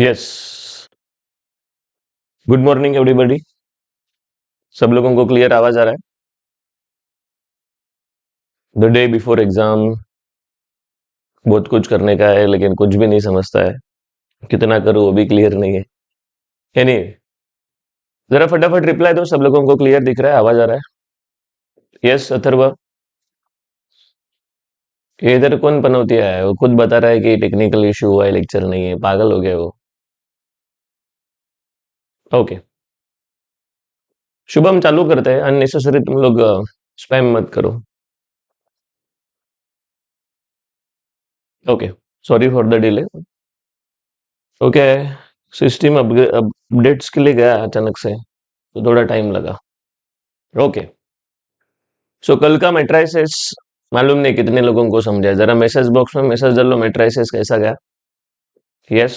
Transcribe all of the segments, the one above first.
Yes. Good morning everybody. सब लोगों को क्लियर आवाज आ रहा है? द डे बिफोर एग्जाम बहुत कुछ करने का है, लेकिन कुछ भी नहीं समझता है। कितना करूं वो भी क्लियर नहीं है। एनीवे, जरा फटाफट रिप्लाई दो। सब लोगों को क्लियर दिख रहा है? आवाज आ रहा है? यस अथर्व। ये इधर कौन पनौतिया है? वो खुद बता रहा है कि टेक्निकल इशू हुआ है, लेक्चर नहीं है। पागल हो गया वो। ओके, शुभम चालू करते हैं। अननेसेसरी तुम लोग स्पैम मत करो। Okay, sorry for the delay. Okay, system updates के लिए गया अचानक से, तो थोड़ा टाइम लगा। ओके, सो कल का मेट्राइसिस मालूम नहीं कितने लोगों को समझा है। जरा मैसेज बॉक्स में मैसेज डालो, मेट्राइसिस कैसा गया। Yes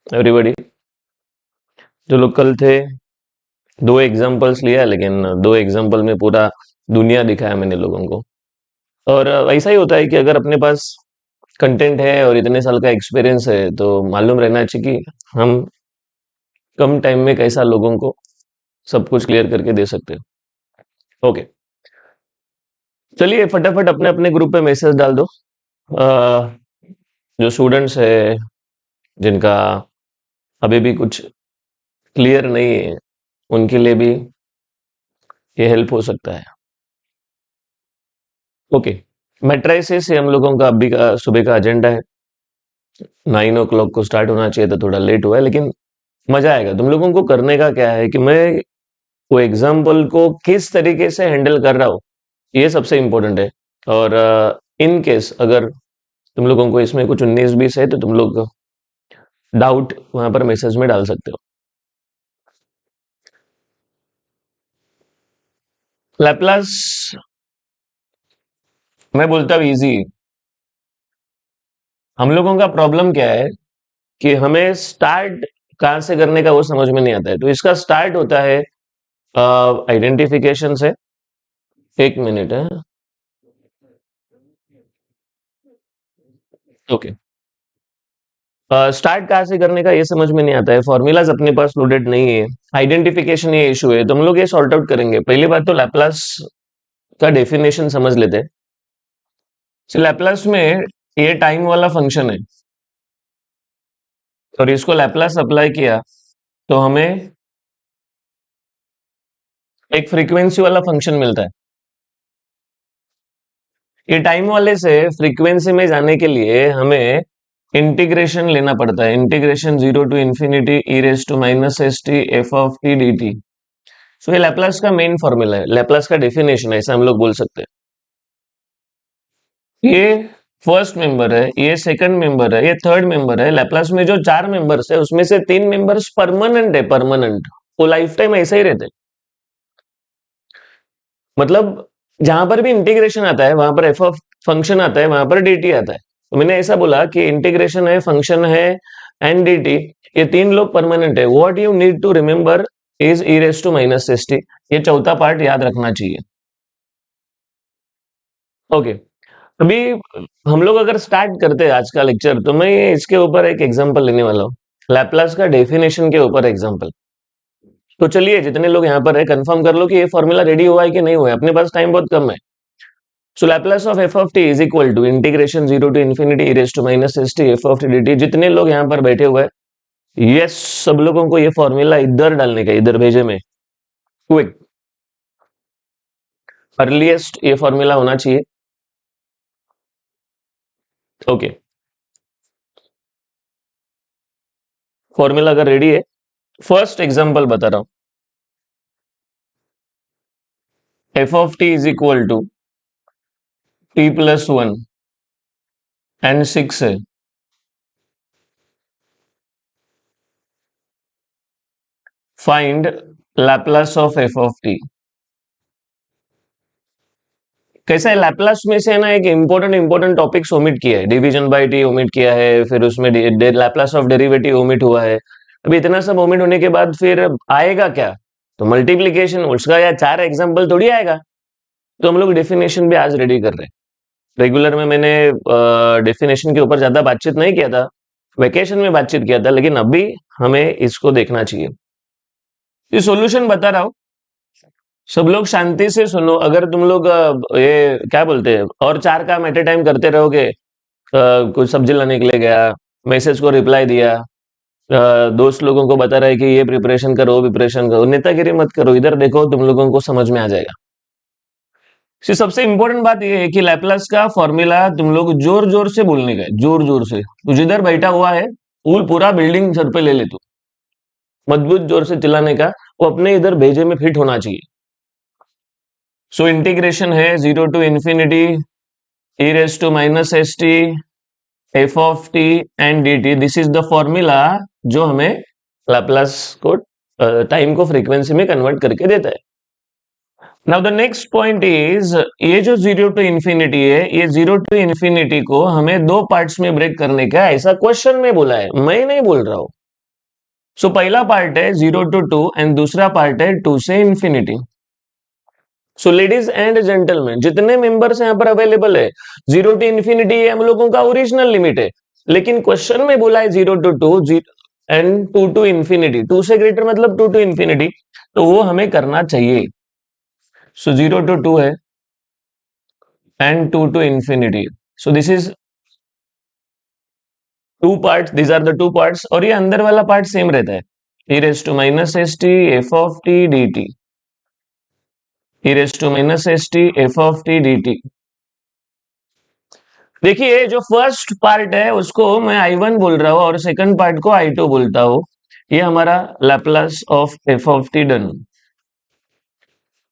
everybody. जो लोग कल थे, दो एग्जांपल्स लिया, लेकिन दो एग्जांपल में पूरा दुनिया दिखाया मैंने लोगों को। और ऐसा ही होता है कि अगर अपने पास कंटेंट है और इतने साल का एक्सपीरियंस है, तो मालूम रहना चाहिए कि हम कम टाइम में कैसा लोगों को सब कुछ क्लियर करके दे सकते हैं। ओके, चलिए फटाफट अपने अपने ग्रुप पे मैसेज डाल दो। जो स्टूडेंट्स है, जिनका अभी भी कुछ क्लियर नहीं है, उनके लिए भी ये हेल्प हो सकता है। ओके, मेट्राइसिस से हम लोगों का अभी का सुबह का एजेंडा है। 9 o'clock को स्टार्ट होना चाहिए, तो थोड़ा लेट हुआ है, लेकिन मजा आएगा। तुम लोगों को करने का क्या है कि मैं वो एग्जाम्पल को किस तरीके से हैंडल कर रहा हूँ, ये सबसे इम्पोर्टेंट है। और इन केस अगर तुम लोगों को इसमें कुछ 19-20 है, तो तुम लोग डाउट वहां पर मैसेज में डाल सकते हो। लैपलास मैं बोलता हूँ इजी। हम लोगों का प्रॉब्लम क्या है कि हमें स्टार्ट कहाँ से करने का वो समझ में नहीं आता है। तो इसका स्टार्ट होता है आइडेंटिफिकेशन से। एक मिनट है। ओके, स्टार्ट कहाँ से करने का ये समझ में नहीं आता है। फॉर्मूलाज अपने पास लोडेड नहीं है, आइडेंटिफिकेशन ये इशू है। तो हम लोग ये सॉर्ट आउट करेंगे। पहली बात तो लैपलास का डेफिनेशन समझ लेते हैं। लैपलास में ये टाइम वाला फंक्शन है, और इसको लैपलास अप्लाई किया तो हमें एक फ्रीक्वेंसी वाला फंक्शन मिलता है। ये टाइम वाले से फ्रीक्वेंसी में जाने के लिए हमें इंटीग्रेशन लेना पड़ता है। Integration 0 to infinity e raised to minus st f of t dt। सो ये लैपलास का मेन फॉर्मूला है, लैपलास का डेफिनेशन है, ऐसा हम लोग बोल सकते हैं। ये फर्स्ट मेंबर है, ये सेकंड मेंबर है, ये थर्ड मेंबर है। लैपलास में जो 4 मेंबर्स है, उसमें से 3 मेंबर्स परमानेंट है। परमानेंट वो लाइफ टाइम ऐसे ही रहते हैं। मतलब जहां पर भी इंटीग्रेशन आता है, वहां पर एफ ऑफ फंक्शन आता है, वहां पर dt आता है। तो मैंने ऐसा बोला कि इंटीग्रेशन है, फंक्शन है एंड dt, ये 3 लोग परमानेंट है। What you need to remember is e raise to minus st। ये चौथा पार्ट याद रखना चाहिए। ओके, अभी हम लोग अगर स्टार्ट करते हैं आज का लेक्चर, तो मैं इसके ऊपर एक एग्जांपल लेने वाला हूँ, लैपलास का डेफिनेशन के ऊपर एग्जांपल। तो चलिए, जितने लोग यहाँ पर है कंफर्म कर लो कि ये फॉर्मूला रेडी हुआ है कि नहीं हुआ है। अपने पास टाइम बहुत कम है। So Laplace of f of t is equal to integration 0 to infinity e raised to minus st f of t dt। जितने लोग यहाँ पर बैठे हुए हैं, यस, सब लोगों को ये फॉर्मूला इधर डालने का, इधर भेजे में क्विक अर्लीस्ट ये फॉर्मूला होना चाहिए। ओके, फॉर्मूला अगर रेडी है, फर्स्ट एग्जांपल बता रहा हूं। f of t is equal to t plus 1 and 6 है। Find Laplace of f of t। कैसा है, लैपलास में से ना एक इंपॉर्टेंट टॉपिक्स ओमिट किया है। डिवीजन बाय टी ओमिट किया है, फिर उसमें लैपलास ऑफ डेरिवेटिव ओमिट हुआ है। अभी इतना सब ओमिट होने के बाद फिर आएगा क्या? तो मल्टीप्लीकेशन, उसका या 4 एग्जाम्पल थोड़ी आएगा। तो हम लोग डेफिनेशन भी आज रेडी कर रहे हैं। रेगुलर में मैंने डेफिनेशन के ऊपर ज्यादा बातचीत नहीं किया था, वेकेशन में बातचीत किया था, लेकिन अभी हमें इसको देखना चाहिए। ये सॉल्यूशन बता रहा हूं, सब लोग शांति से सुनो। अगर तुम लोग ये क्या बोलते हैं और चार काम एट ए टाइम करते रहोगे, कुछ सब्जी लाने के लिए गया, मैसेज को रिप्लाई दिया, दोस्त लोगों को बता रहा है कि ये प्रिपरेशन करो, वो प्रिपरेशन करो, नेतागिरी मत करो, इधर देखो, तुम लोगों को समझ में आ जाएगा। सबसे इंपॉर्टेंट बात यह है कि लैपलास का फॉर्मूला तुम लोग जोर जोर से बोलने का है, जोर जोर से। तू जिधर बैठा हुआ है पूरा बिल्डिंग सर पे ले ले, तू मजबूत जोर से चिल्लाने का, वो अपने इधर भेजे में फिट होना चाहिए। सो इंटीग्रेशन है 0 to infinity e raise to minus S T F of T and D T. This is the formula जो हमें लैपलास को टाइम को फ्रीक्वेंसी में कन्वर्ट करके देता है। Now the next point is, ये जो 0 टू इंफिनिटी है, ये 0 टू इंफिनिटी को हमें दो पार्ट्स में ब्रेक करने का ऐसा क्वेश्चन में बोला है, मैं नहीं बोल रहा हूं। सो पहला पार्ट है 0 टू 2 एंड दूसरा पार्ट है 2 से infinity. So ladies and gentleman, जितने मेंबर्स यहाँ पर अवेलेबल है, 0 टू इंफिनिटी हम लोगों का ओरिजिनल लिमिट है, लेकिन क्वेश्चन में बोला है 0 टू 2 एंड 2 टू इंफिनिटी। 2 से ग्रेटर मतलब 2 टू इंफिनिटी, तो वो हमें करना चाहिए। सो 0 टू 2 है and 2 to infinity. So this is two parts, these are the two parts, और ये अंदर वाला पार्ट सेम रहता है, e raised to minus st f of t dt, e raised to minus st f of t dt। देखिए जो first part है उसको मैं I1 बोल रहा हूं और सेकंड पार्ट को I2 बोलता हूं। ये हमारा Laplace of f of t done.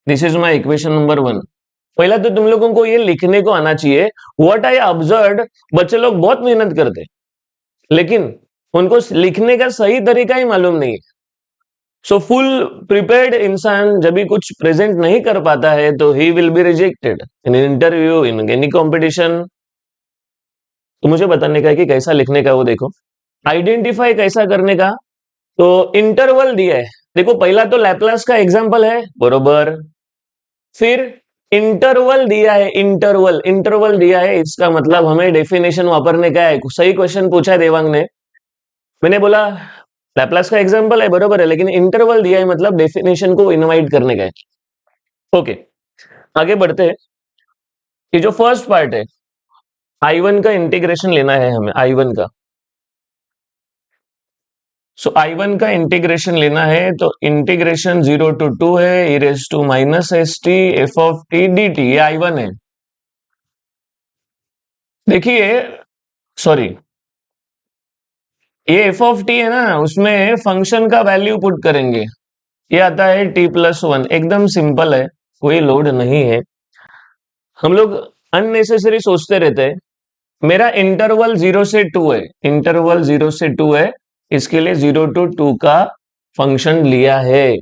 This is my equation number 1। पहला तो तुम लोगों को ये लिखने को आना चाहिए, व्हाट आई ऑब्जर्व्ड। बच्चे लोग बहुत मेहनत करते, लेकिन उनको लिखने का सही तरीका ही मालूम नहीं है। सो फुल प्रिपेयर्ड इंसान जब भी कुछ प्रेजेंट नहीं कर पाता है तो he will be rejected in interview, in any competition. तो मुझे बताने का है कि कैसा लिखने का, वो देखो। आइडेंटिफाई कैसा करने का, तो इंटरवल दिया है, देखो पहला तो लैपलास का एग्जाम्पल है, बरोबर। फिर इंटरवल दिया है, इंटरवल इंटरवल दिया है, इसका मतलब हमें डेफिनेशन वापरने का है। सही क्वेश्चन पूछा है देवांग ने, मैंने बोला लैपलास का एग्जांपल है, बरोबर है, लेकिन इंटरवल दिया है मतलब डेफिनेशन को इनवाइट करने का है। ओके, आगे बढ़ते हैं। ये जो फर्स्ट पार्ट है, I1 का इंटीग्रेशन लेना है हमें, I1 का। सो I1 का इंटीग्रेशन लेना है, तो इंटीग्रेशन 0 टू 2 है, e raise to minus S T F of T D T, ये I1 है। देखिए सॉरी, ये एफ ऑफ टी है ना, उसमें फंक्शन का वैल्यू पुट करेंगे, ये आता है t+1। एकदम सिंपल है, कोई लोड नहीं है। हम लोग अननेसेसरी सोचते रहते हैं। मेरा इंटरवल 0 से 2 है, इंटरवल 0 से 2 है, इसके लिए 0 टू 2 का फंक्शन लिया है।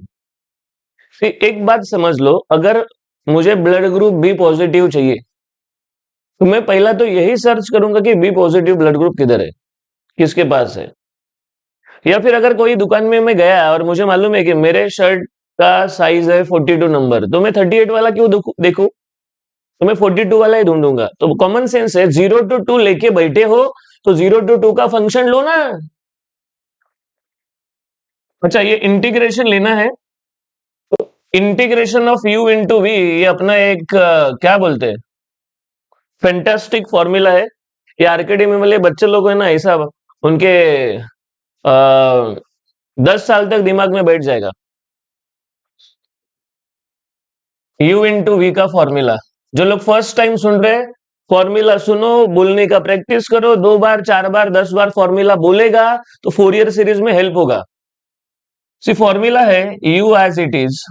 फिर एक बात समझ लो, अगर मुझे ब्लड ग्रुप बी पॉजिटिव चाहिए तो मैं पहला तो यही सर्च करूंगा कि बी पॉजिटिव ब्लड ग्रुप किधर है, किसके पास है। या फिर अगर कोई दुकान में मैं गया और मुझे मालूम है कि मेरे शर्ट का साइज है 42 नंबर, तो मैं 38 वाला क्यों देखूं, तो मैं 42 वाला ही ढूंढूंगा। तो कॉमन सेंस है, 0 टू 2 लेके बैठे हो तो 0 टू 2 का फंक्शन लो ना। अच्छा, ये इंटीग्रेशन लेना है, तो integration of u into V, ये अपना एक क्या बोलते हैं, फैंटास्टिक फॉर्मूला है। ये आरकेडी में वाले बच्चे लोग है ना, ऐसा उनके 10 साल तक दिमाग में बैठ जाएगा। u इंटू वी का फॉर्मूला, जो लोग फर्स्ट टाइम सुन रहे हैं, फॉर्मूला सुनो, बोलने का प्रैक्टिस करो, 2 बार 4 बार 10 बार फॉर्मूला बोलेगा तो फोरियर सीरीज में हेल्प होगा। फॉर्मूला है u as it is,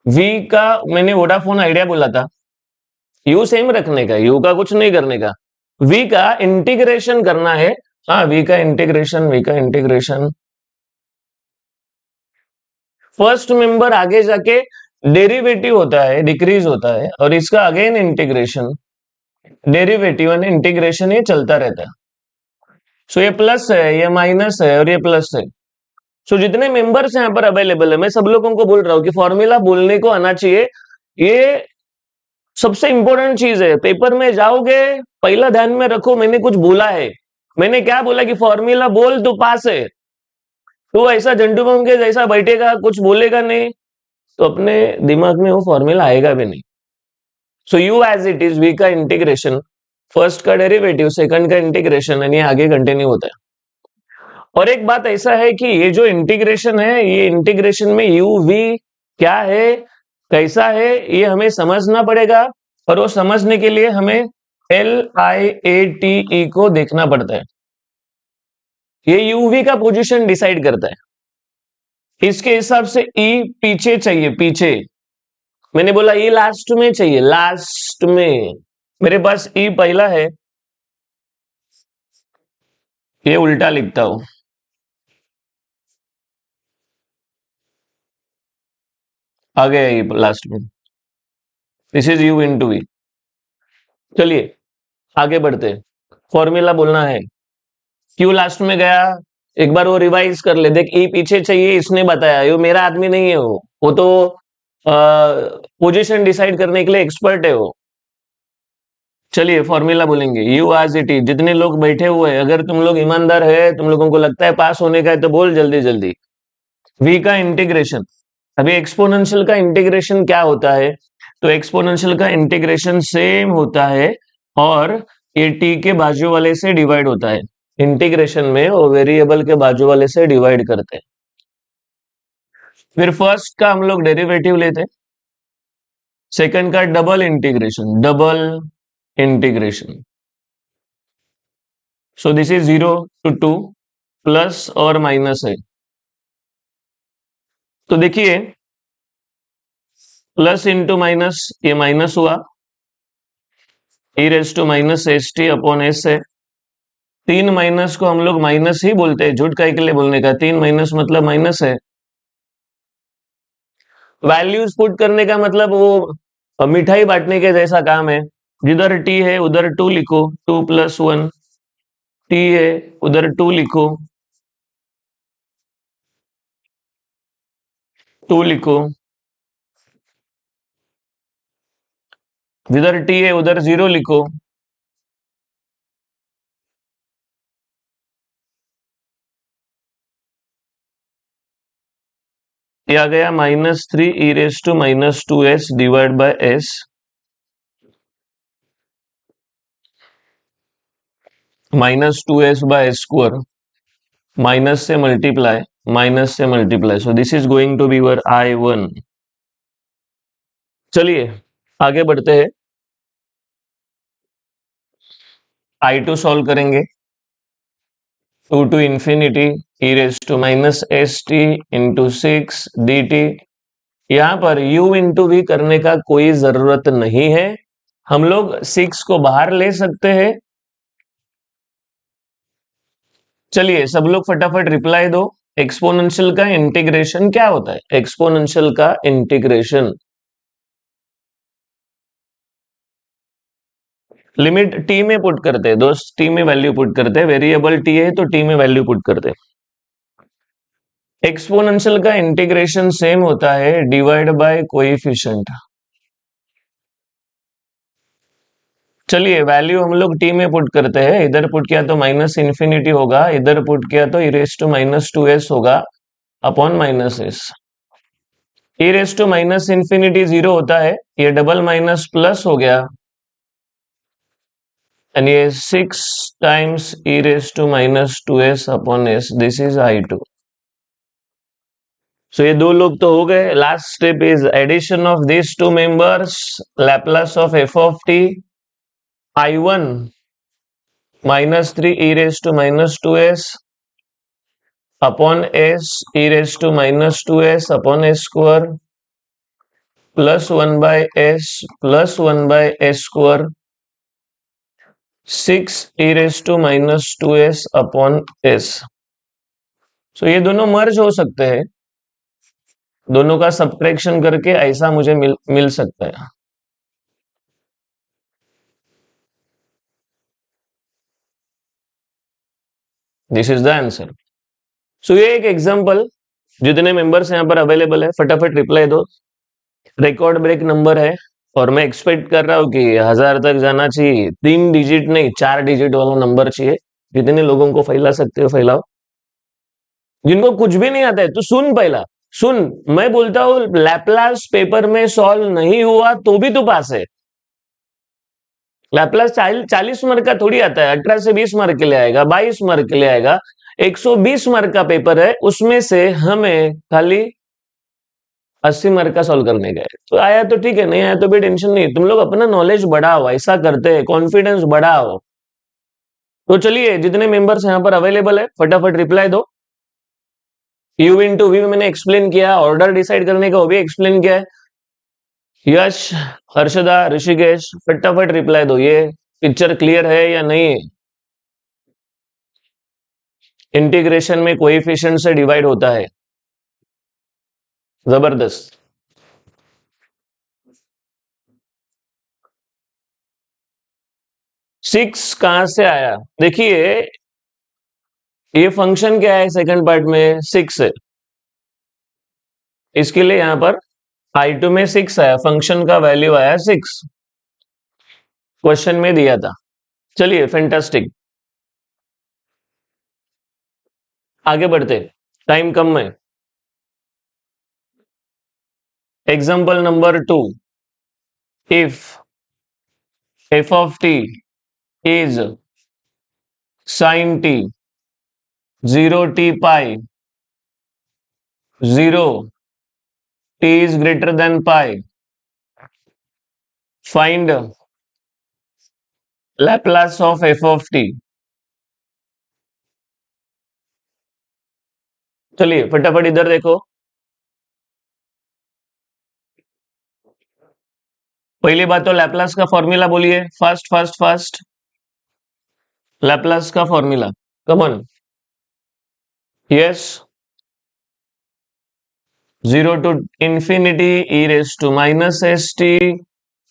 v का मैंने वोडाफोन आइडिया बोला था, u सेम रखने का, u का कुछ नहीं करने का, v का इंटीग्रेशन करना है। हाँ, v का इंटीग्रेशन, v का इंटीग्रेशन, फर्स्ट मेंबर आगे जाके डेरिवेटिव होता है, डिक्रीज होता है, और इसका again integration, derivative and integration, ये चलता रहता है। सो ये प्लस है, ये माइनस है, और ये प्लस है। सो जितने मेंबर्स यहाँ पर अवेलेबल है, मैं सब लोगों को बोल रहा हूँ कि फॉर्मूला बोलने को आना चाहिए। ये सबसे इंपॉर्टेंट चीज है। पेपर में जाओगे, पहला ध्यान में रखो, मैंने कुछ बोला है, मैंने क्या बोला कि फॉर्मूला बोल तो पास है, तो ऐसा जंटू बम के जैसा बैठेगा, कुछ बोलेगा नहीं, तो अपने दिमाग में वो फॉर्मूला आएगा भी नहीं। So U as it is, V का इंटीग्रेशन, फर्स्ट का डेरिवेटिव, सेकंड का इंटीग्रेशन, यानी आगे कंटिन्यू होता है। और एक बात ऐसा है कि ये जो इंटीग्रेशन है, ये इंटीग्रेशन में यू वी क्या है, कैसा है, ये हमें समझना पड़ेगा। और वो समझने के लिए हमें LIATE को देखना पड़ता है। ये यूवी का पोजीशन डिसाइड करता है। इसके हिसाब से ई पीछे चाहिए, पीछे। मैंने बोला ई लास्ट में चाहिए, लास्ट में। मेरे पास ई पहला है, ये उल्टा लिखता हूं, आ गया ई लास्ट में। This is U into V. चलिए आगे बढ़ते हैं। फॉर्मूला बोलना है, क्यू लास्ट में गया, एक बार वो रिवाइज कर ले। देख ई पीछे चाहिए, इसने बताया, ये मेरा आदमी नहीं है, वो तो पोजीशन डिसाइड करने के लिए एक्सपर्ट है वो। चलिए फॉर्मूला बोलेंगे, यू आज इट इज। जितने लोग बैठे हुए हैं, अगर तुम लोग ईमानदार है, तुम लोगों को लगता है पास होने का है, तो बोल जल्दी जल्दी। वी का इंटीग्रेशन, अभी एक्सपोनेंशियल का इंटीग्रेशन क्या होता है, तो एक्सपोनेंशियल का इंटीग्रेशन सेम होता है और ये टी के बाजू वाले से डिवाइड होता है। इंटीग्रेशन में वो वेरिएबल के बाजू वाले से डिवाइड करते हैं। फिर फर्स्ट का हम लोग डेरिवेटिव लेते हैं, सेकंड का double integration, double integration. So this is 0 to 2, plus और माइनस है। तो देखिए प्लस इंटू माइनस, ये माइनस हुआ, e raise to minus S t upon s है। तीन माइनस को हम लोग माइनस ही बोलते हैं, झूठ काहे के लिए बोलने का, तीन माइनस मतलब माइनस है। वैल्यूज पुट करने का मतलब वो मिठाई बांटने के जैसा काम है। जिधर टी है उधर टू लिखो, 2+1। टी है उधर टू लिखो, 2 लिखो। जिधर टी है उधर 0 लिखो। ये आ गया -3 e raise to -2s divide by s. -2s by square, minus से मल्टीप्लाई, माइनस से multiply. So this is going to be were I1। चलिए आगे बढ़ते हैं, I2 सॉल्व करेंगे। 2 to infinity e raised to minus st into 6 dt। यहां पर u into we करने का कोई जरूरत नहीं है, हम लोग 6 को बाहर ले सकते हैं। चलिए सब लोग फटाफट रिप्लाई दो। एक्सपोनेंशियल का इंटीग्रेशन क्या होता है, एक्सपोनेंशियल का इंटीग्रेशन, लिमिट टी में पुट करते हैं दोस्त, टी में वैल्यू पुट करते हैं, वेरिएबल टी है तो टी में वैल्यू पुट करते हैं। एक्सपोनेंशियल का इंटीग्रेशन सेम होता है डिवाइड बाय कोएफिशिएंट। चलिए वैल्यू हम लोग टी में पुट करते हैं, इधर पुट किया तो माइनस इन्फिनिटी होगा, इधर पुट किया तो इरेस टू -2s होगा upon -s। E raise to minus infinity 0 होता है, ये डबल माइनस प्लस हो गया, एंड ये 6 times e raise to -2s upon s, this is I2। So ये दो लोग तो हो गए। Last step is addition of this two members, Laplace of f of t, I1 -3 e raised to -2s upon s e raised to -2s upon s square plus 1 by s plus 1 by s square 6 e raised to -2s upon s। So ये दोनों मर्ज हो सकते हैं, दोनों का subtraction करके ऐसा मुझे मिल सकता है। This is the answer. So ये एक एग्जांपल, जितने मेंबर्स यहाँ पर अवेलेबल है फटाफट रिप्लाई दो। रिकॉर्ड ब्रेक नंबर है और मैं एक्सपेक्ट कर रहा हूँ कि 1000 तक जाना चाहिए, 3 डिजिट नहीं 4 डिजिट वाला नंबर चाहिए। जितने लोगों को फैला सकते हो फैलाओ। जिनको कुछ भी नहीं आता है तो सुन, पहला सुन। मैं बोलता हूं लैपलास पेपर में सॉल्व नहीं हुआ तो भी तू पास है। लैपलास 40 मार्क का थोड़ी आता है, 18 से 20 मार्क के लिए आएगा, 22 मार्क के लिए आएगा। 120 मार्क का पेपर है, उसमें से हमें खाली 80 मार्क का सॉल्व करने गए तो आया तो ठीक है, नहीं आया तो भी टेंशन नहीं। तुम लोग अपना नॉलेज बढ़ाओ, ऐसा करते हैं, कॉन्फिडेंस बढ़ाओ। तो चलिए, जितने मेंबर्स यहाँ पर अवेलेबल है फटाफट रिप्लाई दो। यू इंटू वी मैंने एक्सप्लेन किया, ऑर्डर डिसाइड करने का वो भी एक्सप्लेन किया है। यश, हर्षदा, ऋषिकेश, फटाफट रिप्लाई दो, ये पिक्चर क्लियर है या नहीं। इंटीग्रेशन में कोएफिशिएंट से डिवाइड होता है, जबरदस्त। सिक्स कहां से आया? देखिए, ये फंक्शन क्या है सेकंड पार्ट में? सिक्स है, इसके लिए यहां पर I2 में 6 आया, फंक्शन का वैल्यू आया 6, क्वेश्चन में दिया था। चलिए फैंटास्टिक, आगे बढ़ते, टाइम कम है। Example number 2, if f of t is sin t 0 t pi 0 t is greater than pi, find Laplace of f of t। चलिए फटाफट इधर देखो, पहली बात तो लैपलास का फॉर्मूला बोलिए, फर्स्ट फर्स्ट फर्स्ट लैपलास का formula, come on. Yes, 0 to infinity e raised to minus st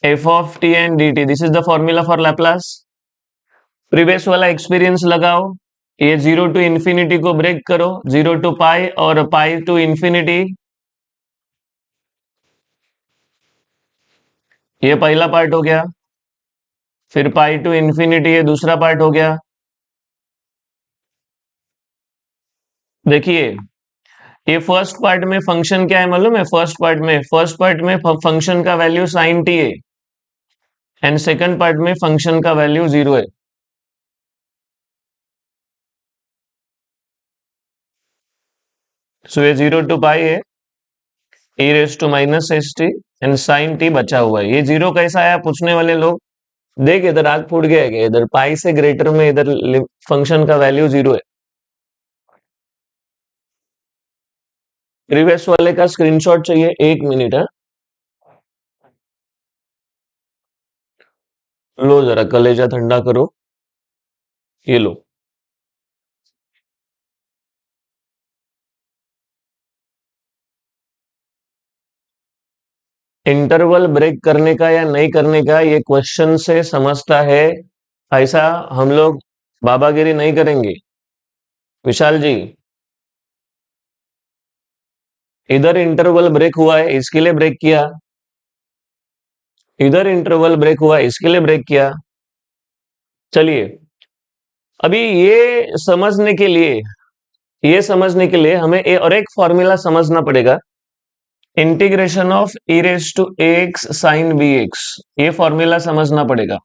f of t and dt, this is the formula for Laplace। Previous वाला एक्सपीरियंस लगाओ, ये 0 टू इंफिनिटी को break करो, 0 to पाई और पाई to infinity, ये पहला part हो गया। फिर पाई टू इंफिनिटी, ये दूसरा पार्ट हो गया। देखिए, ये फर्स्ट पार्ट में फंक्शन क्या है मालूम है? फर्स्ट पार्ट में फंक्शन का वैल्यू साइन टी है, एंड सेकंड पार्ट में फंक्शन का वैल्यू 0 है। सो ये 0 टू पाई है, e raise to minus S T and sine T बचा हुआ है। ये 0 कैसा आया पूछने वाले लोग? देख, इधर आग फूट गया है, इधर पाई से ग्रेटर में इधर फंक्शन का वैल्यू 0 है। प्रीवियस वाले का स्क्रीनशॉट चाहिए, 1 मिनट है। लो जरा कलेजा ठंडा करो, ये लो। इंटरवल ब्रेक करने का या नहीं करने का ये क्वेश्चन से समझता है, ऐसा हम लोग बाबागिरी नहीं करेंगे। विशाल जी, इधर इंटरवल ब्रेक हुआ है इसके लिए ब्रेक किया, इधर इंटरवल ब्रेक हुआ है इसके लिए ब्रेक किया। चलिए, अभी ये समझने के लिए हमें और एक फॉर्मूला समझना पड़ेगा, integration of E raise to X sine B X, ये फॉर्मूला समझना पड़ेगा।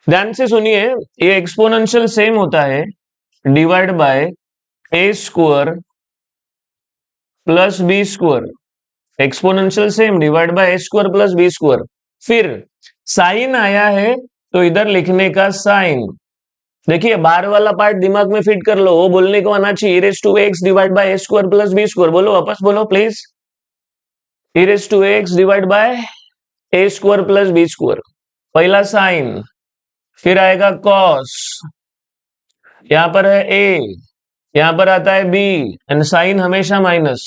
ध्यान से सुनिए, ये एक्सपोनेंशियल सेम होता है divide by A square plus B square, exponential same divide by A square plus B square. फिर साइन आया है तो इधर लिखने का साइन, देखिए बार वाला पार्ट दिमाग में फिट कर लो, वो बोलने को आना चाहिए, raise to X divide by A square plus B square. बोलो वापस बोलो please, e raise to X divide by A square plus B square, पहला साइन, फिर आएगा कॉस, यहां पर है ए, यहां पर आता है बी, एंड साइन हमेशा माइनस।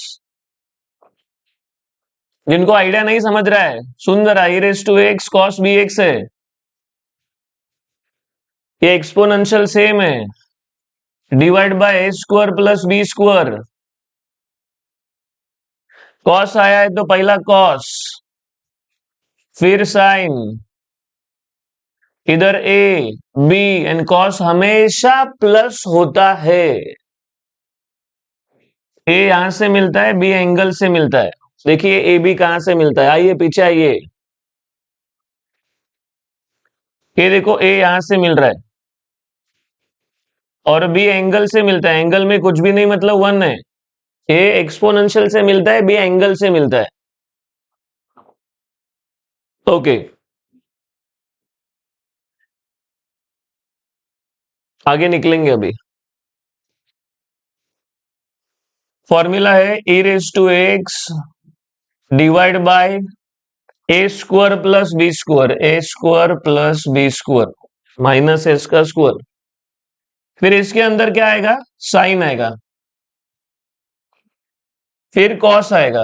जिनको आइडिया नहीं समझ रहा है, सुन जरा, e raise to X cos B X है, ये एक्सपोनेंशियल सेम है, divide by A square plus B square. Cos आया है तो पहला कॉस, फिर साइन, इधर ए बी एंड कॉस हमेशा प्लस होता है। ए यहां से मिलता है, बी एंगल से मिलता है। देखिए ए बी कहां से मिलता है, आइए पीछे आइए। ये देखो ए यहां से मिल रहा है और बी एंगल से मिलता है। एंगल में कुछ भी नहीं, मतलब 1 है। ए एक्सपोनेंशियल से मिलता है, बी एंगल से मिलता है। ओके, आगे निकलेंगे अभी। फॉर्मूला है e raise to X divide by A square plus B square, A square plus B square minus S का स्क्वायर। फिर इसके अंदर क्या आएगा, साइन आएगा, फिर कॉस आएगा,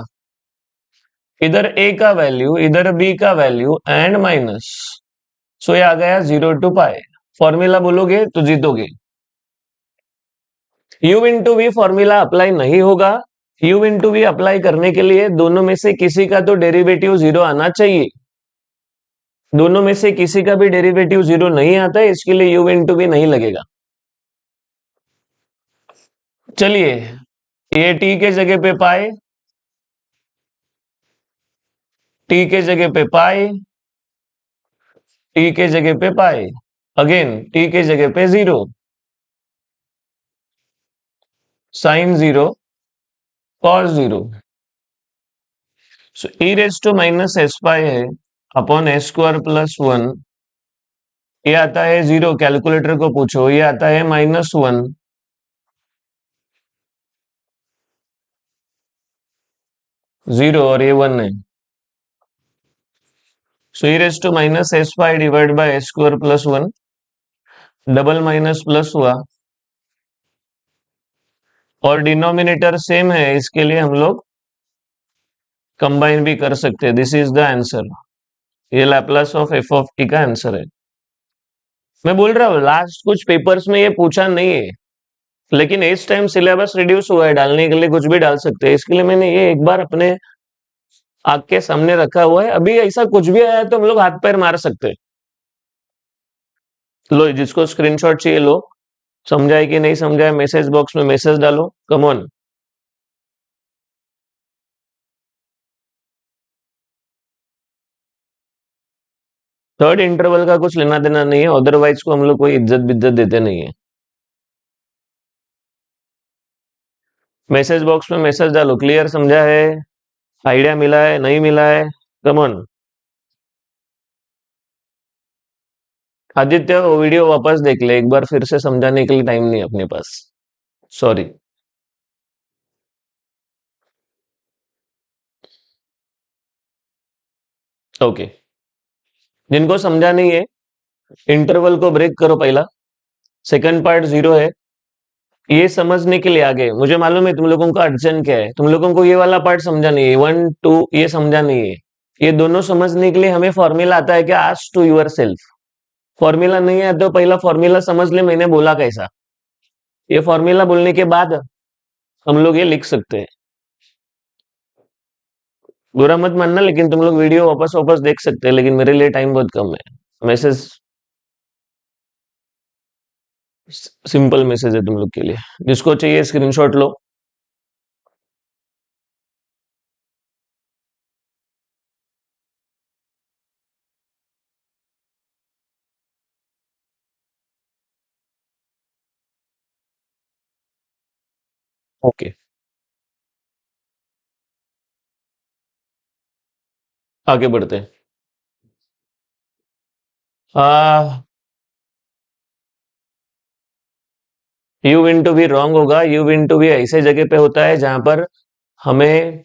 इधर ए का वैल्यू, इधर बी का वैल्यू एंड माइनस। सो ये आ गया 0 to π। फॉर्मूला बोलोगे तो जीतोगे। u into V formula apply नहीं होगा। u इंटू वी अप्लाई करने के लिए दोनों में से किसी का तो डेरिवेटिव 0 आना चाहिए। दोनों में से किसी का भी डेरिवेटिव 0 नहीं आता है, इसके लिए u इंटू वी नहीं लगेगा। चलिए, ये t के जगह पे पाए, t के जगह पे पाए, t के जगह पे पाए, अगेन t के जगह पे 0, sine 0, cos 0। So e raise to minus S pi है अपॉन ए स्क्वायर प्लस 1। ये आता है 0, कैलकुलेटर को पूछो। ये आता है -1, 0 और ये 1 है। So e raise to minus S pi divide by A square plus 1, double minus plus हुआ और डिनोमिनेटर सेम है, इसके लिए हम लोग कंबाइन भी कर सकते हैं। This is the answer. ये Laplace of f of t का आंसर है। मैं बोल रहा हूँ लास्ट कुछ पेपर्स में ये पूछा नहीं है, लेकिन इस टाइम सिलेबस रिड्यूस हुआ है, डालने के लिए कुछ भी डाल सकते हैं। इसके लिए मैंने ये एक बार अपने आग के सामने रखा हुआ है। अभी ऐसा कुछ भी आया तो हम लोग हाथ पैर मार सकते हैं। लो, जिसको स्क्रीनशॉट चाहिए लो, समझा है कि नहीं समझा है मैसेज बॉक्स में मैसेज डालो। Come on. थर्ड इंटरवल का कुछ लेना देना नहीं है, अदरवाइज को हम लोग कोई इज्जत बिज्जत देते नहीं है। मैसेज बॉक्स में मैसेज डालो, क्लियर समझा है, आइडिया मिला है, नहीं मिला है? Come on. आदित्य, वो वीडियो वापस देख ले एक बार, फिर से समझाने के लिए टाइम नहीं अपने पास। सॉरी। ओके, जिनको समझा नहीं है इंटरवल को ब्रेक करो पहला। सेकंड पार्ट 0 है, ये समझने के लिए आगे। मुझे मालूम है तुम लोगों का अड़चन क्या है, तुम लोगों को ये वाला पार्ट समझा नहीं है, 1 2 ये समझा नहीं है। ये दोनों समझने के लिए हमें फॉर्मूला आता है क्या, ask to yourself. Formula नहीं है तो पहला फॉर्मूला समझ ले, मैंने बोला कैसा। ये फॉर्मूला बोलने के बाद हम लोग ये लिख सकते हैं। बुरा मत मानना, लेकिन तुम लोग वीडियो वापस वापस देख सकते हैं, लेकिन मेरे लिए टाइम बहुत कम है। मैसेज सिंपल मैसेज है तुम लोग के लिए, जिसको चाहिए स्क्रीनशॉट लो। ओके, आगे बढ़ते हैं। यू इंटू वी रॉन्ग होगा। यू इंटू वी ऐसे जगह पे होता है जहां पर हमें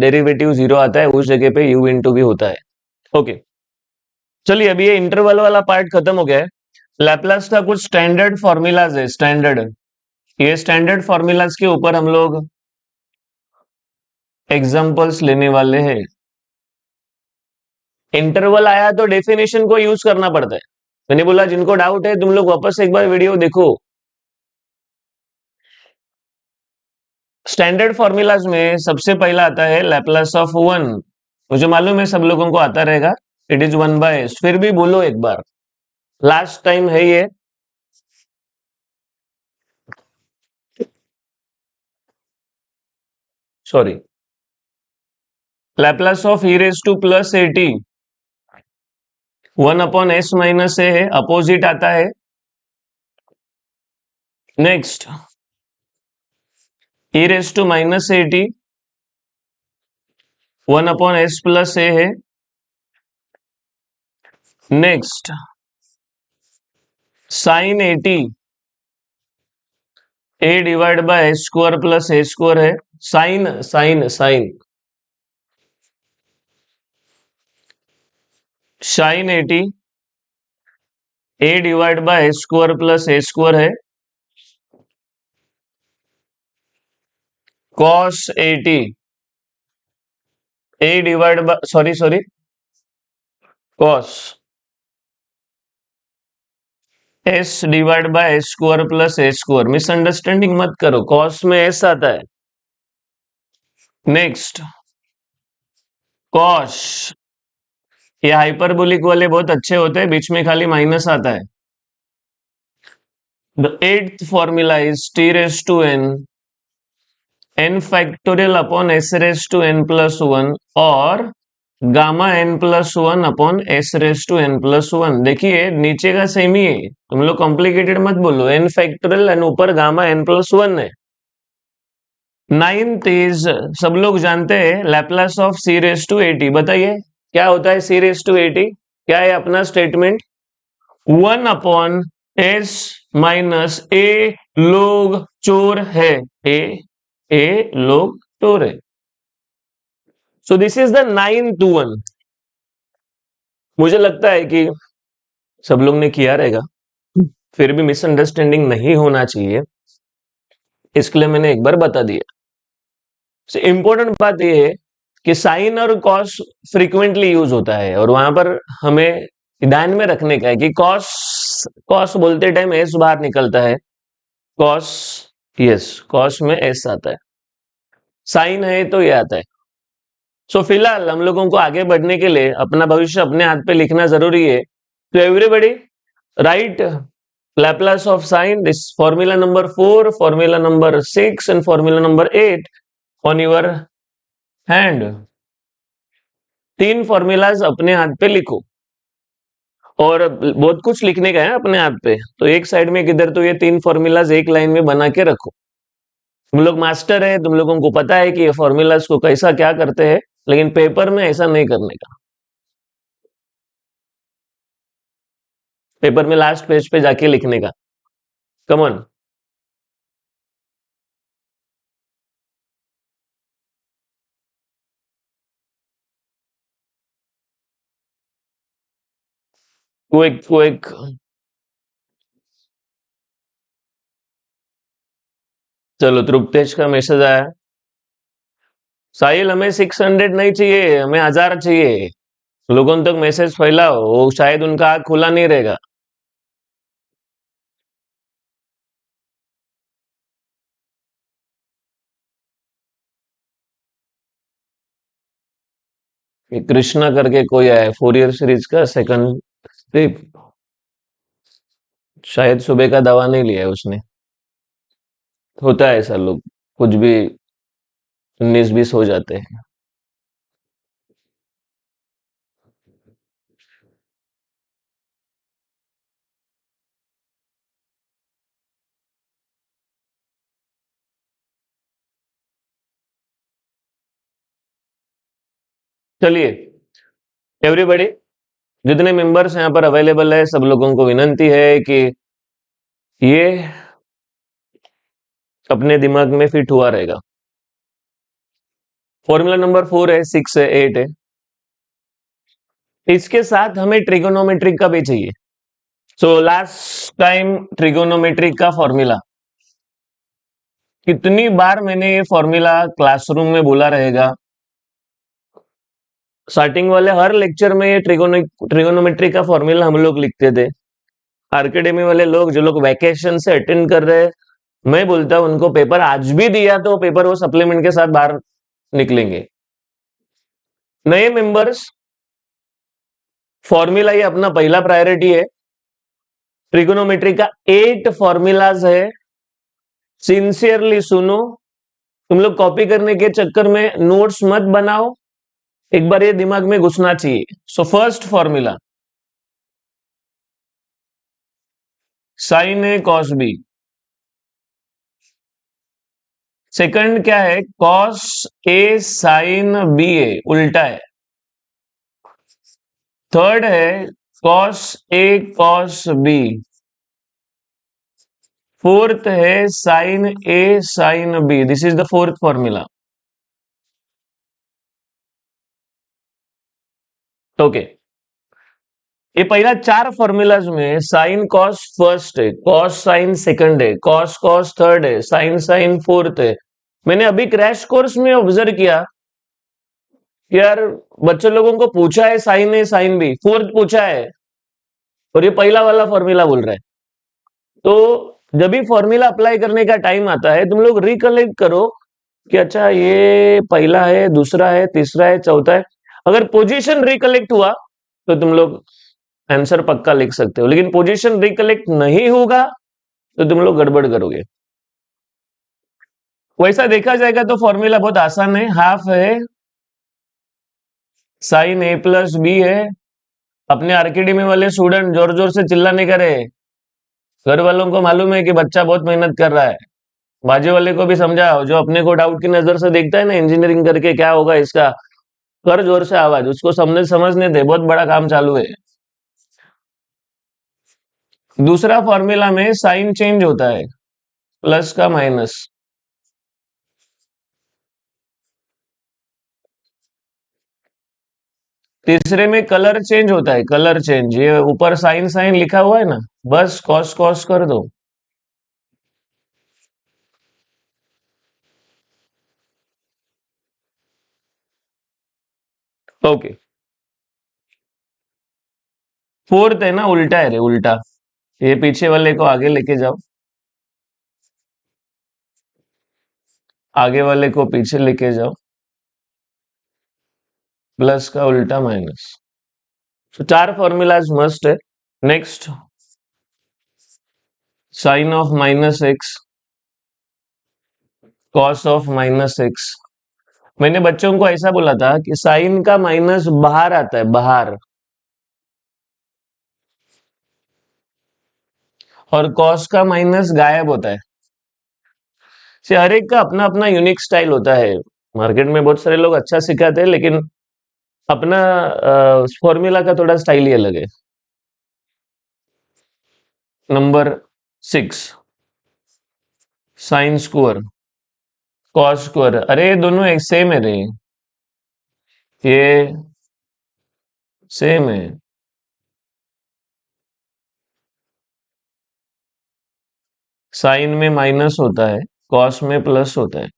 डेरिवेटिव 0 आता है, उस जगह पे यू इंटू वी होता है। ओके, चलिए अभी ये इंटरवल वाला पार्ट खत्म हो गया है। लैपलास का कुछ स्टैंडर्ड फॉर्मूलाज है, स्टैंडर्ड। ये स्टैंडर्ड फॉर्मूलाज के ऊपर हम लोग एग्जांपल्स लेने वाले हैं। इंटरवल आया तो डेफिनेशन को यूज करना पड़ता है। मैंने बोला जिनको डाउट है तुम लोग वापस एक बार वीडियो देखो। स्टैंडर्ड फॉर्मूलाज में सबसे पहला आता है लैपलास ऑफ 1। मुझे मालूम है सब लोगों को आता रहेगा, इट इज 1/s। फिर भी बोलो एक बार, लास्ट टाइम है ये। Sorry, Laplace of e raise to plus a t 1/s minus a है, अपोजिट आता है। Next, e raise to minus a t 1/s plus a है। Next, sine a t a divide by square plus a square है। Sine sine sine sine a t a divide by square plus a square है। Cos a t a divide by, sorry sorry, cos s divide by square plus a square. Misunderstanding मत करो, cos में S आता है। Next, cos, ये hyperbolic वाले बहुत अच्छे होते हैं, बीच में खाली माइनस आता है। The eighth formula is t raise to n factorial upon s raise to n plus one और gamma N plus one upon s raise to n plus one. देखिए नीचे का सेम ही है, तुम लोग कॉम्प्लिकेटेड मत बोलो। एन फैक्टोरियल एंड ऊपर गामा एन प्लस वन है। नाइन्थ इज, सब लोग जानते हैं, Laplace of C raise to A T. बताइए क्या होता है सी रेज टू एटी? क्या है अपना स्टेटमेंट? 1/s माइनस ए लोग चोर है। ए लोग चोर है। सो this is the 9th one. मुझे लगता है कि सब लोग ने किया रहेगा, फिर भी मिसअंडरस्टैंडिंग नहीं होना चाहिए, इसके लिए मैंने एक बार बता दिया। इंपॉर्टेंट बात यह है कि साइन और कॉस फ्रीक्वेंटली यूज होता है, और वहां पर हमें ध्यान में रखने का है कि कॉस कॉस बोलते टाइम एस बाहर निकलता है। कॉस, यस, कॉस में एस आता है। साइन है तो ये आता है। सो फिलहाल हम लोगों को आगे बढ़ने के लिए अपना भविष्य अपने हाथ पे लिखना जरूरी है। तो everybody right Laplace of sine, this formula number 4, formula number 6 and formula number 8 on your hand। तीन फॉर्मूलाज अपने हाथ पे लिखो, और बहुत कुछ लिखने का है अपने हाथ पे, तो एक साइड में किधर तो ये तीन फॉर्मूलाज एक लाइन में बना के रखो। तुम लोग मास्टर है, तुम लोगों को पता है कि ये फॉर्मूलाज को कैसा क्या करते हैं, लेकिन पेपर में ऐसा नहीं करने का। पेपर में लास्ट पेज पे जाके लिखने का। Come on. Quick quick. चलो, ध्रुवतेज का मैसेज आया। साहिल, हमें 600 नहीं चाहिए, हमें 1000 चाहिए। लोगों तक मैसेज फैलाओ, वो शायद उनका आँख खुला नहीं रहेगा। कृष्णा करके कोई आया, फोरियर सीरीज का सेकंड स्ट्रिप, शायद सुबह का दवा नहीं लिया है उसने। होता है ऐसा, लोग कुछ भी 19-20 हो जाते हैं। चलिए एवरीबॉडी, जितने मेंबर्स यहाँ पर अवेलेबल है, सब लोगों को विनंती है कि ये अपने दिमाग में फिट हुआ रहेगा। फॉर्मूला नंबर 4 है, 6 है, 8 है। इसके साथ हमें ट्रिगोनोमेट्रिक का भी चाहिए। सो लास्ट टाइम ट्रिगोनोमेट्रिक का फॉर्मूला कितनी बार मैंने ये फॉर्मूला क्लासरूम में बोला रहेगा। स्टार्टिंग वाले हर लेक्चर में ये ट्रिगोनोमेट्री का फॉर्मूला हम लोग लिखते थे। अकेडमी वाले लोग जो लोग वैकेशन से अटेंड कर रहे हैं, मैं बोलता हूं उनको पेपर आज भी दिया तो पेपर वो सप्लीमेंट के साथ बाहर निकलेंगे। नए मेंबर्स फॉर्मूला ये अपना पहला प्रायोरिटी है। ट्रिगोनोमेट्री का 8 फॉर्मूलाज है। सिंसियरली सुनो, तुम लोग कॉपी करने के चक्कर में नोट्स मत बनाओ, एक बार ये दिमाग में घुसना चाहिए। So first formula sine A cos B. Second क्या है? Cos A sine B A, उल्टा है। थर्ड है cos A cos B. Fourth है sine A sine B. This is the fourth formula. Okay, ये पहला 4 फॉर्मूलाज में साइन कॉस फर्स्ट है, कॉस साइन सेकंड है, कॉस कॉस थर्ड है, साइन साइन फोर्थ है। मैंने अभी क्रैश कोर्स में ऑब्जर्व किया कि यार बच्चों लोगों को पूछा है sine A sine B, fourth पूछा है और ये पहला वाला फॉर्मूला बोल रहा है। तो जब भी फॉर्मूला अप्लाई करने का टाइम आता है, तुम लोग रिकलेक्ट करो कि अच्छा ये पहला है, दूसरा है, तीसरा है, चौथा है। अगर पोजीशन रिकलेक्ट हुआ तो तुम लोग आंसर पक्का लिख सकते हो, लेकिन पोजीशन रिकलेक्ट नहीं होगा तो तुम लोग गड़बड़ करोगे। वैसा देखा जाएगा तो फॉर्मूला बहुत आसान है। हाफ है साइन ए प्लस बी है। अपने आरकेडी में वाले स्टूडेंट जोर जोर से चिल्लाने करे, घर वालों को मालूम है कि बच्चा बहुत मेहनत कर रहा है। बाजू वाले को भी समझाओ, जो अपने को डाउट की नजर से देखता है ना, इंजीनियरिंग करके क्या होगा इसका, कर जोर से आवाज, उसको समझने दे, बहुत बड़ा काम चालू है। दूसरा फॉर्मूला में साइन चेंज होता है, प्लस का माइनस। तीसरे में कलर चेंज होता है, कलर चेंज। ये ऊपर साइन साइन लिखा हुआ है ना, बस कॉस कॉस कर दो। ओके, फोर्थ है ना, उल्टा है रे, उल्टा। ये पीछे वाले को आगे लेके जाओ, आगे वाले को पीछे लेके जाओ, प्लस का उल्टा माइनस। तो 4 फॉर्मूलाज मस्ट है। Next, sine of minus X, cos of minus X. मैंने बच्चों को ऐसा बोला था कि साइन का माइनस बाहर आता है, बाहर, और कॉस का माइनस गायब होता है। से हर एक का अपना अपना यूनिक स्टाइल होता है। मार्केट में बहुत सारे लोग अच्छा सिखाते हैं, लेकिन अपना फॉर्मूला का थोड़ा स्टाइल ही अलग है। Number 6, sine square cos square. अरे दोनों एक सेम है रे, ये सेम है। साइन में माइनस होता है, कॉस में प्लस होता है।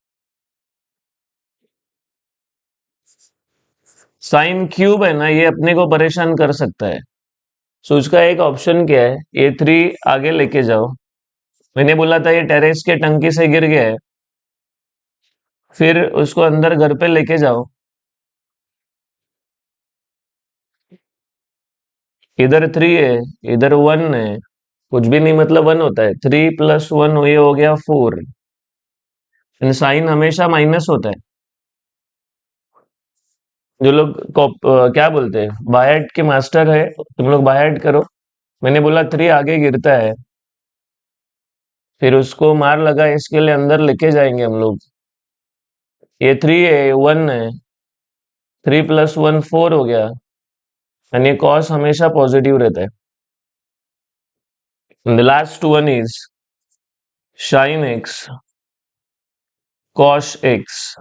साइन क्यूब है ना, ये अपने को परेशान कर सकता है। सो उसका एक ऑप्शन क्या है, ये 3 आगे लेके जाओ। मैंने बोला था ये टेरेस के टंकी से गिर गया है, फिर उसको अंदर घर पे लेके जाओ। इधर 3 है, इधर 1 है, कुछ भी नहीं, मतलब 1 होता है। 3 + 1 ये हो गया 4। साइन हमेशा माइनस होता है। जो लोग क्या बोलते हैं, बायट के मास्टर है, तुम लोग बायट करो। मैंने बोला 3 आगे गिरता है, फिर उसको मार लगा, इसके लिए अंदर लेके जाएंगे हम लोग। ये 3 है, 1 है, 3 + 1 4 हो गया, यानी कॉस हमेशा पॉजिटिव रहता है। The last one is sine X cos X.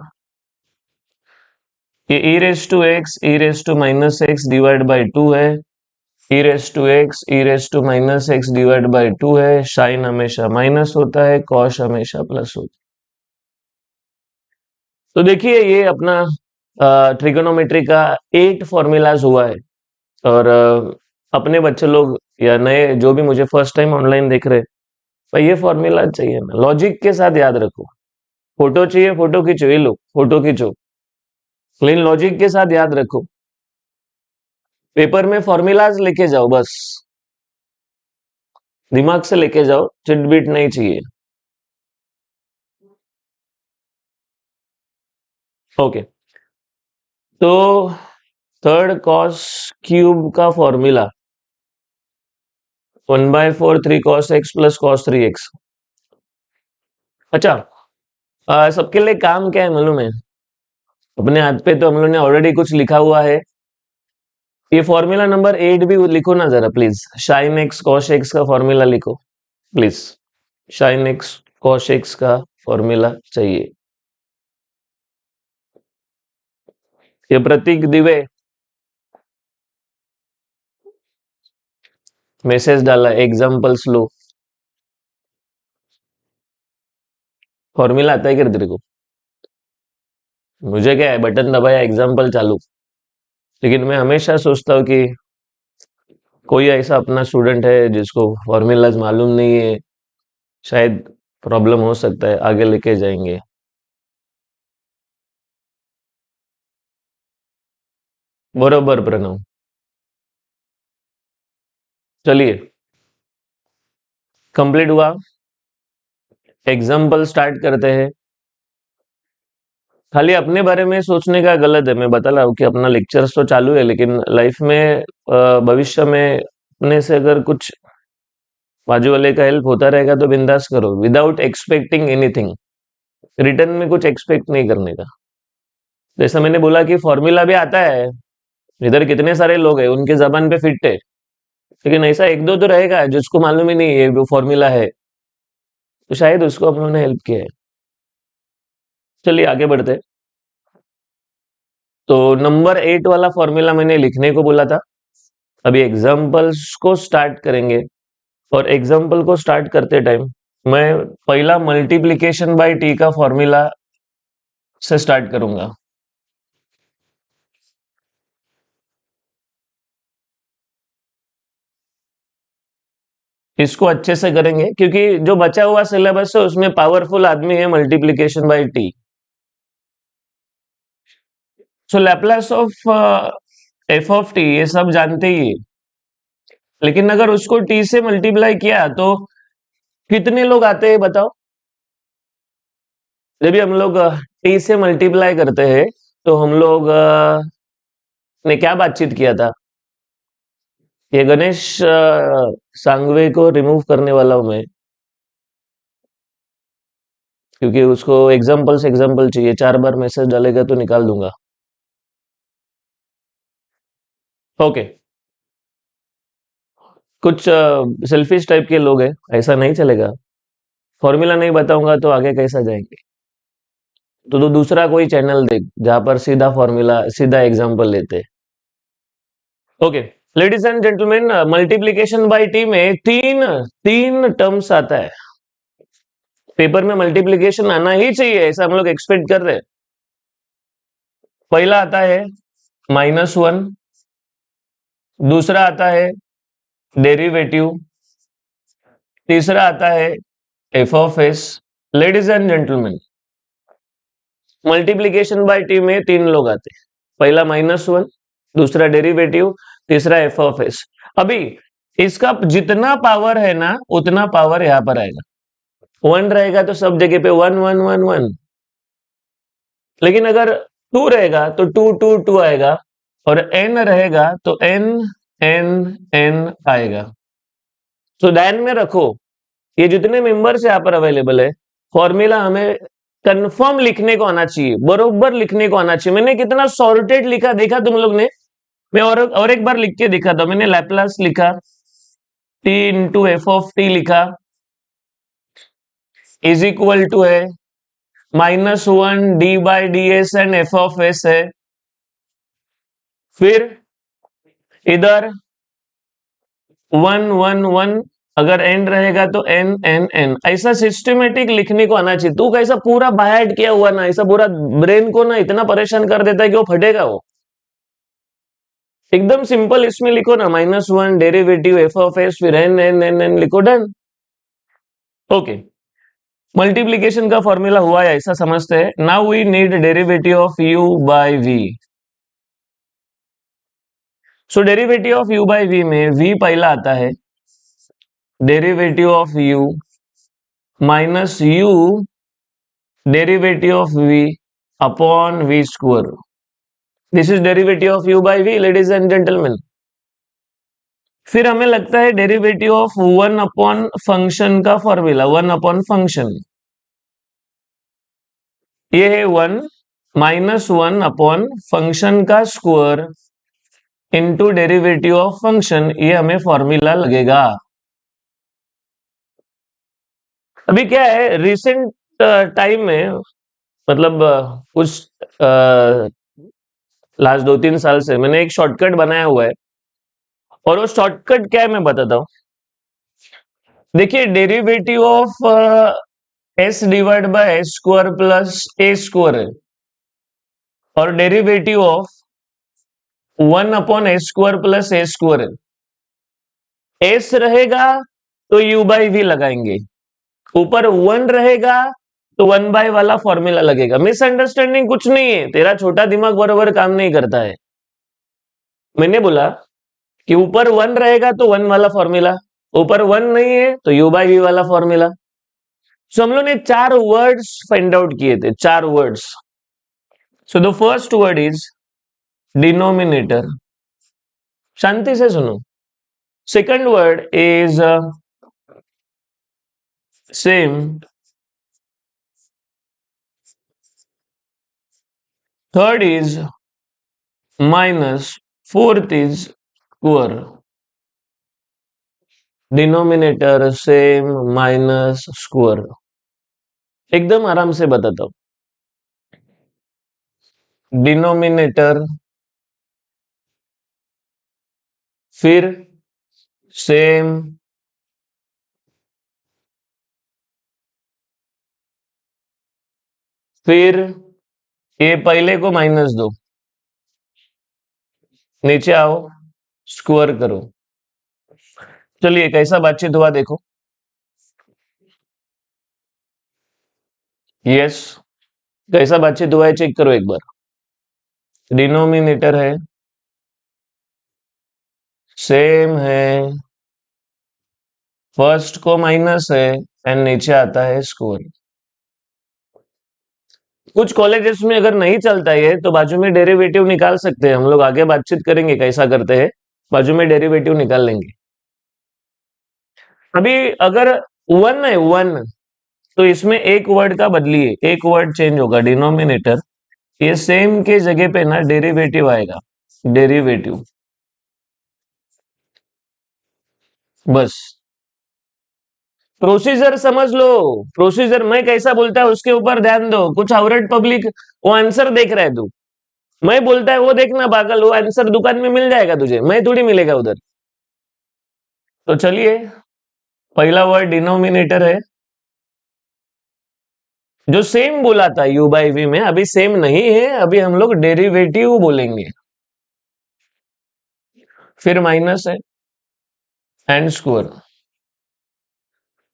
ये e raise to X, e raise to minus X divide by 2 है। e raise to X, e raise to minus X divide by 2 है। Sign हमेशा minus होता है, cos हमेशा plus होता है। तो देखिए ये अपना ट्रिगोनोमेट्री का 8 फॉर्मूलाज हुआ है। और अपने बच्चे लोग या नए जो भी मुझे फर्स्ट टाइम ऑनलाइन देख रहे, भाई ये फॉर्मूला चाहिए ना, लॉजिक के साथ याद रखो। फोटो चाहिए, फोटो खींचो, ये लो फोटो खींचो, लेकिन लॉजिक के साथ याद रखो। पेपर में फॉर्मूलाज लेके जाओ, बस दिमाग से लेके जाओ, चिटबिट नहीं चाहिए। ओके, तो थर्ड कॉस क्यूब का formula 1/4 3 cos x plus cos 3x। अच्छा, सबके लिए काम क्या है मालूम है? अपने हाथ पे तो हम लोग ने ऑलरेडी कुछ लिखा हुआ है। ये फॉर्मूला नंबर 8 भी लिखो ना जरा please. Sign X cos x का फॉर्मूला लिखो please. Sign X cos x का फॉर्मूला चाहिए। ये प्रतीक दिवे मैसेज डाला, एग्जाम्पल्स लो। फॉर्मूला आता है क्या तेरे को? मुझे क्या है, बटन दबाया एग्जाम्पल चालू। लेकिन मैं हमेशा सोचता हूँ कि कोई ऐसा अपना स्टूडेंट है जिसको फॉर्मूलाज मालूम नहीं है, शायद प्रॉब्लम हो सकता है, आगे लेके जाएंगे। बरोबर प्रणव। चलिए, कंप्लीट हुआ। एग्जाम्पल स्टार्ट करते हैं। खाली अपने बारे में सोचने का गलत है, मैं बता रहा हूँ कि अपना लेक्चर्स तो चालू है, लेकिन लाइफ में भविष्य में अपने से अगर कुछ बाजू वाले का हेल्प होता रहेगा तो बिंदास करो, विदाउट एक्सपेक्टिंग एनीथिंग। रिटर्न में कुछ एक्सपेक्ट नहीं करने का। जैसा मैंने बोला कि फॉर्मूला भी आता है, इधर कितने सारे लोग हैं उनके जबान पे फिट है, लेकिन ऐसा एक दो तो रहेगा जिसको मालूम ही नहीं है वो फॉर्मूला है, तो शायद उसको हम लोगों ने हेल्प किया है। चलिए आगे बढ़ते हैं। तो नंबर 8 वाला फॉर्मूला मैंने लिखने को बोला था। अभी एग्जाम्पल्स को स्टार्ट करेंगे, और एग्जाम्पल को स्टार्ट करते टाइम मैं पहला मल्टीप्लीकेशन बाय टी का फॉर्मूला से स्टार्ट करूंगा। इसको अच्छे से करेंगे क्योंकि जो बचा हुआ सिलेबस है उसमें पावरफुल आदमी है multiplication by T. So Laplace of f of T ये सब जानते ही है, लेकिन अगर उसको टी से मल्टीप्लाई किया तो कितने लोग आते हैं बताओ? जब भी हम लोग टी से मल्टीप्लाई करते हैं तो हम लोग ने क्या बातचीत किया था? ये गणेश सांगवे को रिमूव करने वाला हूं मैं, क्योंकि उसको एग्जाम्पल से एग्जाम्पल चाहिए, 4 बार मैसेज डालेगा तो निकाल दूंगा। ओके, कुछ सेल्फिश टाइप के लोग हैं, ऐसा नहीं चलेगा। फॉर्मूला नहीं बताऊंगा तो आगे कैसा जाएंगे? तो दूसरा कोई चैनल देख जहां पर सीधा फॉर्मूला सीधा एग्जाम्पल लेते। Okay, ladies and gentleman, multiplication by T में तीन तीन टर्म्स आता है। पेपर में मल्टीप्लीकेशन आना ही चाहिए, ऐसा हम लोग एक्सपेक्ट कर रहे हैं। पहला आता है -1, दूसरा आता है डेरिवेटिव, तीसरा आता है f of S. Ladies and gentleman, multiplication by T में तीन लोग आते हैं। पहला -1, दूसरा डेरिवेटिव, तीसरा एफ ऑफ एस। अभी इसका जितना पावर है ना उतना पावर यहां पर आएगा। 1 रहेगा तो सब जगह पे 1 1 1 1, लेकिन अगर 2 रहेगा तो 2 2 2 आएगा, और n रहेगा तो n n n आएगा। तो ध्यान में रखो, ये जितने मेंबर्स यहाँ पर अवेलेबल है, फॉर्मूला हमें कंफर्म लिखने को आना चाहिए, बरोबर लिखने को आना चाहिए। मैंने कितना सॉर्टेड लिखा देखा तुम लोग ने? मैं और एक बार लिख के दिखा था। मैंने लैपलास लिखा, t into F of T लिखा, इज इक्वल टू है -1 D by D S and F of s है। फिर इधर 1 1 1, अगर एंड रहेगा तो एन एन एन। ऐसा सिस्टमेटिक लिखने को आना चाहिए। तू कैसा पूरा बायट किया हुआ ना, ऐसा पूरा ब्रेन को ना इतना परेशान कर देता है कि वो फटेगा वो। एकदम सिंपल इसमें लिखो ना, -1 डेरिवेटिव एफ ऑफ एस, फिर एन एन एन एन लिखो, डन। ओके, मल्टीप्लीकेशन का फॉर्मूला हुआ है ऐसा समझते हैं। Now we need derivative of u by v। So derivative of u by v में v पहला आता है, derivative of u minus u derivative of v upon v square. This is derivative of u by v, ladies and gentleman. फिर हमें लगता है derivative of one upon function का formula, one upon function, ये है one minus one upon function का square into derivative of function, ये हमें फॉर्मूला लगेगा। अभी क्या है, रिसेंट टाइम में, मतलब कुछ लास्ट 2-3 साल से मैंने एक शॉर्टकट बनाया हुआ है, और वो शॉर्टकट क्या है मैं बताता हूँ। देखिए, derivative of S divide by S square plus a square है, और derivative of one upon S square plus a square है। एस रहेगा तो यू बाई वी लगाएंगे, ऊपर वन रहेगा तो वन बाय वाला फॉर्मूला लगेगा। मिसअंडरस्टैंडिंग कुछ नहीं है, तेरा छोटा दिमाग बराबर काम नहीं करता है। मैंने बोला कि ऊपर वन रहेगा तो वन वाला फॉर्मूला, ऊपर वन नहीं है तो यू बाई वी वाला फॉर्मूला। सो हम लोग ने 4 वर्ड्स फाइंड आउट किए थे, 4 words. So the first word is denominator, शांति से सुनो। Second word is same, third is minus, fourth is square. Denominator same minus square, एकदम आराम से बताता हूं। डिनोमिनेटर, फिर सेम, फिर ये पहले को माइनस दो, नीचे आओ, स्क्वायर करो। चलिए कैसा बातचीत हुआ देखो। यस, कैसा बातचीत हुआ है चेक करो एक बार। डिनोमिनेटर है, सेम है, फर्स्ट को माइनस है, एंड नीचे आता है स्क्वायर। कुछ कॉलेजेस में अगर नहीं चलता है तो बाजू में डेरिवेटिव निकाल सकते हैं, हम लोग आगे बातचीत करेंगे कैसा करते हैं, बाजू में डेरिवेटिव निकाल लेंगे। अभी अगर वन है, वन, तो इसमें एक वर्ड का बदलिए, एक वर्ड चेंज होगा, डिनोमिनेटर, ये सेम के जगह पे ना डेरिवेटिव आएगा, डेरिवेटिव, बस। प्रोसीजर समझ लो, प्रोसीजर मैं कैसा बोलता है उसके ऊपर ध्यान दो। कुछ हावरेड पब्लिक वो आंसर देख रहा है, तू मैं बोलता है वो देखना पागल, वो आंसर दुकान में मिल जाएगा तुझे, मैं थोड़ी मिलेगा उधर। तो चलिए, पहला वर्ड डिनोमिनेटर है, जो सेम बोला था यू बाई वी में, अभी सेम नहीं है, अभी हम लोग डेरिवेटिव बोलेंगे। फिर माइनस है एंड स्क्वायर।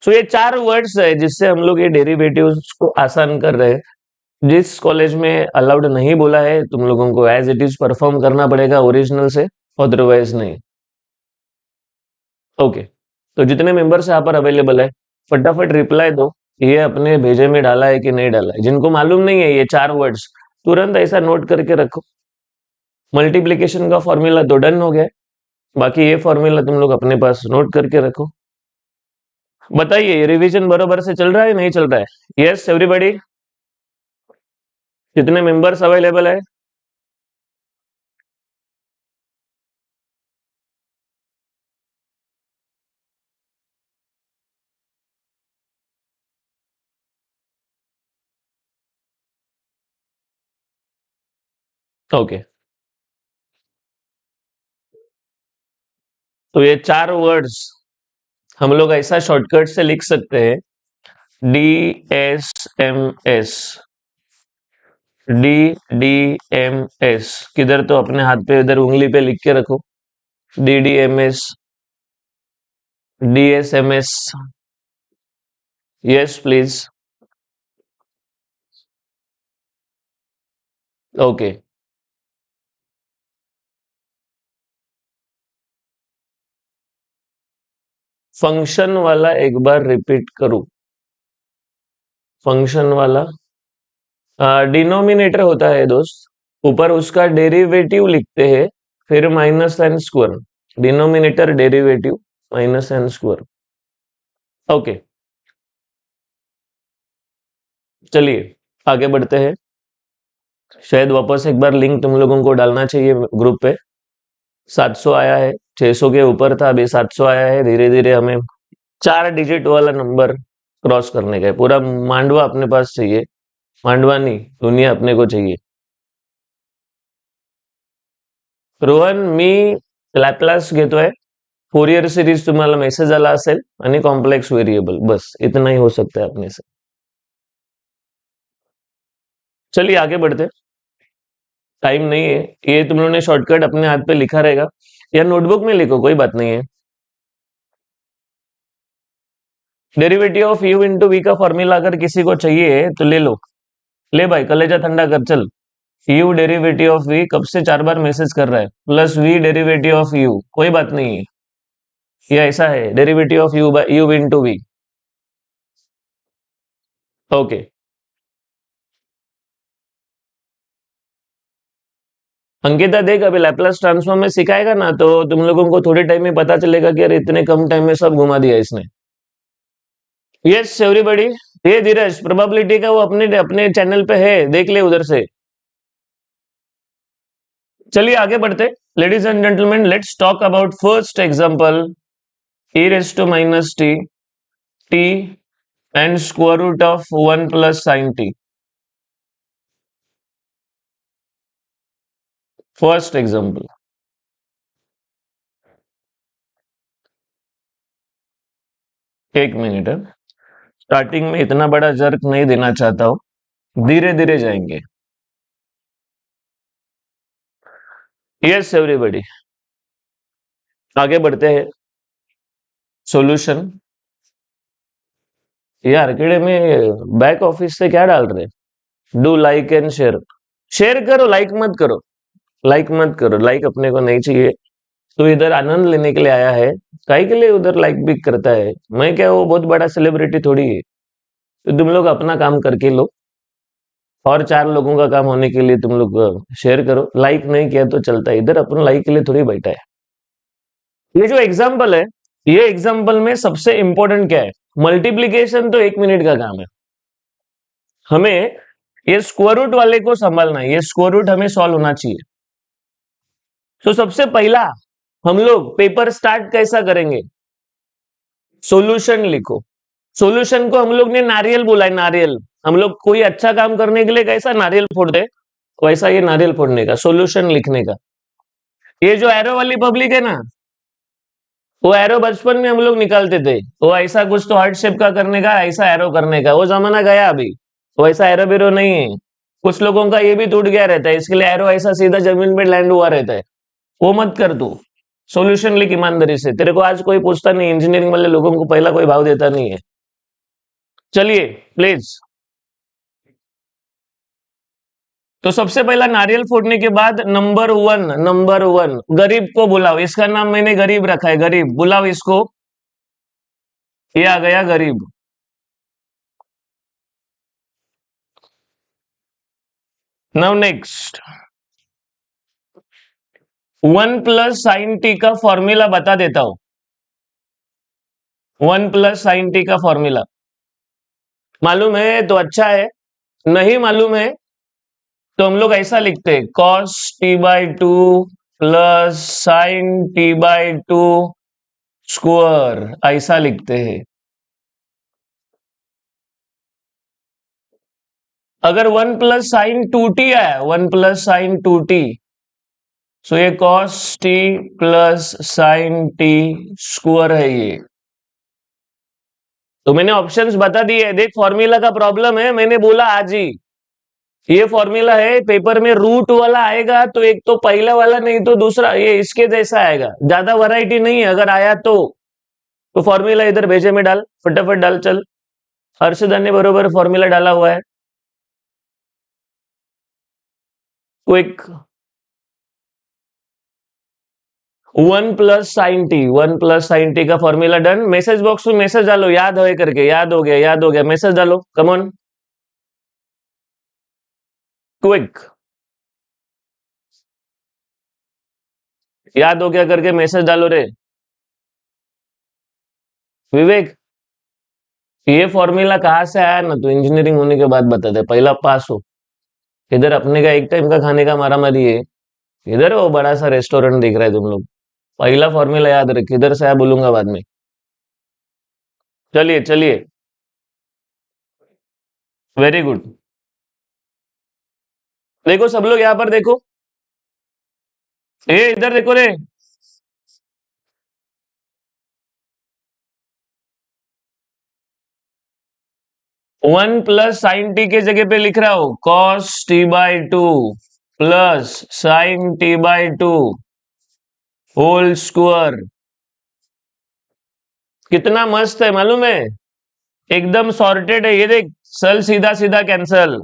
सो ये 4 वर्ड्स है जिससे हम लोग ये डेरिवेटिव्स को आसान कर रहे हैं। जिस कॉलेज में अलाउड नहीं बोला है, तुम लोगों को एज इट इज परफॉर्म करना पड़ेगा ओरिजिनल से, अदरवाइज नहीं। ओके, तो जितने मेंबर्स यहाँ पर अवेलेबल है फटाफट रिप्लाई दो, ये अपने भेजे में डाला है कि नहीं डाला है। जिनको मालूम नहीं है ये 4 वर्ड्स, तुरंत ऐसा नोट करके रखो। मल्टीप्लीकेशन का फॉर्मूला तो डन हो गया, बाकी ये फॉर्मूला तुम लोग अपने पास नोट करके रखो। बताइए, रिवीजन बरोबर से चल रहा है नहीं चल रहा है? यस एवरीबॉडी, कितने मेंबर्स अवेलेबल है? ओके, तो ये 4 वर्ड्स हम लोग ऐसा शॉर्टकट से लिख सकते हैं, DSMS, DDMS, किधर तो अपने हाथ पे इधर उंगली पे लिख के रखो, DDMS, DSMS। Yes please. Okay, function वाला एक बार रिपीट करूं। फंक्शन वाला डिनोमिनेटर होता है दोस्त, ऊपर उसका डेरिवेटिव लिखते हैं, फिर minus n square. Denominator derivative minus n square. Okay, चलिए आगे बढ़ते हैं। शायद वापस एक बार लिंक तुम लोगों को डालना चाहिए ग्रुप पे। 700 आया है, 600 के ऊपर था, अभी 700 आया है। धीरे धीरे हमें 4 डिजिट वाला नंबर क्रॉस करने का है। पूरा मांडवा अपने पास चाहिए, मांडवा नहीं, दुनिया अपने को चाहिए। रोहन, मी लॅपलास घेतोय। फोरियर सिरीज तुम्हाला मेसेज आला असेल आणि कॉम्प्लेक्स वेरिएबल, बस इतना ही हो सकता है अपने से। चलिए आगे बढ़ते, टाइम नहीं है। ये तुम लोगों ने शॉर्टकट अपने हाथ पे लिखा रहेगा या नोटबुक में लिखो, कोई बात नहीं है। Derivative of u into v का फॉर्मूला अगर किसी को चाहिए तो ले लो। ले भाई, कलेजा ठंडा कर, चल। यू डेरिवेटिव ऑफ वी, कब से 4 बार मैसेज कर रहा है, plus v derivative of u, कोई बात नहीं है। ये ऐसा है, derivative of u by u into v. Okay, Ankita देख, अभी लैपलास ट्रांसफॉर्म में सिखाएगा ना, तो तुम लोगों को थोड़े टाइम में पता चलेगा कि अरे इतने कम टाइम में सब घुमा दिया इसने। यस एवरीबॉडी, ये धीरज प्रोबेबिलिटी का वो अपने अपने चैनल पे है, देख ले उधर से। चलिए आगे बढ़ते, ladies and gentleman, let's talk about first example. e raised to minus t, t and square root of 1 plus sin t। First example, एक मिनट है, स्टार्टिंग में इतना बड़ा जर्क नहीं देना चाहता हूं, धीरे धीरे जाएंगे। यस एवरीबॉडी, आगे बढ़ते हैं। सॉल्यूशन, यार कीड़े में बैक ऑफिस से क्या डाल रहे, do like and share. Share करो, लाइक मत करो, लाइक मत करो, लाइक अपने को नहीं चाहिए। तो इधर आनंद लेने के लिए आया है, काहे के लिए उधर लाइक भी करता है। मैं क्या, वो बहुत बड़ा सेलिब्रिटी थोड़ी है। तो तुम लोग अपना काम करके लो, और 4 लोगों का काम होने के लिए तुम लोग शेयर करो। लाइक नहीं किया तो चलता है, इधर अपन लाइक के लिए थोड़ी बैठा है। ये जो एग्जाम्पल है, ये एग्जाम्पल में सबसे इंपॉर्टेंट क्या है, मल्टीप्लीकेशन तो 1 मिनट का काम है। हमें ये स्क्वायर रूट वाले को संभालना है, ये स्क्वायर रूट हमें सॉल्व होना चाहिए। तो सबसे पहला हम लोग पेपर स्टार्ट कैसा करेंगे, सॉल्यूशन लिखो। सॉल्यूशन को हम लोग ने नारियल बोला है, नारियल। हम लोग कोई अच्छा काम करने के लिए कैसा नारियल फोड़ते, वैसा ये नारियल फोड़ने का, सॉल्यूशन लिखने का। ये जो एरो वाली पब्लिक है ना, वो एरो बचपन में हम लोग निकालते थे, वो ऐसा कुछ तो हार्ट शेप का करने का, ऐसा एरो करने का, वो जमाना गया अभी। वैसा एरो बेरो नहीं है। कुछ लोगों का ये भी टूट गया रहता है, इसके लिए एरो ऐसा सीधा जमीन पे लैंड हुआ रहता है, वो मत कर तू। सॉल्यूशन लिख ईमानदारी से, तेरे को आज कोई पूछता नहीं, इंजीनियरिंग वाले लोगों को पहला कोई भाव देता नहीं है। चलिए प्लीज, तो सबसे पहला नारियल फोड़ने के बाद नंबर 1, नंबर 1 गरीब को बुलाओ। इसका नाम मैंने गरीब रखा है, गरीब बुलाओ इसको। ये आ गया गरीब। Now next, 1 plus sign T का फॉर्मूला बता देता हूं। 1 प्लस साइन टी का फॉर्मूला मालूम है तो अच्छा है, नहीं मालूम है तो हम लोग ऐसा लिखते हैं, cos T by 2 plus sign T by 2 square, ऐसा लिखते हैं। अगर 1 प्लस साइन 2t आया, 1 प्लस साइन 2t, सो ये cos T plus sign T square है ये। तो मैंने ऑप्शंस बता दिए, देख फॉर्मूला का प्रॉब्लम है, मैंने बोला आज ही। ये फॉर्मूला है, पेपर में रूट वाला आएगा तो एक तो पहला वाला, नहीं तो दूसरा, ये इसके जैसा आएगा, ज्यादा वैरायटी नहीं है। अगर आया तो फॉर्मूला इधर भेजे में डाल, फटाफट डाल, चल। हर्षदा ने बरोबर फॉर्मूला डाला हुआ है, क्विक। 1 + sin t का फॉर्मूला डन। मैसेज बॉक्स में मैसेज डालो, याद है करके, याद हो गया, याद हो गया, मैसेज डालो, कम ऑन क्विक, याद हो गया करके मैसेज डालो रे विवेक। ये फॉर्मूला कहाँ से आया ना, तो इंजीनियरिंग होने के बाद बता दे, पहला पास हो। इधर अपने का एक टाइम का खाने का मारा मारी है, इधर वो बड़ा सा रेस्टोरेंट दिख रहा है तुम लोग। पहला फॉर्मूला याद रख, किधर से आया बोलूंगा बाद में। चलिए चलिए, वेरी गुड। देखो सब लोग यहाँ पर देखो, ए इधर देखो रे। 1 + sin t के जगह पे लिख रहा हूं cos t/2 plus sin t/2 whole square. कितना मस्त है मालूम है, एकदम सॉर्टेड है। ये देख, सल सीधा सीधा कैंसल,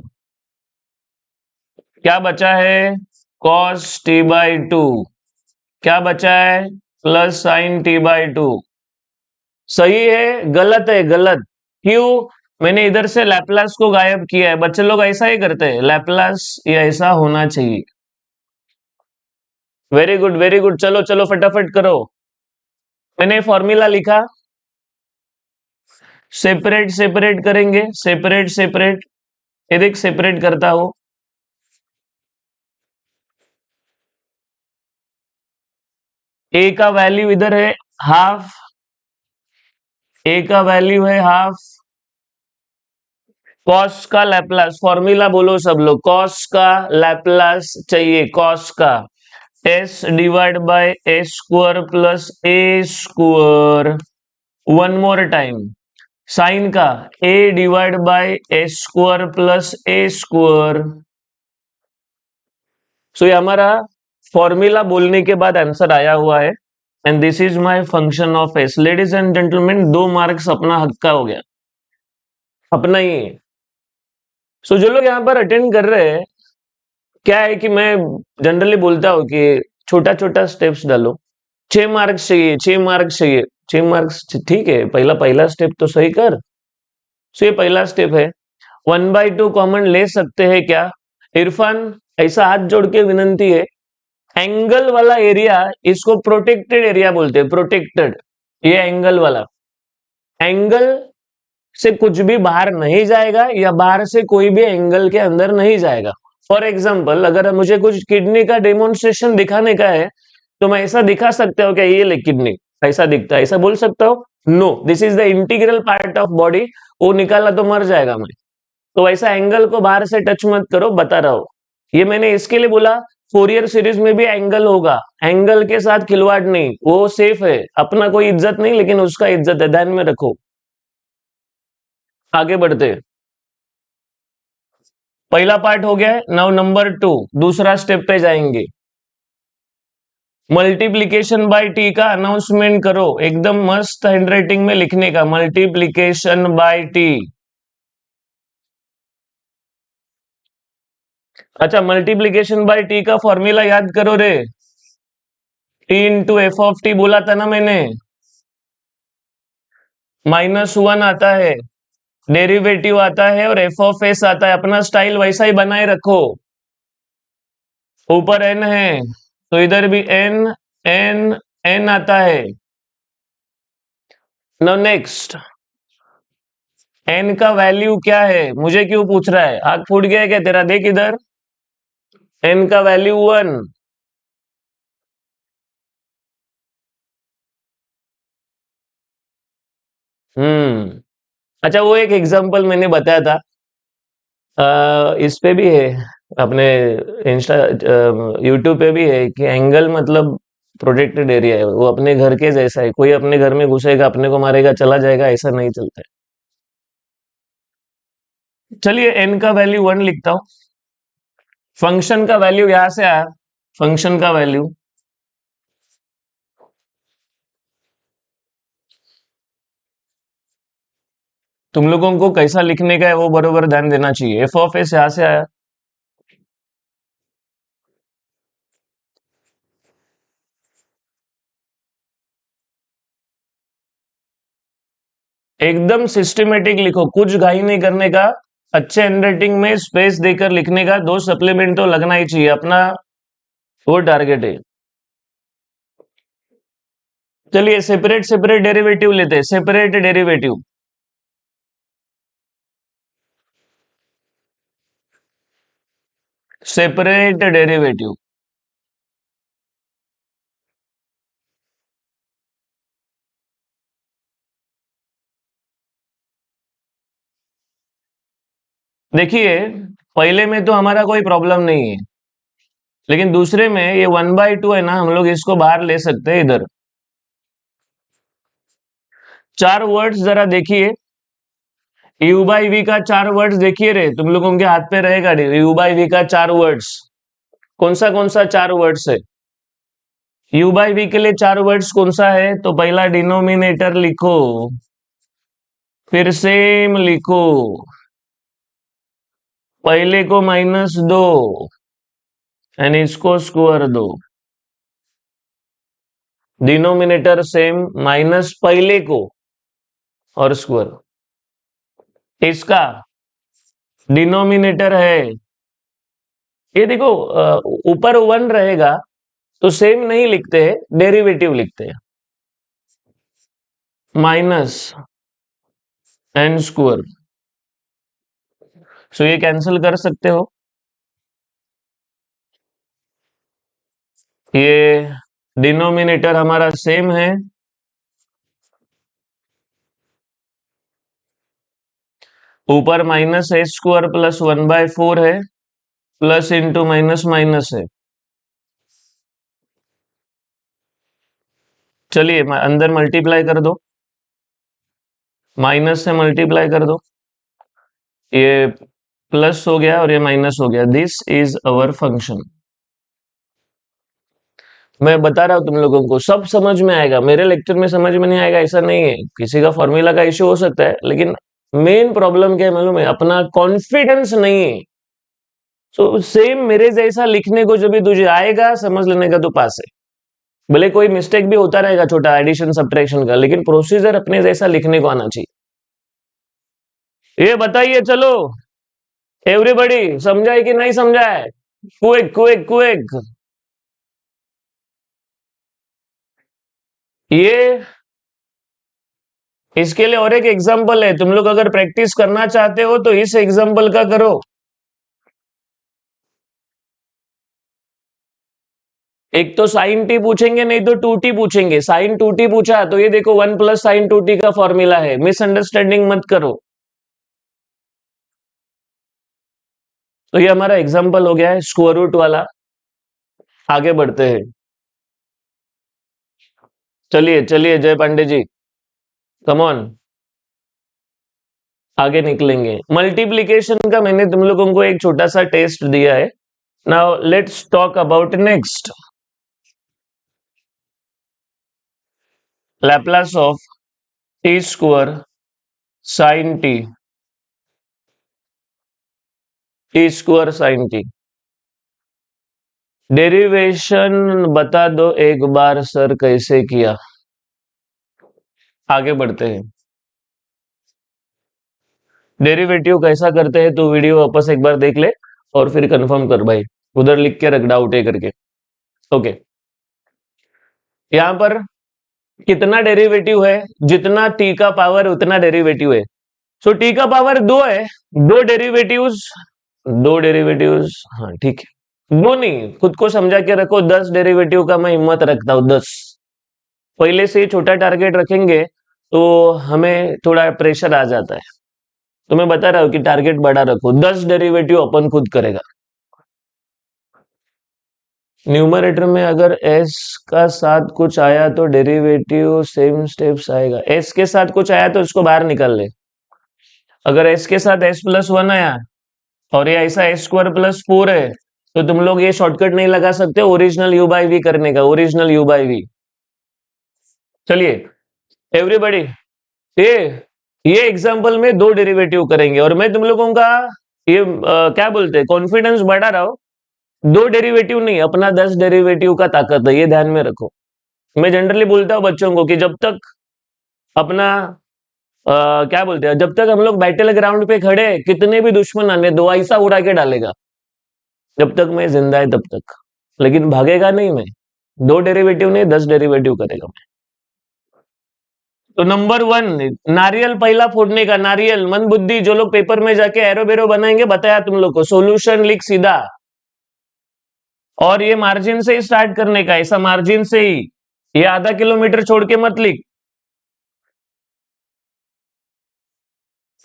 क्या बचा है cos t/2, क्या बचा है प्लस sin t/2। सही है गलत है, गलत क्यों? मैंने इधर से लैपलास को गायब किया है। बच्चे लोग ऐसा ही करते हैं, लैपलास ये ऐसा होना चाहिए। वेरी गुड वेरी गुड, चलो चलो फटाफट करो। मैंने फॉर्मूला लिखा, सेपरेट सेपरेट करेंगे, सेपरेट सेपरेट। ये देख सेपरेट करता हूं। ए का वैल्यू इधर है हाफ, ए का वैल्यू है हाफ। कॉस का लैपलास, फॉर्मूला बोलो सब लोग, कॉस का लैपलास चाहिए, कॉस का s divide by A square plus a square. One more time, sine का a divide by A square plus a square. So ये हमारा फॉर्मूला बोलने के बाद आंसर आया हुआ है, and this is my function of S. Ladies and gentleman, 2 marks अपना हक का हो गया, अपना ही है। सो जो लोग यहाँ पर अटेंड कर रहे हैं, क्या है कि मैं जनरली बोलता हूँ कि छोटा छोटा स्टेप्स डालो। 6 मार्क्स चाहिए, 6 मार्क्स चाहिए, 6 मार्क्स ठीक है, पहला पहला स्टेप तो सही कर। सो ये पहला स्टेप है। 1/2 कॉमन ले सकते हैं क्या इरफान? ऐसा हाथ जोड़ के विनंती है, एंगल वाला एरिया इसको प्रोटेक्टेड एरिया बोलते हैं, प्रोटेक्टेड। ये एंगल वाला, एंगल से कुछ भी बाहर नहीं जाएगा या बाहर से कोई भी एंगल के अंदर नहीं जाएगा। फॉर एग्जाम्पल, अगर मुझे कुछ किडनी का डेमोन्स्ट्रेशन दिखाने का है, तो मैं ऐसा दिखा सकता हूँ क्या, ये ले किडनी ऐसा दिखता है, ऐसा बोल सकता हूँ? No, this is the integral part of body, वो निकाला तो मर जाएगा मैं। तो ऐसा एंगल को बाहर से टच मत करो, बता रहा हूं। ये मैंने इसके लिए बोला, फोरियर सीरीज में भी एंगल होगा, एंगल के साथ खिलवाड़ नहीं, वो सेफ है, अपना कोई इज्जत नहीं लेकिन उसका इज्जत है, ध्यान में रखो। आगे बढ़ते हैं। पहला पार्ट हो गया है, नाउ नंबर 2, दूसरा स्टेप पे जाएंगे। मल्टीप्लीकेशन बाय टी का अनाउंसमेंट करो, एकदम मस्त हैंडराइटिंग में लिखने का, मल्टीप्लीकेशन बाय टी। अच्छा, मल्टीप्लीकेशन बाय टी का फॉर्मूला याद करो रे, T into F of T बोला था ना मैंने, -1 आता है, डेरिवेटिव आता है और एफ ऑफ एस आता है। अपना स्टाइल वैसा ही बनाए रखो। ऊपर एन है तो इधर भी एन एन एन आता है। नाउ नेक्स्ट, एन का वैल्यू क्या है, मुझे क्यों पूछ रहा है? आग फूट गया है क्या तेरा? देख इधर, एन का वैल्यू 1। अच्छा, वो एक एग्जांपल मैंने बताया था, इस पे भी है, अपने इंस्टा यूट्यूब पे भी है कि एंगल मतलब प्रोटेक्टेड एरिया है, वो अपने घर के जैसा है। कोई अपने घर में घुसेगा अपने को मारेगा चला जाएगा, ऐसा नहीं चलता है। चलिए एन का वैल्यू 1 लिखता हूं। फंक्शन का वैल्यू यहां से आया, फंक्शन का वैल्यू तुम लोगों को कैसा लिखने का है वो बरोबर ध्यान देना चाहिए। एफ ऑफ एस यहां से आया, एकदम सिस्टमेटिक लिखो, कुछ घाई नहीं करने का, अच्छे हैंडराइटिंग में स्पेस देकर लिखने का, 2 सप्लीमेंट तो लगना ही चाहिए, अपना वो टारगेट है। चलिए सेपरेट सेपरेट डेरिवेटिव लेते हैं, सेपरेट डेरिवेटिव। सेपरेट डेरिवेटिव देखिए, पहले में तो हमारा कोई प्रॉब्लम नहीं है, लेकिन दूसरे में ये 1/2 है ना, हम लोग इसको बाहर ले सकते हैं इधर। 4 वर्ड्स जरा देखिए, यू बाई वी का 4 वर्ड्स देखिए रे, तुम लोगों के हाथ पे रहेगा यू बाई वी का 4 वर्ड्स। कौन सा 4 वर्ड्स है? यू बाई वी के लिए 4 वर्ड्स कौन सा है? तो पहला डिनोमिनेटर लिखो, फिर सेम लिखो, पहले को -2 एंड इसको स्क्वायर दो, डिनोमिनेटर सेम, माइनस पहले को और स्क्वायर। इसका डिनोमिनेटर है, ये देखो ऊपर 1 रहेगा तो सेम नहीं लिखते हैं, डेरिवेटिव लिखते हैं, माइनस एन स्क्वायर। सो ये कैंसिल कर सकते हो, ये डिनोमिनेटर हमारा सेम है, ऊपर -a² प्लस 1/4 है, प्लस इंटू माइनस माइनस है। चलिए अंदर मल्टीप्लाई कर दो, माइनस से मल्टीप्लाई कर दो, ये प्लस हो गया और ये माइनस हो गया, दिस इज अवर फंक्शन। मैं बता रहा हूं तुम लोगों को, सब समझ में आएगा, मेरे लेक्चर में समझ में नहीं आएगा ऐसा नहीं है, किसी का फॉर्मूला का इश्यू हो सकता है, लेकिन मेन प्रॉब्लम क्या है मालूम है? अपना कॉन्फिडेंस नहीं है। तो सेम मेरे जैसा लिखने को जब भी तुझे आएगा, समझ लेने का तो पास है। भले कोई मिस्टेक भी होता रहेगा छोटा एडिशन सब्ट्रैक्शन का, लेकिन प्रोसीजर अपने जैसा लिखने को आना चाहिए। ये बताइए चलो, एवरीबॉडी समझा है कि नहीं समझा है? Quick quick quick. ये इसके लिए और एक एग्जांपल है, तुम लोग अगर प्रैक्टिस करना चाहते हो तो इस एग्जांपल का करो। एक तो साइन टी पूछेंगे, नहीं तो 2t पूछेंगे। साइन 2t पूछा तो ये देखो 1 + sin 2t का फॉर्मूला है, मिसअंडरस्टैंडिंग मत करो। तो ये हमारा एग्जांपल हो गया है स्क्वायर रूट वाला। आगे बढ़ते हैं, चलिए चलिए जय पांडे जी, कम ऑन, आगे निकलेंगे। मल्टीप्लिकेशन का मैंने तुम लोगों को एक छोटा सा टेस्ट दिया है। Now let's talk about next, Laplace of t² sin t, t² sin t। Derivation बता दो एक बार सर कैसे किया। आगे बढ़ते हैं, डेरिवेटिव कैसा करते हैं तो वीडियो वापस एक बार देख ले और फिर कंफर्म कर भाई, उधर लिख के रख डाउट है करके। ओके, यहां पर कितना डेरिवेटिव है? जितना t का पावर उतना डेरिवेटिव है। सो t का पावर 2 है, दो डेरिवेटिव्स, हाँ ठीक है, दो नहीं, खुद को समझा के रखो, 10 डेरिवेटिव का मैं हिम्मत रखता हूं, 10। पहले से ही छोटा टारगेट रखेंगे तो हमें थोड़ा प्रेशर आ जाता है, तो मैं बता रहा हूं कि टारगेट बड़ा रखो, 10 डेरिवेटिव अपन खुद करेगा। न्यूमरेटर में अगर s का साथ कुछ आया तो डेरिवेटिव सेम स्टेप्स आएगा, s के साथ कुछ आया तो इसको बाहर निकाल ले। अगर s के साथ s+1 आया और ये ऐसा s² + 4 है, तो तुम लोग ये शॉर्टकट नहीं लगा सकते ओरिजिनल u बाई वी करने का, ओरिजिनल u बाई वी। चलिए एवरीबॉडी, ये ये एग्जांपल में 2 डेरिवेटिव करेंगे और मैं तुम लोगों का ये क्या बोलते हैं कॉन्फिडेंस बढ़ा रहा हूं। 2 डेरिवेटिव नहीं, अपना 10 डेरिवेटिव का ताकत है, ये ध्यान में रखो। मैं जनरली बोलता हूं बच्चों को कि जब तक अपना क्या बोलते हैं, जब तक हम लोग बैटल ग्राउंड पे खड़े कितने भी दुश्मन आने दो, ऐसा उड़ा के डालेगा जब तक मैं जिंदा है तब तक, लेकिन भागेगा नहीं मैं। दो डेरिवेटिव नहीं 10 डेरिवेटिव करेगा मैं। तो नंबर वन, नारियल पहला फोड़ने का, नारियल मन बुद्धि, जो लोग पेपर में जाके एरो बेरो बनाएंगे बताया तुम लोग को, सोल्यूशन लिख सीधा, और ये मार्जिन से ही स्टार्ट करने का, ऐसा मार्जिन से ही, ये आधा किलोमीटर छोड़ के मत लिख।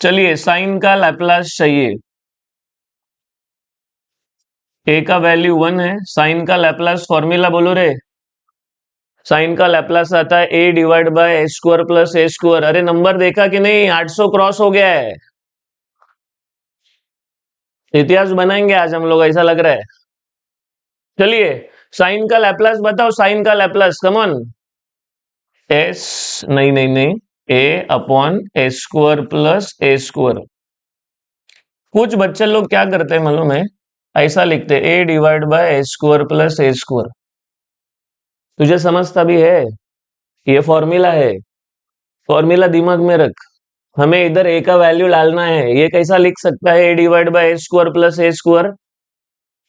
चलिए साइन का लैपलास चाहिए, ए का वैल्यू 1 है, साइन का लैपलास फॉर्मूला बोलो रे। साइन का लैपलास आता है a divide by A square plus a square. अरे नंबर देखा कि नहीं, 800 क्रॉस हो गया है। इतिहास बनाएंगे आज हम लोग, ऐसा लग रहा है। चलिए साइन का लैपलास बताओ, साइन का लैपलास, कम ऑन। एस, नहीं नहीं नहीं, ए upon A square plus a square. कुछ बच्चे लोग क्या करते हैं मालूम है, ऐसा लिखते a divide by A square plus a square. तुझे समझता भी है, ये फॉर्मूला है, फॉर्मूला दिमाग में रख। हमें इधर ए का वैल्यू डालना है, ये कैसा लिख सकता है, a divide by A square plus a square,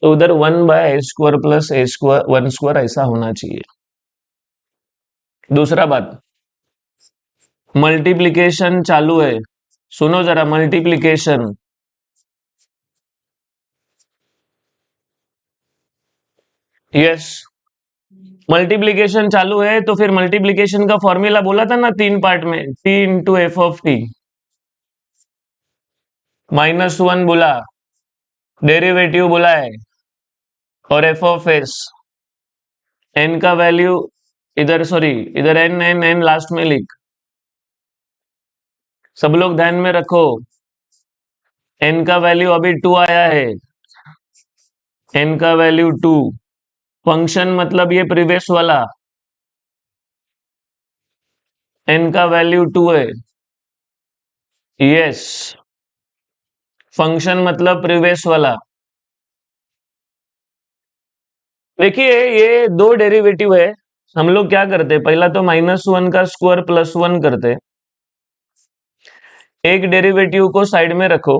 तो उधर 1 by A square plus a square 1 square ऐसा होना चाहिए। दूसरा बात, मल्टीप्लिकेशन चालू है, सुनो जरा, मल्टीप्लिकेशन। यस, मल्टीप्लिकेशन चालू है, तो फिर मल्टीप्लिकेशन का फॉर्मूला बोला था ना 3 पार्ट में, T into F of T, -1 बोला, डेरिवेटिव बोला है, और एफ ऑफ एस, एन का वैल्यू इधर, सॉरी इधर एन एन एन लास्ट में लिख, सब लोग ध्यान में रखो। एन का वैल्यू अभी 2 आया है, एन का वैल्यू 2, फंक्शन मतलब ये प्रीवियस वाला, एन का वैल्यू 2 है। यस, फंक्शन मतलब प्रीवियस वाला। देखिए ये दो डेरिवेटिव है, हम लोग क्या करते हैं, पहला तो -1 का स्क्वायर +1 करते, एक डेरिवेटिव को साइड में रखो,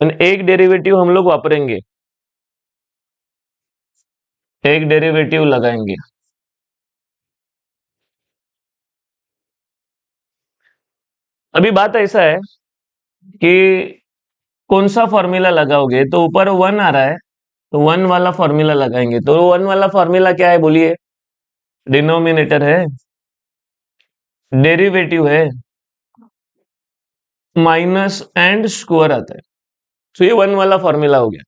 एक डेरिवेटिव हम लोग वापरेंगे, एक डेरिवेटिव लगाएंगे। अभी बात ऐसा है कि कौन सा फॉर्मूला लगाओगे, तो ऊपर 1 आ रहा है, तो 1 वाला फॉर्मूला लगाएंगे। तो 1 वाला फॉर्मूला क्या है बोलिए, डिनोमिनेटर है, डेरिवेटिव है, माइनस एंड स्क्वायर आता है, तो ये 1 वाला फॉर्मूला हो गया।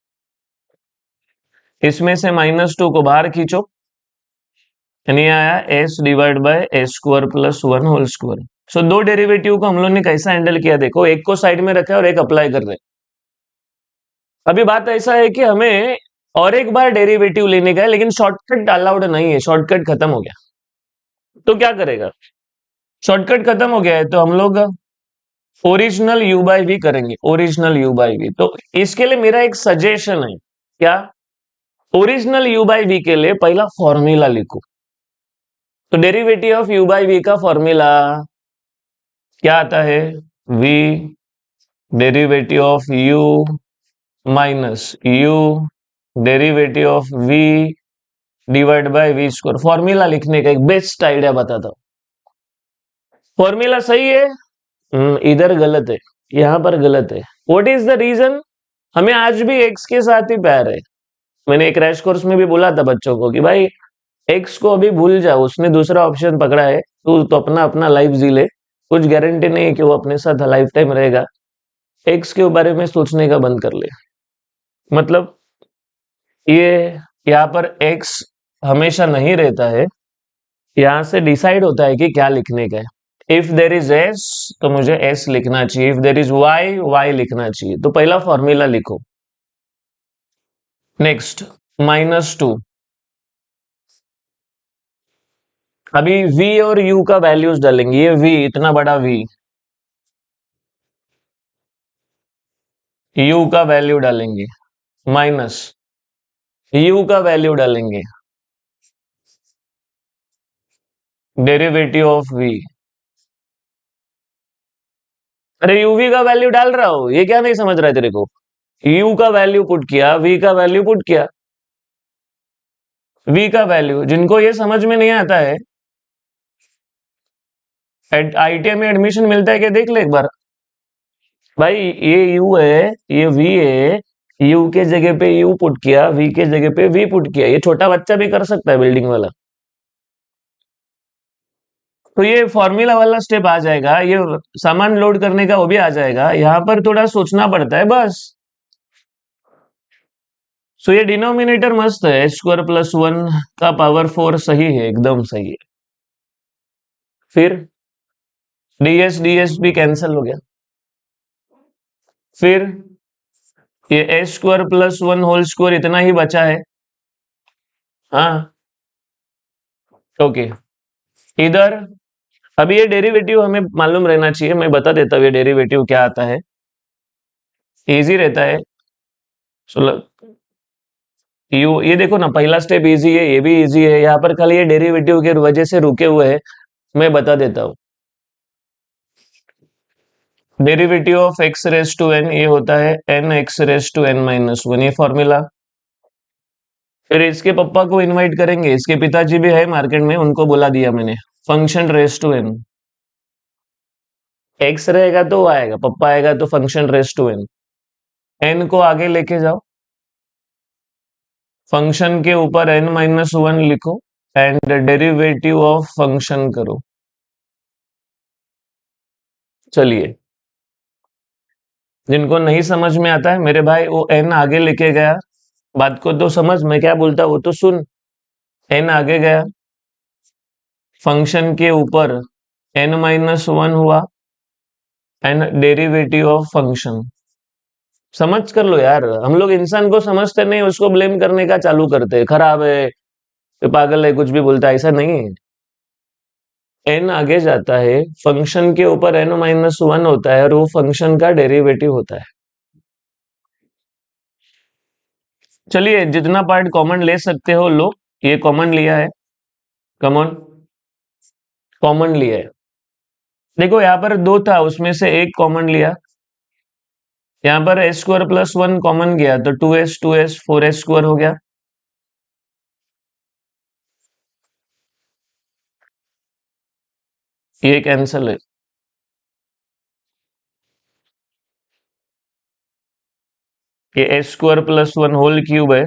इसमें से -2 को बाहर खींचो, यानी आया s divide by A square plus 1 whole square. So दो डेरिवेटिव को हम लोग ने कैसा हैंडल किया, देखो एक को साइड में रखा है और एक अप्लाई कर रहे हैं। अभी बात ऐसा है कि हमें और एक बार डेरिवेटिव लेने का है, लेकिन शॉर्टकट अलाउड नहीं है, शॉर्टकट खत्म हो गया, तो क्या करेगा, शॉर्टकट खत्म हो गया है, तो हम लोग ओरिजिनल यू बाई वी करेंगे, ओरिजिनल यू बाई वी। तो इसके लिए मेरा एक सजेशन है, क्या, ओरिजिनल यू बाई वी के लिए पहला फॉर्मूला लिखो। तो derivative of u by v का फॉर्मूला क्या आता है, v derivative of u minus u derivative of v divide by v square. Formula लिखने का एक बेस्ट आइडिया बताता हूं, फॉर्मूला सही है, इधर गलत है, यहां पर गलत है। व्हाट इज द रीजन, हमें आज भी एक्स के साथ ही प्यार है। मैंने एक क्रैश कोर्स में भी बोला था बच्चों को कि भाई एक्स को अभी भूल जाओ, उसने दूसरा ऑप्शन पकड़ा है, तू तो अपना अपना लाइफ जी ले, कुछ गारंटी नहीं है कि वो अपने साथ लाइफ टाइम रहेगा। एक्स के बारे में सोचने का बंद कर ले, मतलब ये यहाँ पर एक्स हमेशा नहीं रहता है, यहाँ से डिसाइड होता है कि क्या लिखने का है। इफ देर इज एस तो मुझे एस लिखना चाहिए, if there is y y लिखना चाहिए। तो पहला फॉर्मूला लिखो। नेक्स्ट, -2, अभी v और u का वैल्यूज डालेंगे, ये v इतना बड़ा v, u का वैल्यू डालेंगे, माइनस u का वैल्यू डालेंगे, डेरिवेटिव ऑफ v, अरे यूवी का वैल्यू डाल रहा हूं, ये क्या नहीं समझ रहा है तेरे को? यू का वैल्यू पुट किया, वी का वैल्यू पुट किया, वी का वैल्यू। जिनको ये समझ में नहीं आता है, आईटीआई में एडमिशन मिलता है क्या देख ले एक बार। भाई ये यू है, ये वी है, यू के जगह पे यू पुट किया, वी के जगह पे वी पुट किया। ये छोटा बच्चा भी कर सकता है बिल्डिंग वाला। तो ये फॉर्मूला वाला स्टेप आ जाएगा, ये सामान लोड करने का वो भी आ जाएगा। यहाँ पर थोड़ा सोचना पड़ता है बस। सो ये डिनोमिनेटर मस्त है, स्क्वायर प्लस वन का पावर फोर सही है, एकदम सही है। फिर डीएस डीएस भी कैंसिल हो गया। फिर ये s square plus one whole square इतना ही बचा है। हाँ ओके। इधर अभी ये डेरिवेटिव हमें मालूम रहना चाहिए, मैं बता देता हूँ ये डेरिवेटिव क्या आता है, इजी रहता है। ये देखो ना, पहला स्टेप इजी है, ये भी इजी है। यहाँ पर खाली ये डेरिवेटिव के वजह से रुके हुए हैं, मैं बता देता हूँ। Derivative of x raise to n ये होता है n x raise to n minus one, ये फॉर्मूला। फिर इसके पापा को इनवाइट करेंगे, इसके पिताजी भी है मार्केट में, उनको बुला दिया मैंने। Function raise to n, x रहेगा तो आएगा, पप्पा आएगा तो function raise to n. N को आगे लेके जाओ, फंक्शन के ऊपर एन माइनस वन लिखो एंड डेरिवेटिव ऑफ फंक्शन करो। चलिए, जिनको नहीं समझ में आता है मेरे भाई, वो एन आगे लेके गया, बात को तो समझ, मैं क्या बोलता वो तो सुन। एन आगे गया, फंक्शन के ऊपर एन माइनस वन हुआ एंड डेरिवेटिव ऑफ फंक्शन। समझ कर लो यार, हम लोग इंसान को समझते नहीं, उसको ब्लेम करने का चालू करते हैं, खराब है, ये पागल है, कुछ भी बोलता है, ऐसा नहीं है। एन आगे जाता है, फंक्शन के ऊपर एन माइनस वन होता है और वो फंक्शन का डेरिवेटिव होता है। चलिए, जितना पार्ट कॉमन ले सकते हो लो, ये कॉमन लिया है, कॉमन कॉमन लिया है। देखो यहाँ पर दो था, उसमें से एक कॉमन लिया, यहाँ पर s square plus one common गया तो two s four s square हो गया। ये कैंसल है। ये s square plus one whole cube है,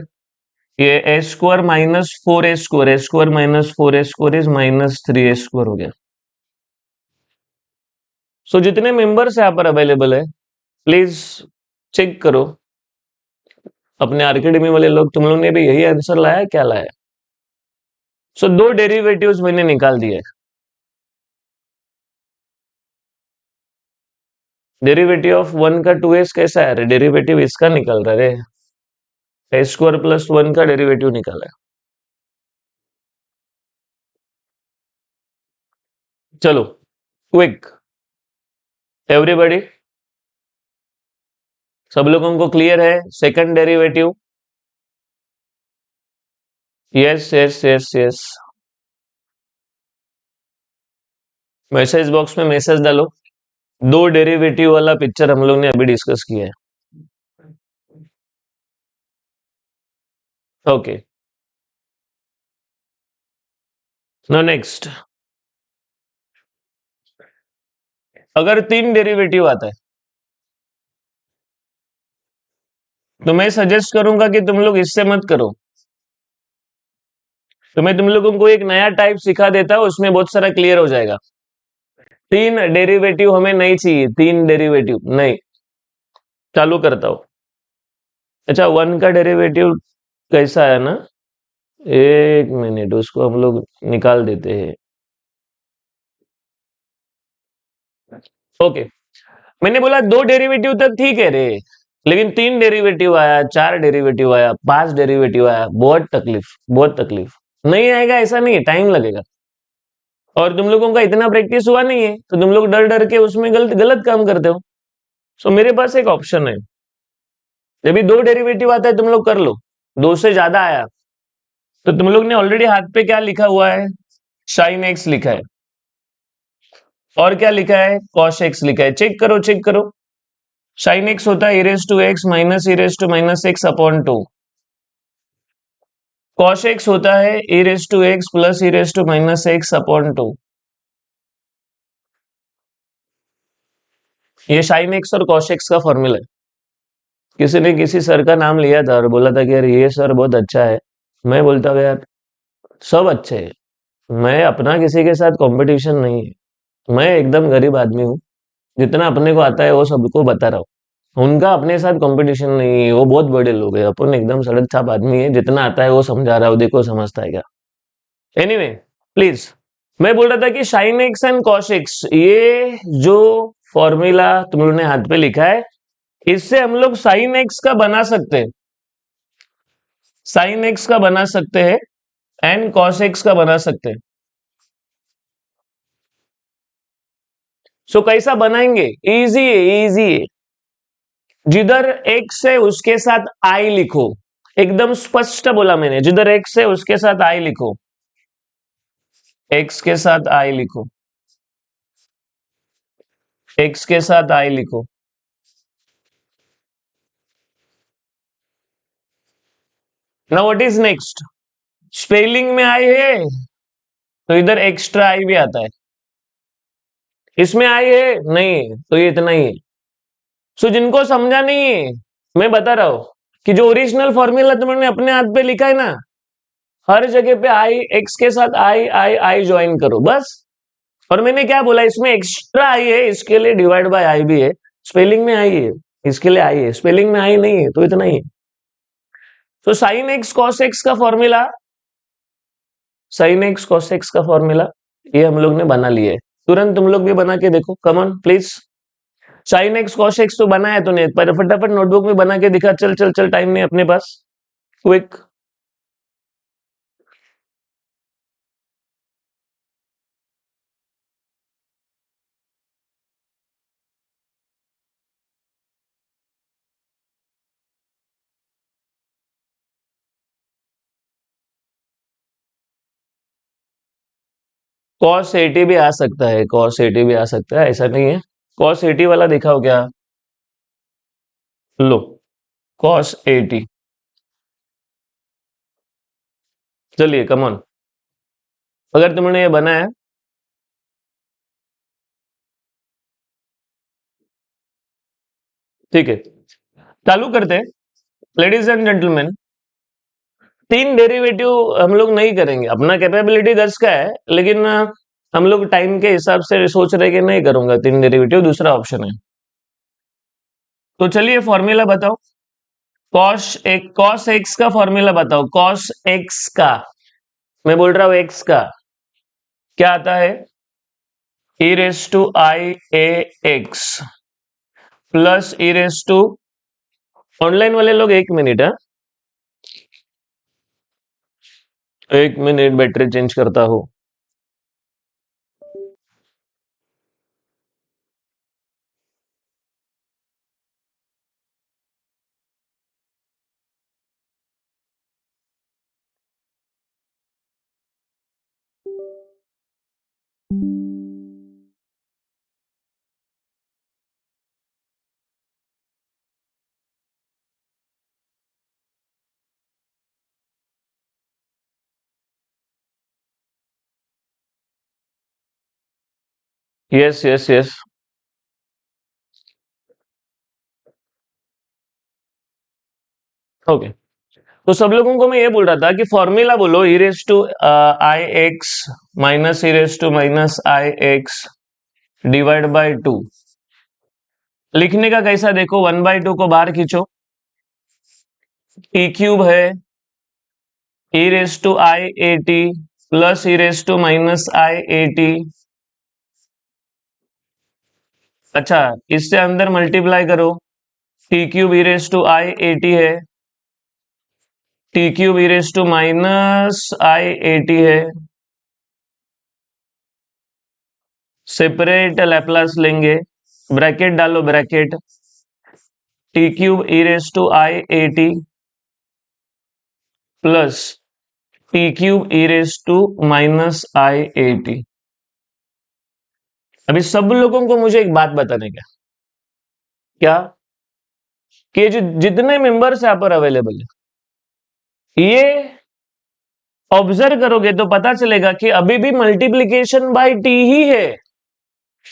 ये s square minus four s square, s square minus four s square is minus three s square हो गया। सो जितने मेंबर्स यहाँ पर अवेलेबल है, प्लीज चेक करो अपने आर्केडमी वाले लोग, तुम लोग ने भी यही आंसर लाया है, क्या लाया? सो दो डेरिवेटिव्स मैंने निकाल दिए। डेरिवेटिव ऑफ वन का टू एस कैसा है? डेरिवेटिव इसका निकल रहा है, एस स्क्वायर प्लस वन का डेरिवेटिव निकाला है। चलो क्विक, एवरीबॉडी, सब लोगों को क्लियर है second derivative? Yes yes yes yes, message box में मैसेज डालो। दो डेरिवेटिव वाला पिक्चर हम लोग ने अभी डिस्कस किया है। Okay, no next. अगर तीन डेरिवेटिव आता है तो मैं सजेस्ट करूंगा कि तुम लोग इससे मत करो, तो मैं तुम लोगों को एक नया टाइप सिखा देता हूं, उसमें बहुत सारा क्लियर हो जाएगा। तीन डेरिवेटिव हमें नहीं चाहिए, तीन डेरिवेटिव नहीं। चालू करता हूं। अच्छा, वन का डेरिवेटिव कैसा है ना, एक मिनट, उसको हम लोग निकाल देते हैं। ओके, मैंने बोला दो डेरिवेटिव तक ठीक है रे, लेकिन तीन डेरिवेटिव आया, चार डेरिवेटिव आया, पांच डेरिवेटिव आया, बहुत तकलीफ, बहुत तकलीफ। नहीं आएगा ऐसा नहीं है, टाइम लगेगा। और तुम लोगों का इतना प्रैक्टिस हुआ नहीं है, तो तुम लोग डर डर के उसमें गलत गलत काम करते हो। सो मेरे पास एक ऑप्शन है, जब भी दो डेरिवेटिव आता है तुम लोग कर लो, दो से ज्यादा आया तो तुम लोग ने ऑलरेडी हाथ पे क्या लिखा हुआ है, साइन एक्स लिखा है। और क्या लिखा है, cos x लिखा है। चेक करो चेक करो, साइन x होता है e raise to x minus e raise to minus x upon two, cos x होता है e raise to x plus e raise to minus x upon two. ये sine x और cos x का formula है। किसी ने किसी sir का नाम लिया था और बोला था कि यार ये सर बहुत अच्छा है। मैं बोलता हूँ यार सब अच्छे हैं, मैं अपना किसी के साथ कंपटीशन नहीं है, मैं एकदम गरीब आदमी हूँ, जितना अपने को आता है वो सबको बता रहा हूँ। उनका अपने साथ कंपटीशन नहीं है, वो बहुत बड़े लोग हैं, अपन एकदम सड़क छाप आदमी है, जितना आता है वो समझा रहा हूँ, देखो समझता है क्या। एनीवे प्लीज, मैं बोल रहा था कि sine x and cos X, ये जो फॉर्मूला तुम लोगों ने हाथ पे लिखा है, इससे हम लोग साइन एक्स का बना सकते हैं, साइन एक्स का बना सकते हैं एंड कॉस एक्स का बना सकते हैं। सो कैसा बनाएंगे, इजी है इजी है। जिधर एक्स है उसके साथ आई लिखो, एकदम स्पष्ट बोला मैंने, जिधर एक्स है उसके साथ आई लिखो, एक्स के साथ आई लिखो, एक्स के साथ आई लिखो। Now what is next, spelling में आई है तो इधर एक्स्ट्रा आई भी आता है, इसमें आई है नहीं है तो ये इतना ही है। सो जिनको समझा नहीं है, मैं बता रहा हूं कि जो ओरिजिनल फॉर्मूला तुमने अपने हाथ पे लिखा है ना, हर जगह पे आई, एक्स के साथ आई आई आई ज्वाइन करो बस। और मैंने क्या बोला, इसमें एक्स्ट्रा आई है, इसके लिए डिवाइड बाय आई भी है, स्पेलिंग में आई है इसके लिए आई है, स्पेलिंग में आई नहीं है तो इतना ही है। तो साइन एक्स कॉस एक्स का formula, sign X cos x का फॉर्मूला ये हम लोग ने बना लिया है। तुरंत तुम लोग भी बना के देखो, come on please. Sign X cos x तो बनाया तूने, पर फटाफट नोटबुक में बना के दिखा, चल चल चल, टाइम नहीं अपने पास, क्विक। कॉस 80 भी आ सकता है, कॉस 80 भी आ सकता है, ऐसा नहीं है। कॉस 80 वाला दिखाओ क्या, लो कॉस 80, चलिए कम ऑन। अगर तुमने ये बनाया, ठीक है, चालू करते हैं। लेडीज एंड जेंटलमैन, तीन डेरिवेटिव हम लोग नहीं करेंगे, अपना कैपेबिलिटी 10 का है, लेकिन हम लोग टाइम के हिसाब से सोच रहे कि नहीं करूंगा तीन डेरिवेटिव, दूसरा ऑप्शन है। तो चलिए फॉर्मूला बताओ, कॉस एक्स का फॉर्मूला बताओ, कॉस एक्स का, मैं बोल रहा हूं एक्स का क्या आता है, e raise to i a x plus e raise to, online वाले लोग एक मिनट है, एक मिनट बैटरी चेंज करता हूं। Yes yes yes, okay. तो सब लोगों को मैं ये बोल रहा था कि फॉर्मूला बोलो, e raise to i x minus e raise to minus i x divide by two. लिखने का कैसा देखो, 1/2 को बाहर खींचो, टी क्यूब है e raise to i a t plus e raise to minus i a t. अच्छा, इससे अंदर मल्टीप्लाई करो, t cube e raise to i a t है, t cube e raise to minus i a t है, separate Laplace लेंगे, bracket डालो bracket, t cube e raise to i a t plus t cube e raise to minus i a t. अभी सब लोगों को मुझे एक बात बताने का, क्या कि जो जितने मेंबर्स यहाँ पर अवेलेबल है, ये ऑब्जर्व करोगे तो पता चलेगा कि अभी भी मल्टीप्लीकेशन बाय टी ही है।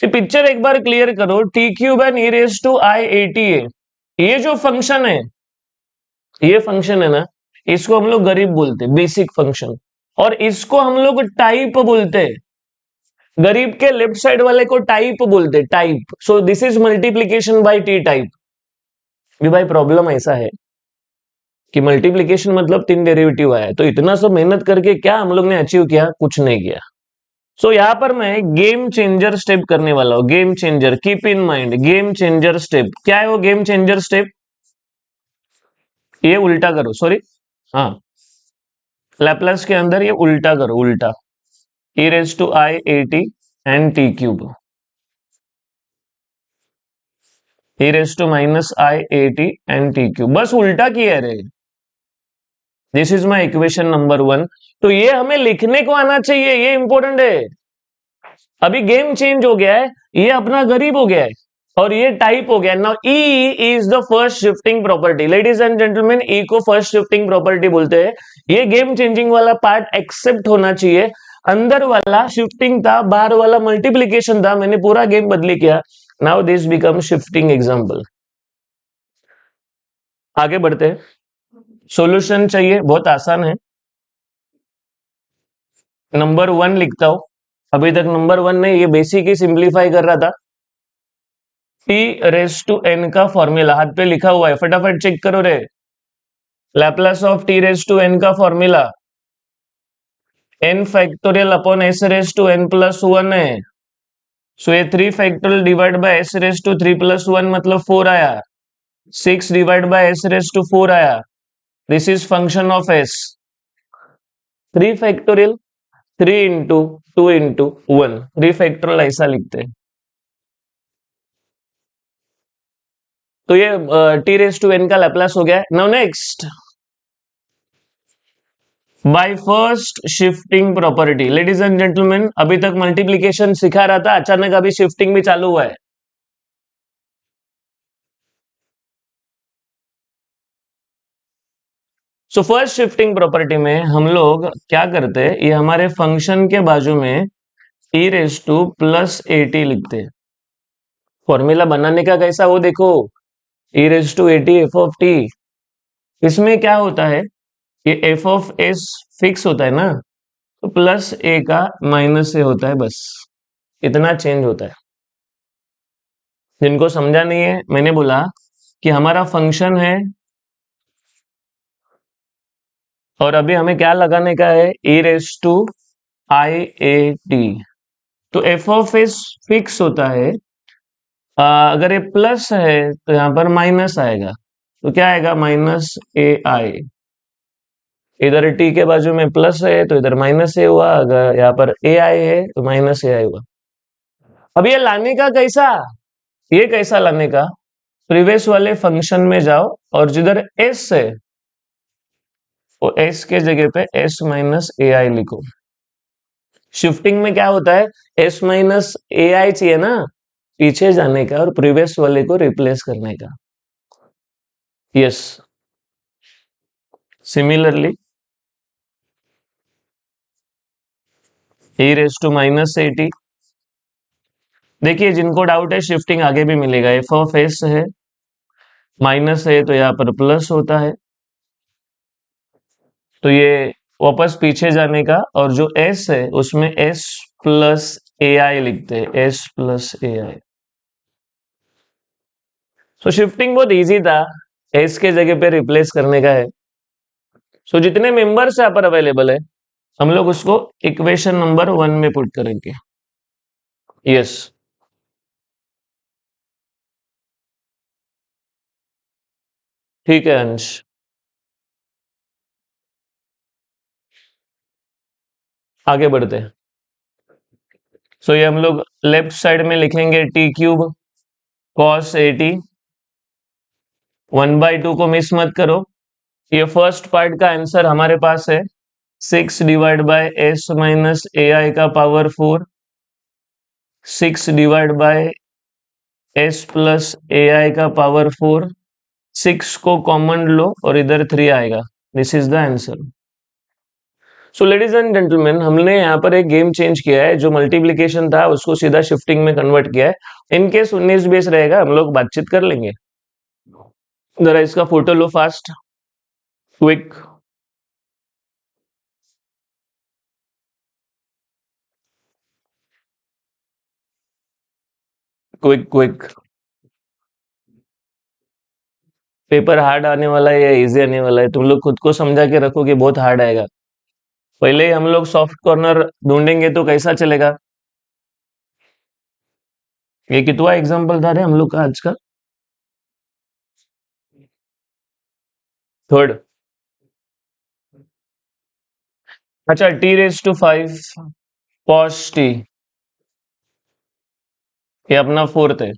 पिक्चर एक बार क्लियर करो, t cube n e raise to i a t a, ये जो फंक्शन है, ये फंक्शन है ना, इसको हम लोग गरीब बोलते हैं, बेसिक फंक्शन, और इसको हम लोग टाइप बोलते हैं। गरीब के लेफ्ट साइड वाले को टाइप बोलते हैं, type. So this is multiplication by T type. भी भाई प्रॉब्लम ऐसा है कि मल्टीप्लीकेशन मतलब 3 डेरिवेटिव आया है, तो इतना सब मेहनत करके क्या हम लोग ने अचीव किया? कुछ नहीं किया। सो यहां पर मैं गेम चेंजर स्टेप करने वाला हूं। Game changer, keep in mind, game changer step क्या है? वो गेम चेंजर स्टेप, ये उल्टा करो, सॉरी, हाँ, लैपलास के अंदर ये उल्टा करो, उल्टा, e raise to i a t and t cube, e raise to minus i a t and t cube, बस उल्टा किया रे। This is my equation number 1। तो ये हमें लिखने को आना चाहिए, ये इंपॉर्टेंट है। अभी गेम चेंज हो गया है, ये अपना गरीब हो गया है और ये टाइप हो गया। Now e is the first shifting property, ladies and gentleman, e को फर्स्ट शिफ्टिंग प्रॉपर्टी बोलते हैं। ये गेम चेंजिंग वाला पार्ट एक्सेप्ट होना चाहिए। अंदर वाला शिफ्टिंग था, बाहर वाला मल्टीप्लीकेशन था, मैंने पूरा गेम बदली किया। Now this become shifting example. आगे बढ़ते हैं, सॉल्यूशन चाहिए, बहुत आसान है। नंबर 1 लिखता हूं, अभी तक नंबर 1 ने ये बेसिक ही सिंप्लीफाई कर रहा था। टी रेस टू एन का फॉर्मूला हाथ पे लिखा हुआ है, फटाफट चेक करो रे। Laplace of t raise to n का formula n factorial upon s raise to n plus 1 है। सो ये 3 factorial divide by s raise to 3 plus 1 मतलब 4 आया। 6 divide by s raise to 4 आया। This is function of s. 3 factorial, 3 into 2 into 1, 3 factorial ऐसा लिखते हैं। तो ये टी रेस टू एन का लैपलास हो गया। Now next, bye first shifting property, ladies and gentleman, अभी तक मल्टीप्लीकेशन सिखा रहा था, अचानक अभी शिफ्टिंग भी चालू हुआ है। सो फर्स्ट शिफ्टिंग प्रॉपर्टी में हम लोग क्या करते हैं, ये हमारे फंक्शन के बाजू में e raise to plus a t लिखते हैं। फॉर्मूला बनाने का कैसा, वो देखो, e raise to a t F of t. इसमें क्या होता है, ये एफ ऑफ एस फिक्स होता है ना, तो प्लस ए का माइनस ए होता है, बस इतना चेंज होता है। जिनको समझा नहीं है, मैंने बोला कि हमारा फंक्शन है और अभी हमें क्या लगाने का है, e raise to i a t. तो एफ ऑफ एस फिक्स होता है, अगर ये प्लस है तो यहाँ पर माइनस आएगा, तो क्या आएगा, माइनस ए आई। इधर टी के बाजू में प्लस है तो इधर माइनस ए हुआ, अगर यहाँ पर ए आई है तो माइनस ए आई हुआ। अब ये लाने का कैसा, ये कैसा लाने का, प्रीवियस वाले फंक्शन में जाओ और जिधर एस है वो एस के जगह पे एस माइनस ए आई लिखो। शिफ्टिंग में क्या होता है, एस माइनस ए आई चाहिए ना, पीछे जाने का और प्रीवियस वाले को रिप्लेस करने का। Yes, similarly e raise to minus a t, देखिए जिनको डाउट है शिफ्टिंग आगे भी मिलेगा। एफ ऑफ एस है, माइनस है तो यहाँ पर प्लस होता है, तो ये वापस पीछे जाने का, और जो एस है उसमें एस प्लस ए आई लिखते हैं, S plus a I. So shifting बहुत इजी था, एस के जगह पे रिप्लेस करने का है। सो जितने मेंबर्स यहाँ पर अवेलेबल है, हम लोग उसको इक्वेशन नंबर 1 में पुट करेंगे। यस, ठीक है अंश। आगे बढ़ते हैं। सो ये हम लोग लेफ्ट साइड में लिखेंगे T cube cos a T, 1/2 को मिस मत करो। ये फर्स्ट पार्ट का आंसर हमारे पास है 6 divide by s minus a i का power 4। 6 divide by s plus a i का पावर 4। 6 को कॉमन लो और इधर 3 आएगा। This is the answer. So ladies and gentleman, हमने यहाँ पर एक गेम चेंज किया है। जो मल्टीप्लीकेशन था उसको सीधा शिफ्टिंग में कन्वर्ट किया है। इनकेस 19-20 रहेगा, हम लोग बातचीत कर लेंगे। जरा इसका फोटो लो fast, quick. Quick quick. Paper hard आने वाला है या इजी आने वाला है, तुम लोग खुद को समझा के रखो कि बहुत हार्ड आएगा। पहले ही हम लोग सॉफ्ट कॉर्नर ढूंढेंगे तो कैसा चलेगा। ये कितवा एग्जाम्पल था रे हम लोग का आज का? थर्ड। अच्छा, t⁵ cos t, ये अपना फोर्थ है।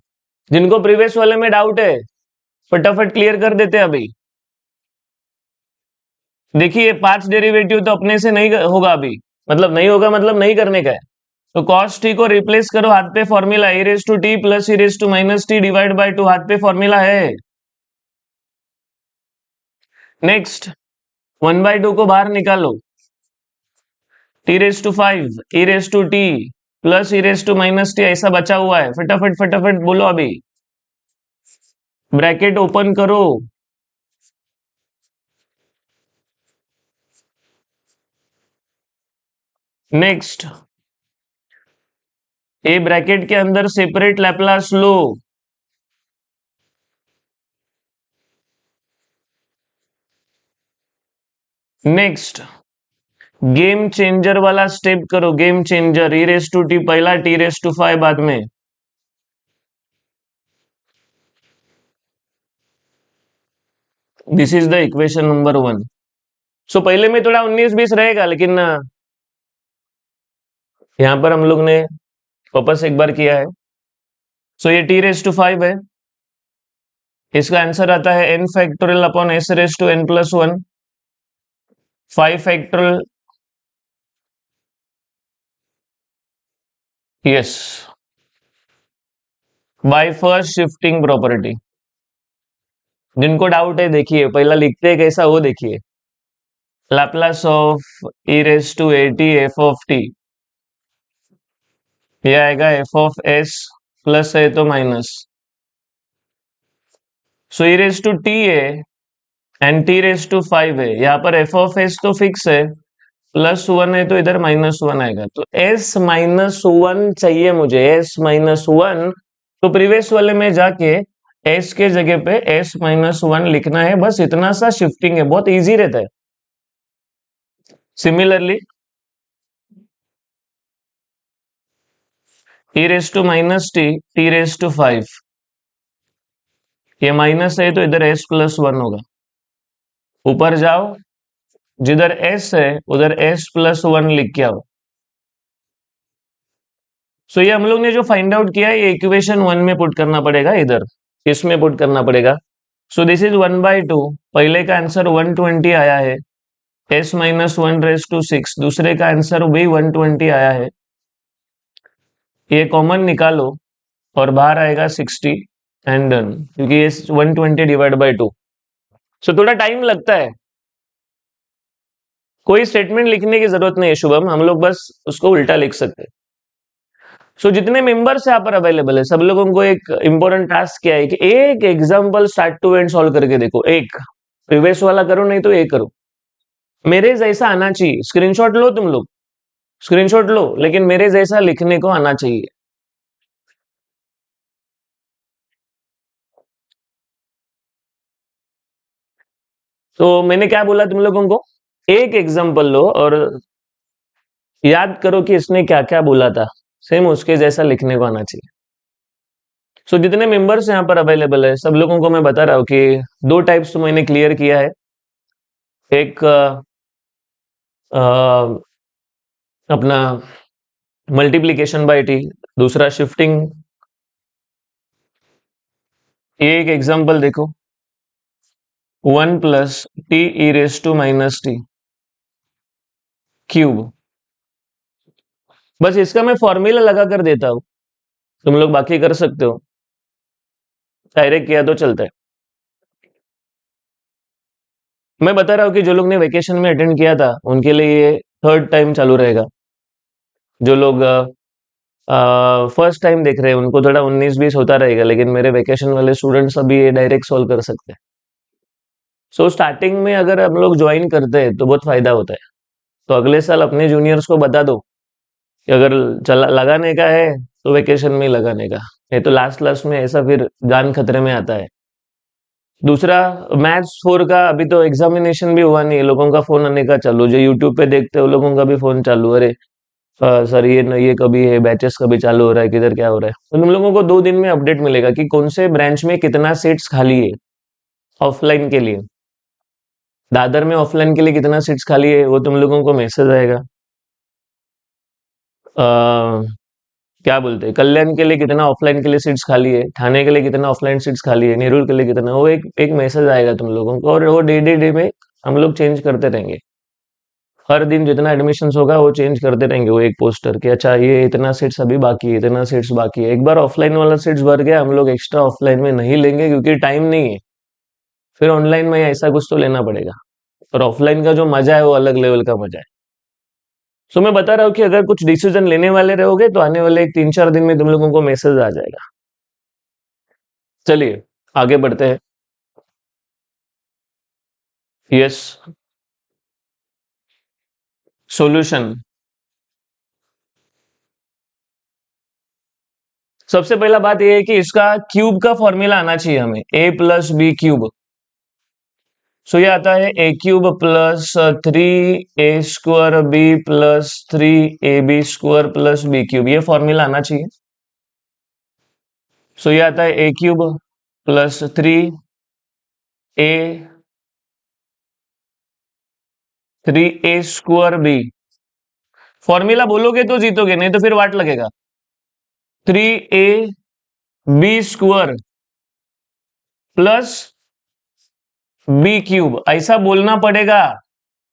जिनको प्रीवियस वाले में डाउट है फटाफट क्लियर कर देते हैं अभी। देखिए 5 डेरिवेटिव तो अपने से नहीं होगा अभी, मतलब नहीं होगा, मतलब नहीं करने का है। तो cos t को रिप्लेस करो, हाथ पे formula e raise to t plus e raise to minus t divide by 2, हाथ पे फॉर्मूला है। नेक्स्ट 1/2 को बाहर निकालो, t⁵ e raise to t plus e raise to minus t ऐसा बचा हुआ है। फटाफट फटाफट बोलो अभी, ब्रैकेट ओपन करो। नेक्स्ट ए ब्रैकेट के अंदर सेपरेट लैपलास लो। नेक्स्ट गेम चेंजर वाला स्टेप करो, game changer. e raise to t पहला, t⁵ बाद में। This is the equation number 1। So पहले में थोड़ा 19-20 रहेगा, लेकिन यहां पर हम लोग ने वापस एक बार किया है। सो ये t⁵ है। इसका आंसर आता है n factorial upon s raise to n plus 1, 5 factorial. Yes, by first shifting property. जिनको डाउट है देखिए, पहला लिखते हैं कैसा वो देखिए। Laplace of e raise to at f of t, ये आएगा f ऑफ s प्लस है तो minus. So e raise to t है एंड t⁵ है। यहाँ पर f ऑफ s तो फिक्स है, प्लस 1 है तो इधर -1 आएगा। तो s-1 चाहिए मुझे, s-1। तो प्रीवियस वाले में जाके s के जगह पे s-1 लिखना है, बस इतना सा शिफ्टिंग है, बहुत इजी रहता है। Similarly e raise to minus t, t⁵, ये माइनस है तो इधर s प्लस 1 होगा। ऊपर जाओ, जिधर s है उधर s प्लस 1 लिख के आओ। सो ये हम लोग ने जो फाइंड आउट किया है, ये इक्वेशन 1 में पुट करना पड़ेगा, इधर इसमें पुट करना पड़ेगा। सो दिस इज 1/2। पहले का आंसर 120 आया है, s-1 रेज टू 6। दूसरे का आंसर भी 120 आया है। ये कॉमन निकालो और बाहर आएगा 60 एंड डन, क्योंकि ये 120 डिवाइड बाय 2। सो थोड़ा टाइम लगता है। कोई स्टेटमेंट लिखने की जरूरत नहीं है शुभम, हम लोग बस उसको उल्टा लिख सकते हैं। सो जितने मेंबर्स यहाँ पर अवेलेबल है, सब लोगों को एक इंपॉर्टेंट टास्क क्या है कि एक example start to end solve करके देखो। एक प्रीवियस वाला करो, नहीं तो एक करो, मेरे जैसा आना चाहिए। स्क्रीनशॉट लो तुम लोग, स्क्रीनशॉट लो, लेकिन मेरे जैसा लिखने को आना चाहिए। तो मैंने क्या बोला तुम लोगों को, एक एग्जांपल लो और याद करो कि इसने क्या क्या बोला था, सेम उसके जैसा लिखने को आना चाहिए। सो जितने मेंबर्स यहाँ पर अवेलेबल है, सब लोगों को मैं बता रहा हूँ कि दो टाइप्स तो मैंने क्लियर किया है। एक अपना मल्टीप्लीकेशन बाय टी, दूसरा शिफ्टिंग। ये एक एग्जांपल देखो, 1 plus t e raise to minus t cube. बस इसका मैं फॉर्मूला लगा कर देता हूं, तुम लोग बाकी कर सकते हो, डायरेक्ट किया तो चलता है। मैं बता रहा हूँ कि जो लोग ने वेकेशन में अटेंड किया था उनके लिए ये थर्ड टाइम चालू रहेगा। जो लोग फर्स्ट टाइम देख रहे हैं उनको थोड़ा 19-20 होता रहेगा, लेकिन मेरे वेकेशन वाले स्टूडेंट्स अभी ये डायरेक्ट सॉल्व कर सकते हैं। सो स्टार्टिंग में अगर हम लोग ज्वाइन करते हैं तो बहुत फायदा होता है। तो अगले साल अपने जूनियर्स को बता दो कि अगर चला लगाने का है तो वेकेशन में ही लगाने का, नहीं तो लास्ट लास्ट में ऐसा फिर जान खतरे में आता है। दूसरा, मैथ्स 4 का अभी तो एग्जामिनेशन भी हुआ नहीं है, लोगों का फोन आने का चालू, जो यूट्यूब पे देखते हो लोगों का भी फोन चालू, अरे सर ये कभी है, बैचेस कभी चालू हो रहा है, किधर क्या हो रहा है। तो तुम लोगों को 2 दिन में अपडेट मिलेगा कि कौन से ब्रांच में कितना सीट्स खाली है ऑफलाइन के लिए। दादर में ऑफलाइन के लिए कितना सीट्स खाली है वो तुम लोगों को मैसेज आएगा। क्या बोलते हैं, कल्याण के लिए कितना ऑफलाइन के लिए सीट्स खाली है, थाने के लिए कितना ऑफलाइन सीट्स खाली है, नेहरू के लिए कितना, वो एक एक मैसेज आएगा तुम लोगों को, और वो डे में हम लोग चेंज करते रहेंगे। हर दिन जितना एडमिशन्स होगा वो चेंज करते रहेंगे, वो एक पोस्टर कि अच्छा ये इतना सीट्स अभी बाकी है, इतना सीट्स बाकी है। एक बार ऑफलाइन वाला सीट्स भर गया, हम लोग एक्स्ट्रा ऑफलाइन में नहीं लेंगे क्योंकि टाइम नहीं है। फिर ऑनलाइन में ऐसा कुछ तो लेना पड़ेगा। और ऑफलाइन का जो मजा है वो अलग लेवल का मजा है। सो मैं बता रहा हूँ कि अगर कुछ डिसीजन लेने वाले रहोगे तो आने वाले एक 3-4 दिन में तुम लोगों को मैसेज आ जाएगा। चलिए आगे बढ़ते हैं। Yes, solution. सबसे पहला बात यह है कि इसका क्यूब का फॉर्मूला आना चाहिए हमें, a+b³। सो ये आता है a³ + 3a² b + 3ab² + b³, ये फॉर्मूला आना चाहिए। सो ये आता है a³ + 3a फॉर्मूला बोलोगे तो जीतोगे, नहीं तो फिर वाट लगेगा। 3ab² + b³ ऐसा बोलना पड़ेगा।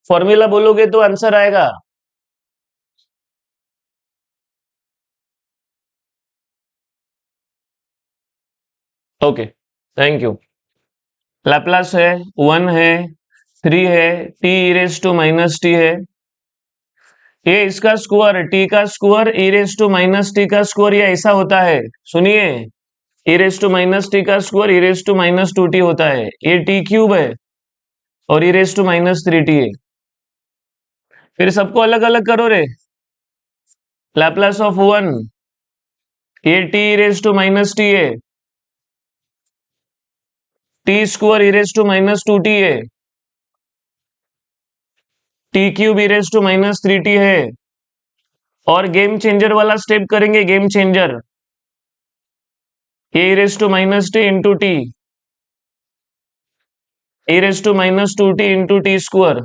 फॉर्मूला बोलोगे तो आंसर आएगा। Okay, thank you. लैपलास है, 1 है, 3 है, t e⁻t है। ये इसका स्क्वायर, टी का स्क्वायर e⁻t का स्क्वायर, ये ऐसा होता है। सुनिए, e⁻t का स्क्वायर e⁻2t होता है। ये t³ है और e⁻3t है। फिर सबको अलग अलग करो रे। लैपलास ऑफ 1, ये t e⁻t है, t² e⁻2t है, t³ e⁻3t है। और गेम चेंजर वाला स्टेप करेंगे, game changer, a raise to minus t into t, a raise to minus 2t into t square,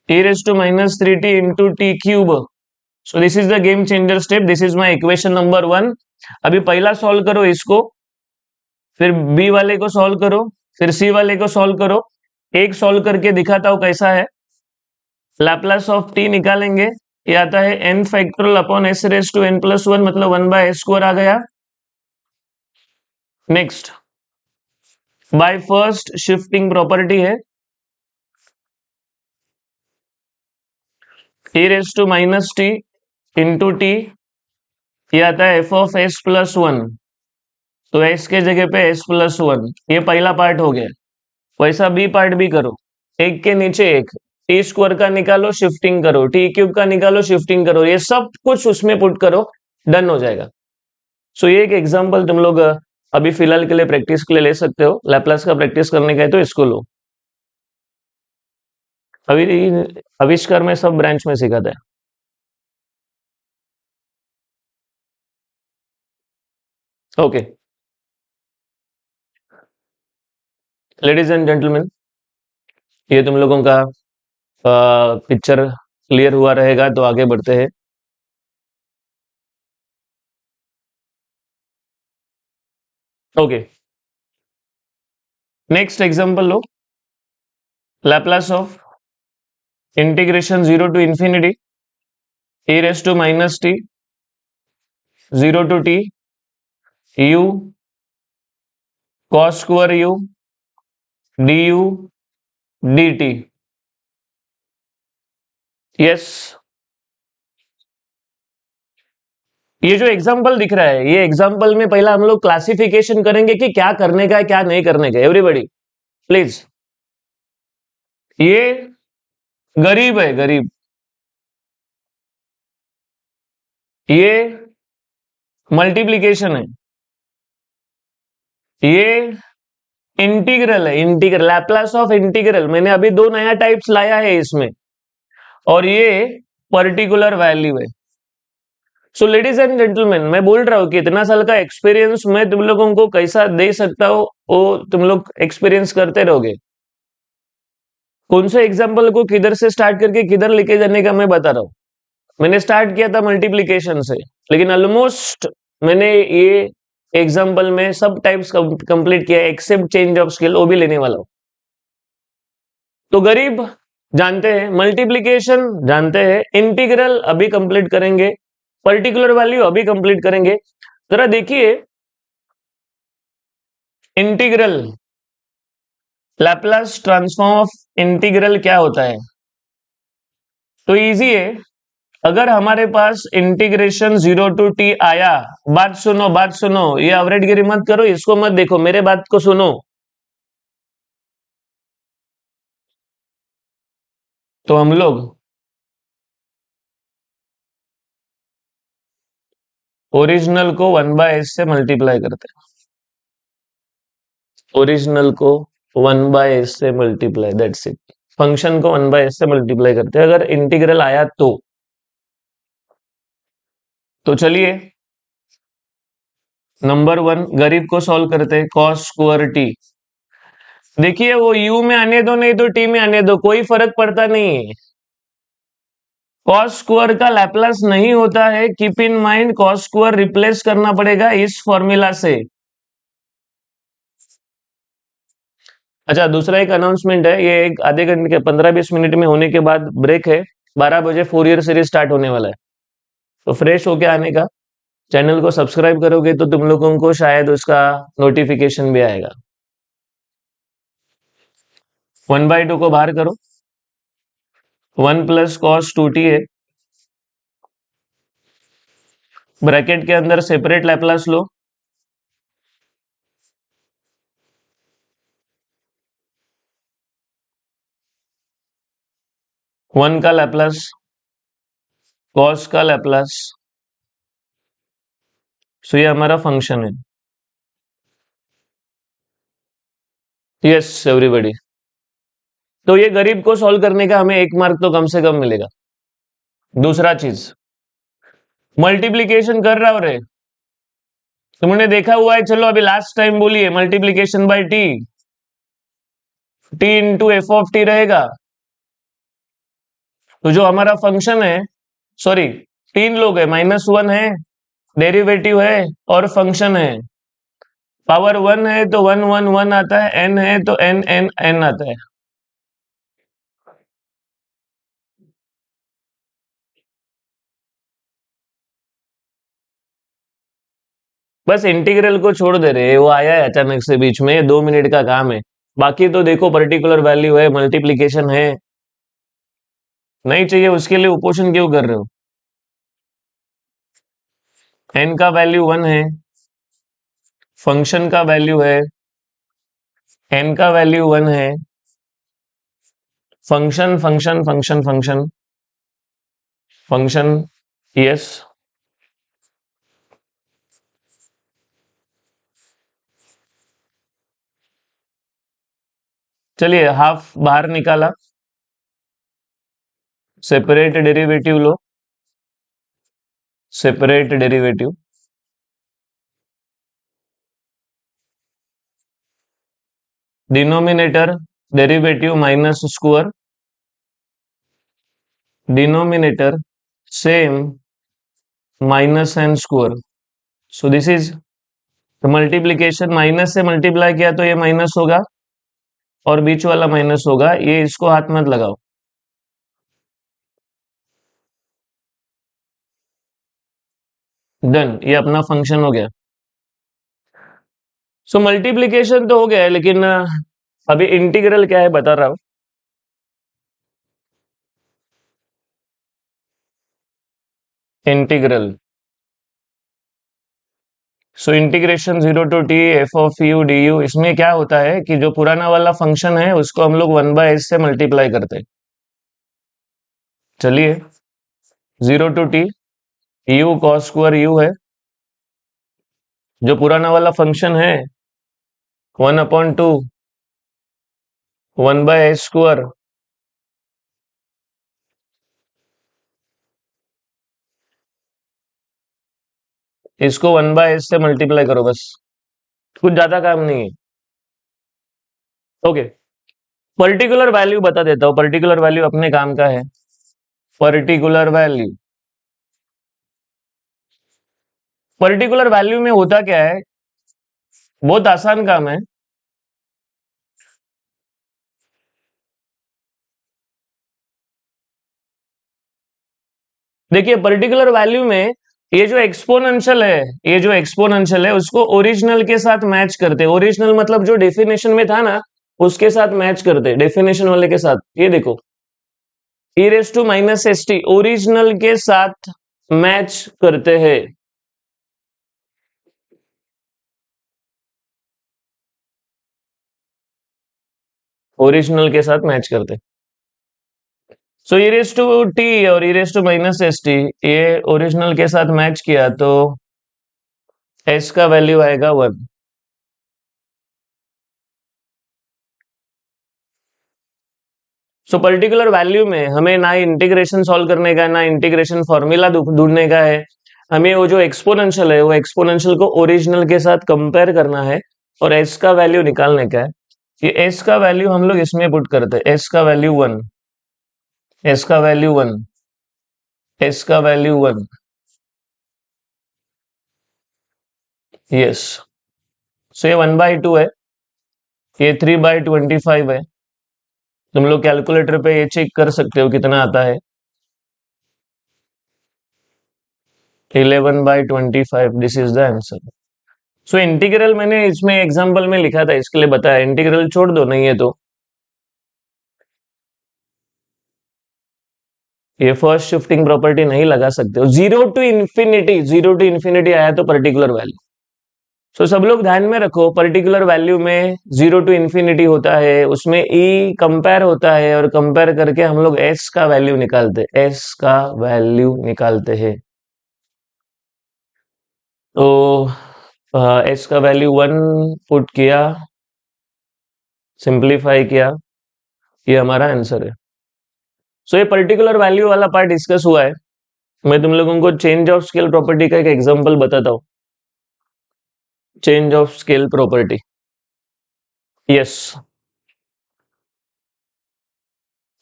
a raise to minus 3t into t cube. So this is the game changer step, this is my equation number 1। अभी पहला solve करो इसको, फिर B वाले को solve करो, फिर सी वाले को सॉल्व करो। एक सॉल्व करके दिखाता हूं कैसा है। लैपलास ऑफ टी निकालेंगे, ये आता है n⁴/s⁻n+1, मतलब 1/s² आ गया। Next, bye first shifting property है, e⁻t इंटू टी, ये आता है f(s+1), तो s के जगह पे s+1। ये पहला पार्ट हो गया। वैसा बी पार्ट भी करो, एक के नीचे एक, t² का निकालो शिफ्टिंग करो, t³ का निकालो शिफ्टिंग करो, ये सब कुछ उसमें पुट करो, डन हो जाएगा। सो ये एक एग्जांपल तुम लोग अभी फिलहाल के लिए प्रैक्टिस के लिए ले सकते हो। लैपलास का प्रैक्टिस करने का है तो इसको लो। अभी आविष्कार में सब ब्रांच में सिखाता है। ओके, लेडीज एंड जेंटलमैन, ये तुम लोगों का पिक्चर क्लियर हुआ रहेगा, तो आगे बढ़ते हैं। Okay, next example low. Laplace of integration 0 to ∞ e⁻t 0 to t u cos square u du dt। Yes, ये जो एग्जाम्पल दिख रहा है, ये एग्जाम्पल में पहला हम लोग क्लासिफिकेशन करेंगे कि क्या करने का है क्या नहीं करने का। एवरीबडी प्लीज, ये गरीब है, गरीब। ये मल्टीप्लीकेशन है। ये इंटीग्रल है, इंटीग्रल लैप्लास ऑफ इंटीग्रल। मैंने अभी दो नया टाइप्स लाया है इसमें, और ये पर्टिकुलर वैल्यू है। सो लेडीज एंड जेंटलमैन, मैं बोल रहा हूँ कि इतना साल का एक्सपीरियंस मैं तुम लोगों को कैसा दे सकता हूँ, वो तुम लोग एक्सपीरियंस करते रहोगे। कौन से एग्जाम्पल को किधर से स्टार्ट करके किधर लेके जाने का मैं बता रहा हूँ। मैंने स्टार्ट किया था मल्टीप्लीकेशन से, लेकिन ऑलमोस्ट मैंने ये एग्जाम्पल में सब टाइप्स कंप्लीट किया एक्सेप्ट चेंज ऑफ स्केल, वो भी लेने वाला हूँ। तो गरीब जानते हैं, मल्टीप्लीकेशन जानते हैं, इंटीग्रल अभी कंप्लीट करेंगे, पर्टिकुलर वैल्यू अभी कंप्लीट करेंगे। जरा देखिए, integral Laplace transform of integral क्या होता है। तो इजी है, अगर हमारे पास इंटीग्रेशन 0 टू टी आया, बात सुनो, बात सुनो, ये अवरेटगिरी मत करो, इसको मत देखो, मेरे बात को सुनो। तो हम लोग ओरिजिनल को 1/s से मल्टीप्लाई करते हैं, ओरिजिनल को 1/s से मल्टीप्लाई, दैट्स इट। फंक्शन को 1/s से मल्टीप्लाई करते हैं अगर इंटीग्रल आया तो चलिए नंबर 1 गरीब को सॉल्व करते हैं। कॉस स्क्वायर टी, देखिए वो u में आने दो, नहीं तो t में आने दो, कोई फर्क पड़ता नहीं है। कॉस स्क्वायर का लैप्लास नहीं होता है, keep in mind, cos square replace करना पड़ेगा इस फॉर्मूला से। अच्छा, दूसरा एक अनाउंसमेंट है, ये एक आधे घंटे के 15-20 मिनट में होने के बाद ब्रेक है। 12 बजे फोरियर सीरीज स्टार्ट होने वाला है, तो फ्रेश होके आने का। चैनल को सब्सक्राइब करोगे तो तुम लोगों को शायद उसका नोटिफिकेशन भी आएगा। 1/2 को बाहर करो, 1 प्लस कॉस 2t है, ब्रैकेट के अंदर सेपरेट लैप्लास लो, वन का लैप्लास, कॉस का लैप्लास। सो ये हमारा फंक्शन है। यस एवरीबॉडी, तो ये गरीब को सॉल्व करने का हमें 1 मार्क तो कम से कम मिलेगा। दूसरा चीज, मल्टीप्लीकेशन कर रहा हो रे, तुमने देखा हुआ है, चलो अभी लास्ट टाइम बोलिए, multiplication by T, T into F of T रहेगा। तो जो हमारा फंक्शन है, सॉरी, 3 लोग है, -1 है, डेरिवेटिव है और फंक्शन है। पावर 1 है तो 1 1 1 आता है, n है तो n n n आता है। बस इंटीग्रल को छोड़ दे रहे, वो आया है अचानक से बीच में, 2 मिनट का काम है। बाकी तो देखो, पर्टिकुलर वैल्यू है, मल्टीप्लीकेशन है, नहीं चाहिए उसके लिए उपोषण क्यों कर रहे हो। n का वैल्यू 1 है, फंक्शन का वैल्यू है, n का वैल्यू 1 है, function function function function function, yes. चलिए हाफ बाहर निकाला, सेपरेट डेरिवेटिव लो, separate derivative, denominator derivative minus square, denominator same minus n square. So this is multiplication, minus से मल्टीप्लाई किया तो ये माइनस होगा और बीच वाला माइनस होगा, ये इसको हाथ मत लगाओ। डन, ये अपना फंक्शन हो गया। सो मल्टीप्लीकेशन तो हो गया है, लेकिन अभी इंटीग्रल क्या है बता रहा हूं। Integral, so integration 0 to t f(u) du, इसमें क्या होता है कि जो पुराना वाला फंक्शन है उसको हम लोग 1/s से मल्टीप्लाई करते हैं। चलिए, 0 to t u cos square u है, जो पुराना वाला फंक्शन है 1/2 1/s², इसको 1/s से मल्टीप्लाई करो बस, कुछ ज्यादा काम नहीं है। ओके, पर्टिकुलर वैल्यू बता देता हूँ, पर्टिकुलर वैल्यू अपने काम का है। पर्टिकुलर वैल्यू, पर्टिकुलर वैल्यू में होता क्या है, बहुत आसान काम है। देखिए, पर्टिकुलर वैल्यू में ये जो एक्सपोनेंशियल है, ये जो एक्सपोनेंशियल है उसको ओरिजिनल के साथ मैच करते। ओरिजिनल मतलब जो डेफिनेशन में था ना, उसके साथ मैच करते, डेफिनेशन वाले के साथ। ये देखो, e raise to minus S t original के साथ मैच करते हैं। ओरिजिनल के साथ मैच करते। So e raise to t और e raise to minus S t, ये ओरिजिनल के साथ मैच किया तो एस का वैल्यू आएगा 1। सो पर्टिकुलर वैल्यू में हमें ना इंटीग्रेशन सॉल्व करने का, ना इंटीग्रेशन फॉर्मूला ढूंढने का है। हमें वो जो एक्सपोनेंशियल है, वो एक्सपोनेंशियल को ओरिजिनल के साथ कंपेयर करना है और एस का वैल्यू निकालने का है। ये एस का वैल्यू हम लोग इसमें पुट करते हैं, एस का वैल्यू 1, एस का वैल्यू 1, एस का वैल्यू 1। यस, सो ये 1/2 है, ये 3/25 है। तुम लोग कैलकुलेटर पे ये चेक कर सकते हो कितना आता है। 11/25, this is the answer. So integral मैंने इसमें एग्जांपल में लिखा था, इसके लिए बताया। इंटीग्रल छोड़ दो, नहीं है तो ये फर्स्ट शिफ्टिंग प्रॉपर्टी नहीं लगा सकते हो। 0 to infinity, 0 to infinity आया तो पर्टिकुलर वैल्यू। सो सब लोग ध्यान में रखो, पर्टिकुलर वैल्यू में 0 to infinity होता है, उसमें ई कंपेयर होता है और कंपेयर करके हम लोग एस का वैल्यू निकालते, एस का वैल्यू निकालते हैं। तो एस का वैल्यू 1 पुट किया, सिंप्लीफाई किया, ये हमारा आंसर है। सो ये पर्टिकुलर वैल्यू वाला पार्ट डिस्कस हुआ है। मैं तुम लोगों को चेंज ऑफ स्केल प्रॉपर्टी का एक एग्जांपल बताता हूँ। Change of scale property, yes.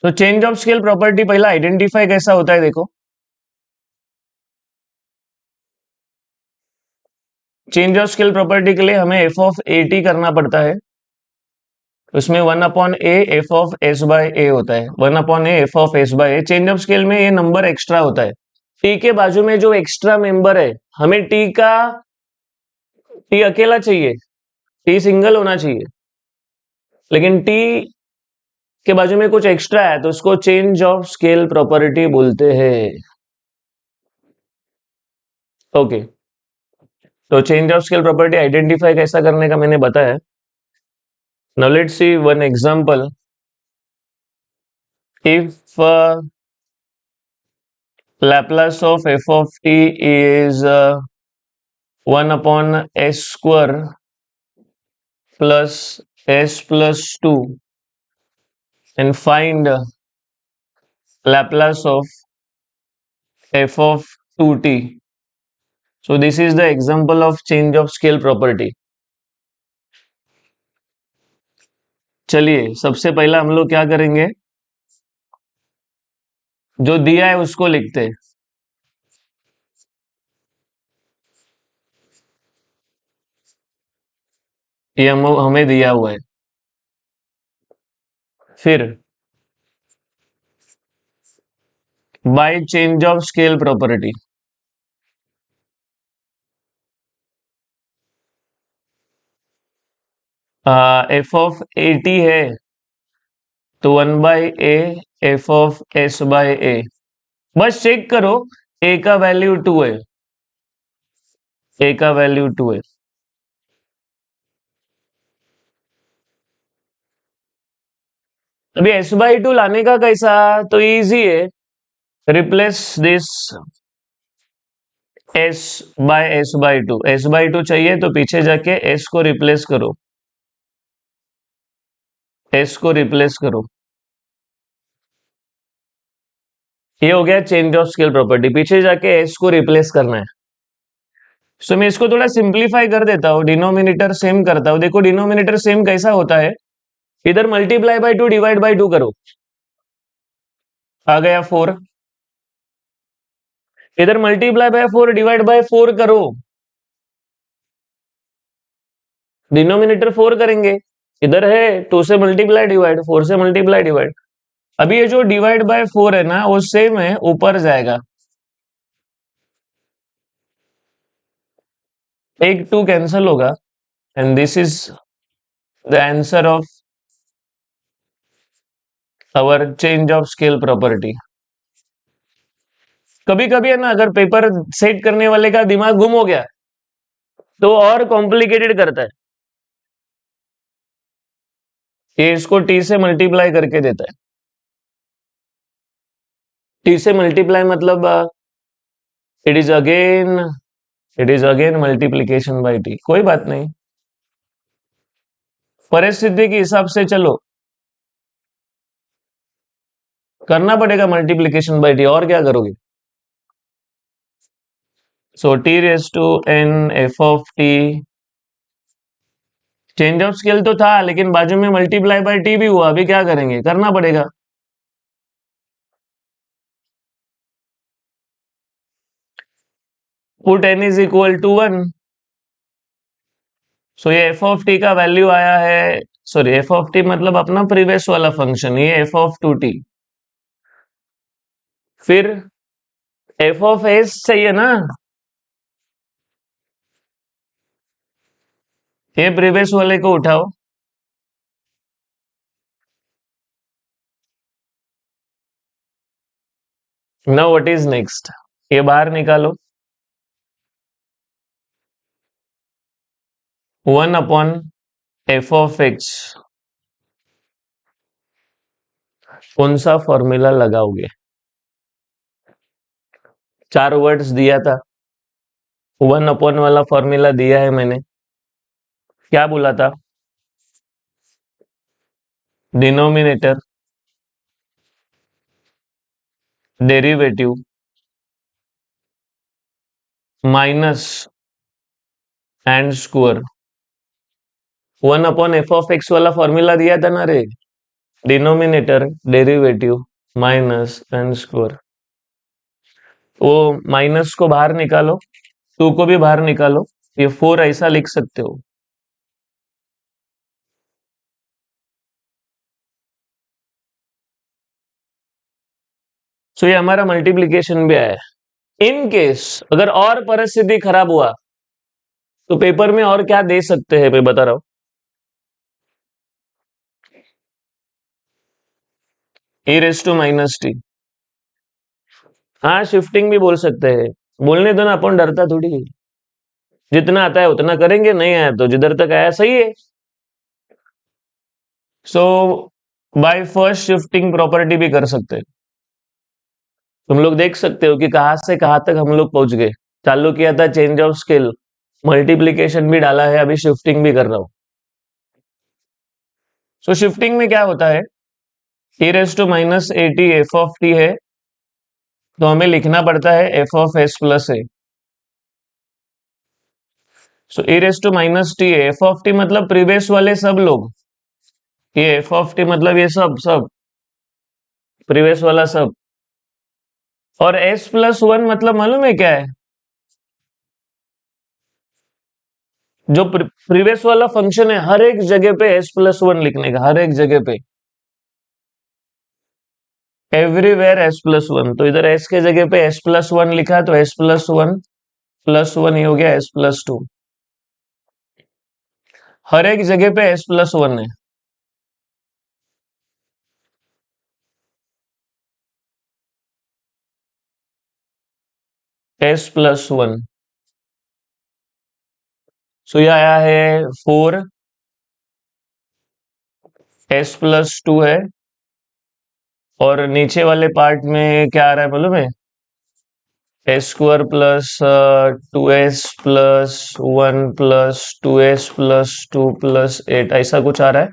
तो चेंज ऑफ स्केल प्रॉपर्टी पहला आइडेंटिफाई कैसा होता है, देखो। चेंज ऑफ स्केल प्रॉपर्टी के लिए हमें एफ ऑफ ए टी करना पड़ता है। उसमें 1/a f of s by a होता है, 1/a f of s by a. Change of scale में ये नंबर एक्स्ट्रा होता है। टी के बाजू में जो एक्स्ट्रा मेंबर है, हमें टी अकेला चाहिए, टी सिंगल होना चाहिए, लेकिन टी के बाजू में कुछ एक्स्ट्रा है तो उसको चेंज ऑफ स्केल प्रॉपर्टी बोलते हैं। ओके, तो change of scale property identify कैसा करने का मैंने बताया। Now let's see one example. If Laplace of f of t is 1/s² plus s plus 2 and find Laplace of f of 2t. So this is the example of change of scale property. चलिए, सबसे पहला हम लोग क्या करेंगे, जो दिया है उसको लिखते हैं। ये हमें दिया हुआ है। फिर by change of scale property, f of a t है तो 1/a f of s by a. बस चेक करो, ए का वैल्यू 2 है, ए का वैल्यू 2 है। अभी एस बाई टू लाने का कैसा, तो इजी है, replace this S by S by two. S by two चाहिए तो पीछे जाके एस को रिप्लेस करो, एस को रिप्लेस करो। ये हो गया चेंज ऑफ स्केल प्रॉपर्टी, पीछे जाके एस को रिप्लेस करना है। सो मैं इसको थोड़ा सिंप्लीफाई कर देता हूँ, डिनोमिनेटर सेम करता हूँ। देखो डिनोमिनेटर सेम कैसा होता है, इधर multiply by two divide by to करो, आ गया 4। इधर मल्टीप्लाई बाय 4 डिवाइड बाय 4 करो, डिनोमिनेटर 4 करेंगे। इधर है 2 से मल्टीप्लाई डिवाइड, 4 से मल्टीप्लाई डिवाइड। अभी ये जो डिवाइड बाय 4 है ना, वो सेम है, ऊपर जाएगा, एक 2 कैंसल होगा, and this is the answer of our change of scale property. कभी कभी है ना, अगर पेपर सेट करने वाले का दिमाग गुम हो गया तो और कॉम्प्लिकेटेड करता है, ये इसको टी से मल्टीप्लाई करके देता है। टी से मल्टीप्लाई मतलब it is again multiplication by T. कोई बात नहीं, परिस्थिति के हिसाब से चलो, करना पड़ेगा मल्टीप्लीकेशन बाय टी, और क्या करोगे। So t raise to n f of t, change of scale तो था लेकिन बाजू में मल्टीप्लाई बाय टी भी हुआ, अभी क्या करेंगे, करना पड़ेगा। Put n is equal to 1। So ये एफ ऑफ टी का वैल्यू आया है, सॉरी एफ ऑफ टी मतलब अपना प्रीवियस वाला फंक्शन, ये एफ ऑफ 2t। फिर एफ ऑफ एस चाहिए ना, ये प्रीवियस वाले को उठाओ, नाउ व्हाट इज नेक्स्ट, ये बाहर निकालो, 1 अपॉन एफ ऑफ एक्स। कौन सा फॉर्मूला लगाओगे, 4 वर्ड्स दिया था, 1 अपॉन वाला फॉर्मूला दिया है मैंने, क्या बोला था, denominator derivative minus and square. 1 upon F of x वाला फॉर्मूला दिया था ना रे, denominator derivative minus and square. वो माइनस को बाहर निकालो, 2 को भी बाहर निकालो, ये 4 ऐसा लिख सकते हो। सो ये हमारा मल्टीप्लीकेशन भी आया है। इन केस अगर और परिस्थिति खराब हुआ तो पेपर में और क्या दे सकते हैं, मैं बता रहा हूं, e raise to minus t. हाँ शिफ्टिंग भी बोल सकते हैं, बोलने दो ना, अपन डरता थोड़ी है। जितना आता है उतना करेंगे, नहीं आया तो जिधर तक आया सही है। सो बाय फर्स्ट शिफ्टिंग प्रॉपर्टी भी कर सकते हैं। तुम लोग देख सकते हो कि कहां से कहां तक हम लोग पहुंच गए। चालू किया था चेंज ऑफ स्केल, मल्टीप्लीकेशन भी डाला है, अभी शिफ्टिंग भी कर रहा हूं। सो शिफ्टिंग में क्या होता है, e raise to minus a t F of t है, तो हमें लिखना पड़ता है f of s plus a. So e raise to minus t, F of t मतलब प्रीवियस वाले सब लोग, ये एफ ऑफ टी मतलब ये सब सब प्रीवियस वाला सब, और एस प्लस वन मतलब मालूम है क्या है, जो प्रीवियस वाला फंक्शन है हर एक जगह पे एस प्लस वन लिखने का, हर एक जगह पे एवरीवेयर एस प्लस वन। तो इधर एस के जगह पे एस प्लस वन लिखा है, तो एस प्लस वन ये हो गया एस प्लस टू। हर एक जगह पे s+1 है। s+1, सो ये आया है 4, s+2 है, और नीचे वाले पार्ट में क्या आ रहा है मालूम है? s² plus 2s+1 plus 2s+2 plus 8, ऐसा कुछ आ रहा है।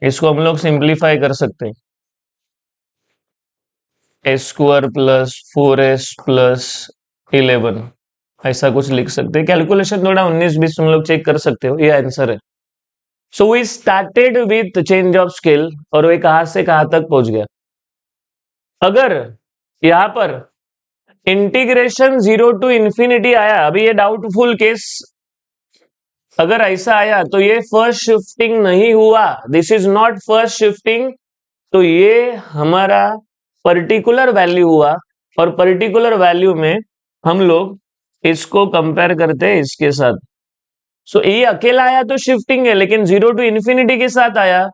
इसको हम लोग सिंप्लीफाई कर सकते हैं, s² प्लस 4s+11, ऐसा कुछ लिख सकते हैं। कैलकुलेशन थोड़ा 19-20 तुम लोग चेक कर सकते हो, ये आंसर है। So we started with change of scale, और वो कहां से कहां तक पहुंच गया। अगर यहां पर इंटीग्रेशन 0 to ∞ आया, अभी ये डाउटफुल केस, अगर ऐसा आया तो ये फर्स्ट शिफ्टिंग नहीं हुआ, this is not first shifting, तो ये हमारा पर्टिकुलर वैल्यू हुआ, और पर्टिकुलर वैल्यू में हम लोग इसको कंपेयर करते हैं इसके साथ। सो ये अकेला आया तो शिफ्टिंग है, लेकिन 0 to ∞ के साथ आया,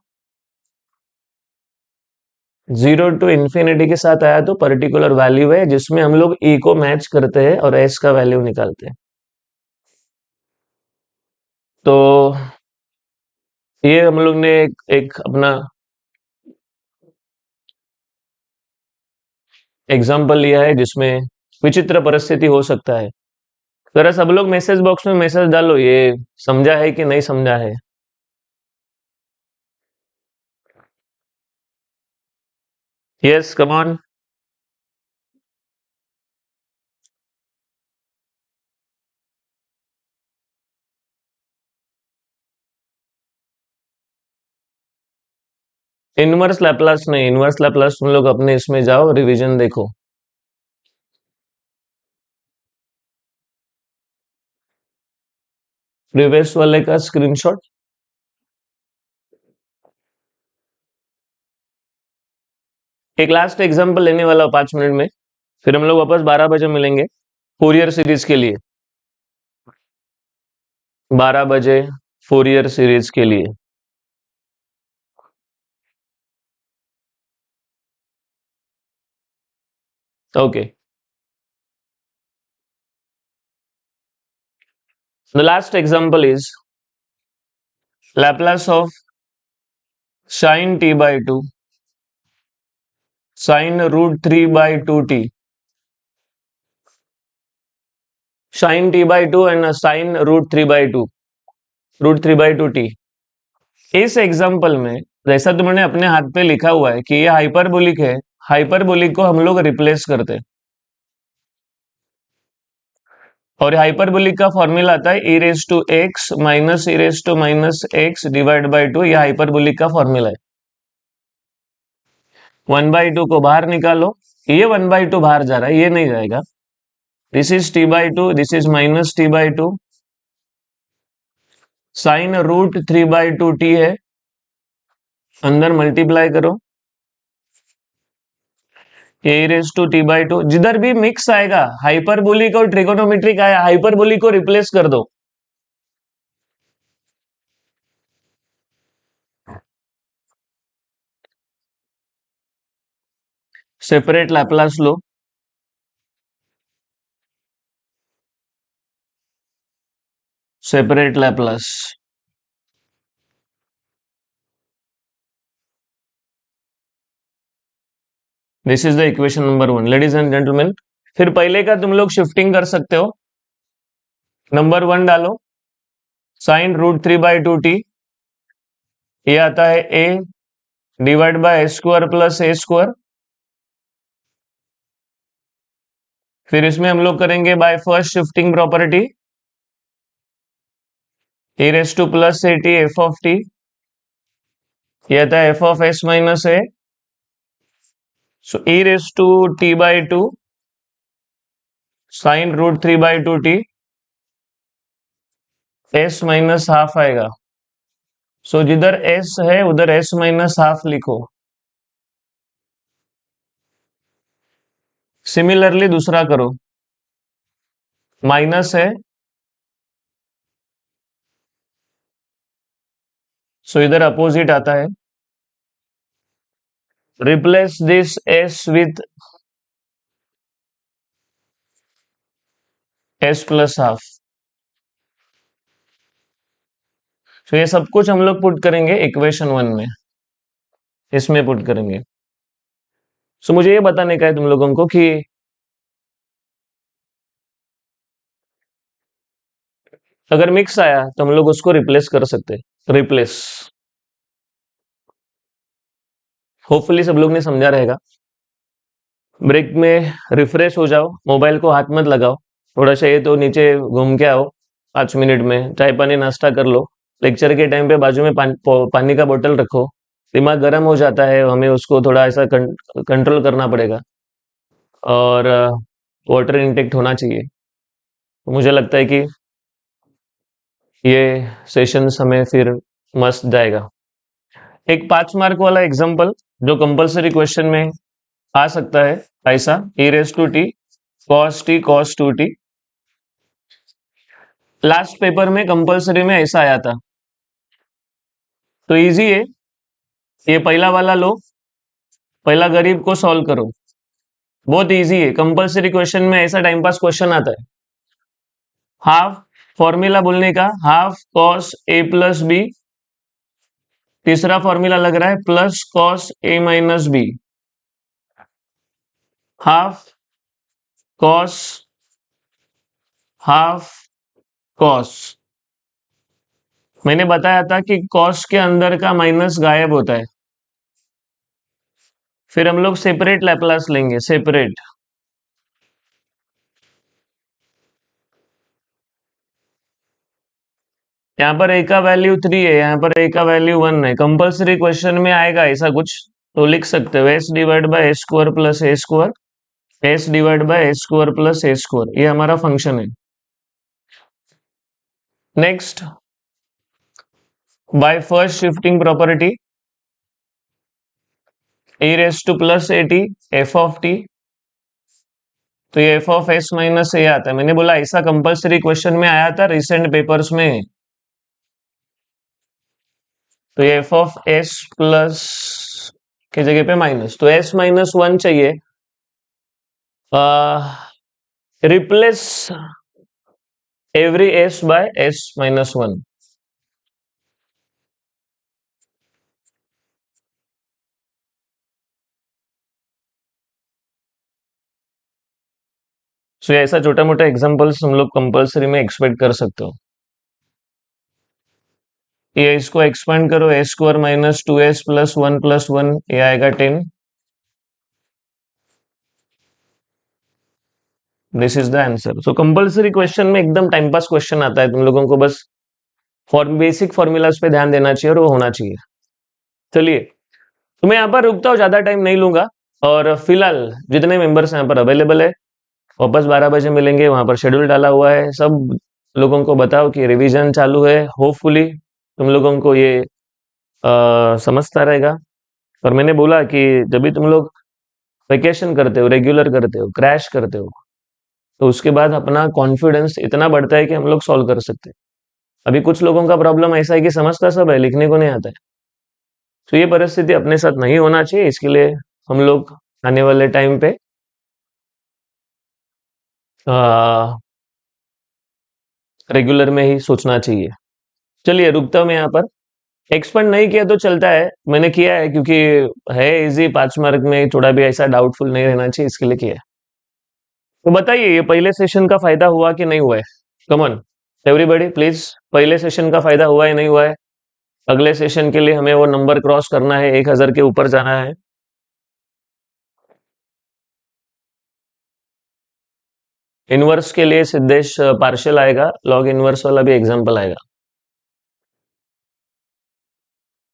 0 to ∞ के साथ आया तो पर्टिकुलर वैल्यू है, जिसमें हम लोग ई को मैच करते हैं और एस का वैल्यू निकालते हैं। तो ये हम लोग ने एक अपना एग्जाम्पल लिया है जिसमें विचित्र परिस्थिति हो सकता है। जरा सब लोग मैसेज बॉक्स में मैसेज डालो, ये समझा है कि नहीं समझा है। Yes, come on. Inverse Laplace नहीं, इनवर्स लैप्लास तुम लोग अपने इसमें जाओ, रिवीजन देखो। प्रीवियस वाले का स्क्रीनशॉट। एक लास्ट एग्जांपल लेने वाला हूं 5 मिनट में, फिर हम लोग वापस 12 बजे मिलेंगे फोरियर सीरीज के लिए। 12 बजे फोरियर सीरीज के लिए। Okay, the last example is Laplace of sin t/2 sin√3/2t, sin t/2 and sin√3/2 √3/2t। इस एग्जाम्पल में जैसा तुमने अपने हाथ पे लिखा हुआ है कि ये हाइपरबोलिक है, हाइपरबोलिक को हम लोग रिप्लेस करते हैं, और हाइपरबोलिक का फॉर्मूला आता है e⁻x minus e⁻x divide by 2, ये हाइपरबोलिक का फॉर्मूला है। 1/2 को बाहर निकालो, ये 1/2 बाहर जा रहा है, ये नहीं जाएगा। This is t/2, this is minus t/2, sin√3/2t है, अंदर मल्टीप्लाई करो, e⁻t/2, जिधर भी मिक्स आएगा, हाइपरबोलिक और ट्रिगोनोमेट्रिक आया, हाइपरबोलिक को रिप्लेस कर दो। Separate Laplace low, separate Laplace. This is the equation number 1, ladies and gentleman. फिर पहले का तुम लोग शिफ्टिंग कर सकते हो। नंबर 1 डालो, sin√3/2t, ये आता है a divide by s² plus a²। फिर इसमें हम लोग करेंगे bye first shifting property, e⁻+at f of t, ये आता है f of s minus a, so e⁻t/2 sin√3/2t, s minus half आएगा। सो जिधर s है उधर s माइनस हाफ लिखो। सिमिलरली दूसरा करो, माइनस है, सो इधर अपोजिट आता है, replace this S with S plus half. तो ये सब कुछ हम लोग पुट करेंगे इक्वेशन 1 में, इसमें पुट करेंगे। सो मुझे ये बताने का है तुम लोगों को कि अगर मिक्स आया तो हम लोग उसको रिप्लेस कर सकते, रिप्लेस। होपफुली सब लोग ने समझा रहेगा। ब्रेक में रिफ्रेश हो जाओ, मोबाइल को हाथ मत लगाओ, थोड़ा सा ये तो नीचे घूम के आओ, 5 मिनट में चाय पानी नाश्ता कर लो। लेक्चर के टाइम पे बाजू में पानी का बोतल रखो। दिमाग गर्म हो जाता है, हमें उसको थोड़ा ऐसा कंट्रोल करना पड़ेगा, और वाटर इंटेक्ट होना चाहिए। तो मुझे लगता है कि ये सेशन हमें फिर मस्त जाएगा। एक 5 मार्क वाला एग्जाम्पल जो कंपलसरी क्वेश्चन में आ सकता है, ऐसा e raise to t cos 2t। Last paper में कंपलसरी में ऐसा आया था, तो इजी है। ये पहला वाला लो, पहला गरीब को सॉल्व करो, बहुत इजी है। कंपलसरी क्वेश्चन में ऐसा टाइम पास क्वेश्चन आता है। हाफ फॉर्मूला बोलने का, half cos a plus b, तीसरा फॉर्मूला लग रहा है plus cos a minus b, half cos half cos. मैंने बताया था कि कॉस के अंदर का माइनस गायब होता है, फिर हम लोग सेपरेट लैपलास लेंगे, सेपरेट। यहाँ पर ए का वैल्यू 3 है, यहाँ पर ए का वैल्यू 1 है। कंपलसरी क्वेश्चन में आएगा ऐसा कुछ, तो लिख सकते हो S divide by A square plus a square, S divide by A square plus a square, ये हमारा फंक्शन है। Next, bye first shifting property, A raise to plus a t F of T, तो ये f of S minus ए आता है। मैंने बोला ऐसा कंपलसरी क्वेश्चन में आया था रिसेंट पेपर्स में, तो ये एफ ऑफ एस प्लस की जगह पे माइनस, तो एस माइनस 1 चाहिए। Replace every S by s minus 1। सो ऐसा छोटा मोटा एग्जांपल्स हम लोग कंपलसरी में एक्सपेक्ट कर सकते हो। ये इसको एक्सपेंड करो, ए स्क्वायर माइनस 2s प्लस 1 ये आएगा 10। This is the answer. So compulsory question में एकदम टाइम पास क्वेश्चन आता है, तुम लोगों को बस बेसिक फॉर्मूलाज पे ध्यान देना चाहिए और वो होना चाहिए। चलिए, तो मैं यहाँ पर रुकता हूँ, ज्यादा टाइम नहीं लूंगा। और फिलहाल जितने मेंबर्स यहाँ पर अवेलेबल है, वापस 12 बजे मिलेंगे, वहां पर शेड्यूल डाला हुआ है। सब लोगों को बताओ कि रिवीजन चालू है। होपफुली तुम लोगों को ये समझता रहेगा। और मैंने बोला कि जब भी तुम लोग वेकेशन करते हो, रेगुलर करते हो, क्रैश करते हो, तो उसके बाद अपना कॉन्फिडेंस इतना बढ़ता है कि हम लोग सॉल्व कर सकते हैं। अभी कुछ लोगों का प्रॉब्लम ऐसा है कि समझता सब है, लिखने को नहीं आता है। तो ये परिस्थिति अपने साथ नहीं होना चाहिए, इसके लिए हम लोग आने वाले टाइम पे रेगुलर में ही सोचना चाहिए। चलिए, रुकता हूँ मैं यहाँ पर। एक्सपेंड नहीं किया तो चलता है, मैंने किया है क्योंकि है इजी, 5 मार्क में थोड़ा भी ऐसा डाउटफुल नहीं रहना चाहिए, इसके लिए किया है। तो बताइए, ये पहले सेशन का फायदा हुआ कि नहीं हुआ है? कमन एवरीबॉडी प्लीज, पहले सेशन का फायदा हुआ है नहीं हुआ है? अगले सेशन के लिए हमें वो नंबर क्रॉस करना है, 1000 के ऊपर जाना है। इनवर्स के लिए सिद्धेश पार्शियल आएगा, लॉग इनवर्स वाला भी एग्जाम्पल आएगा।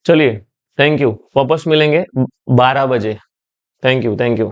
चलिए, थैंक यू, वापस मिलेंगे 12 बजे। Thank you, thank you.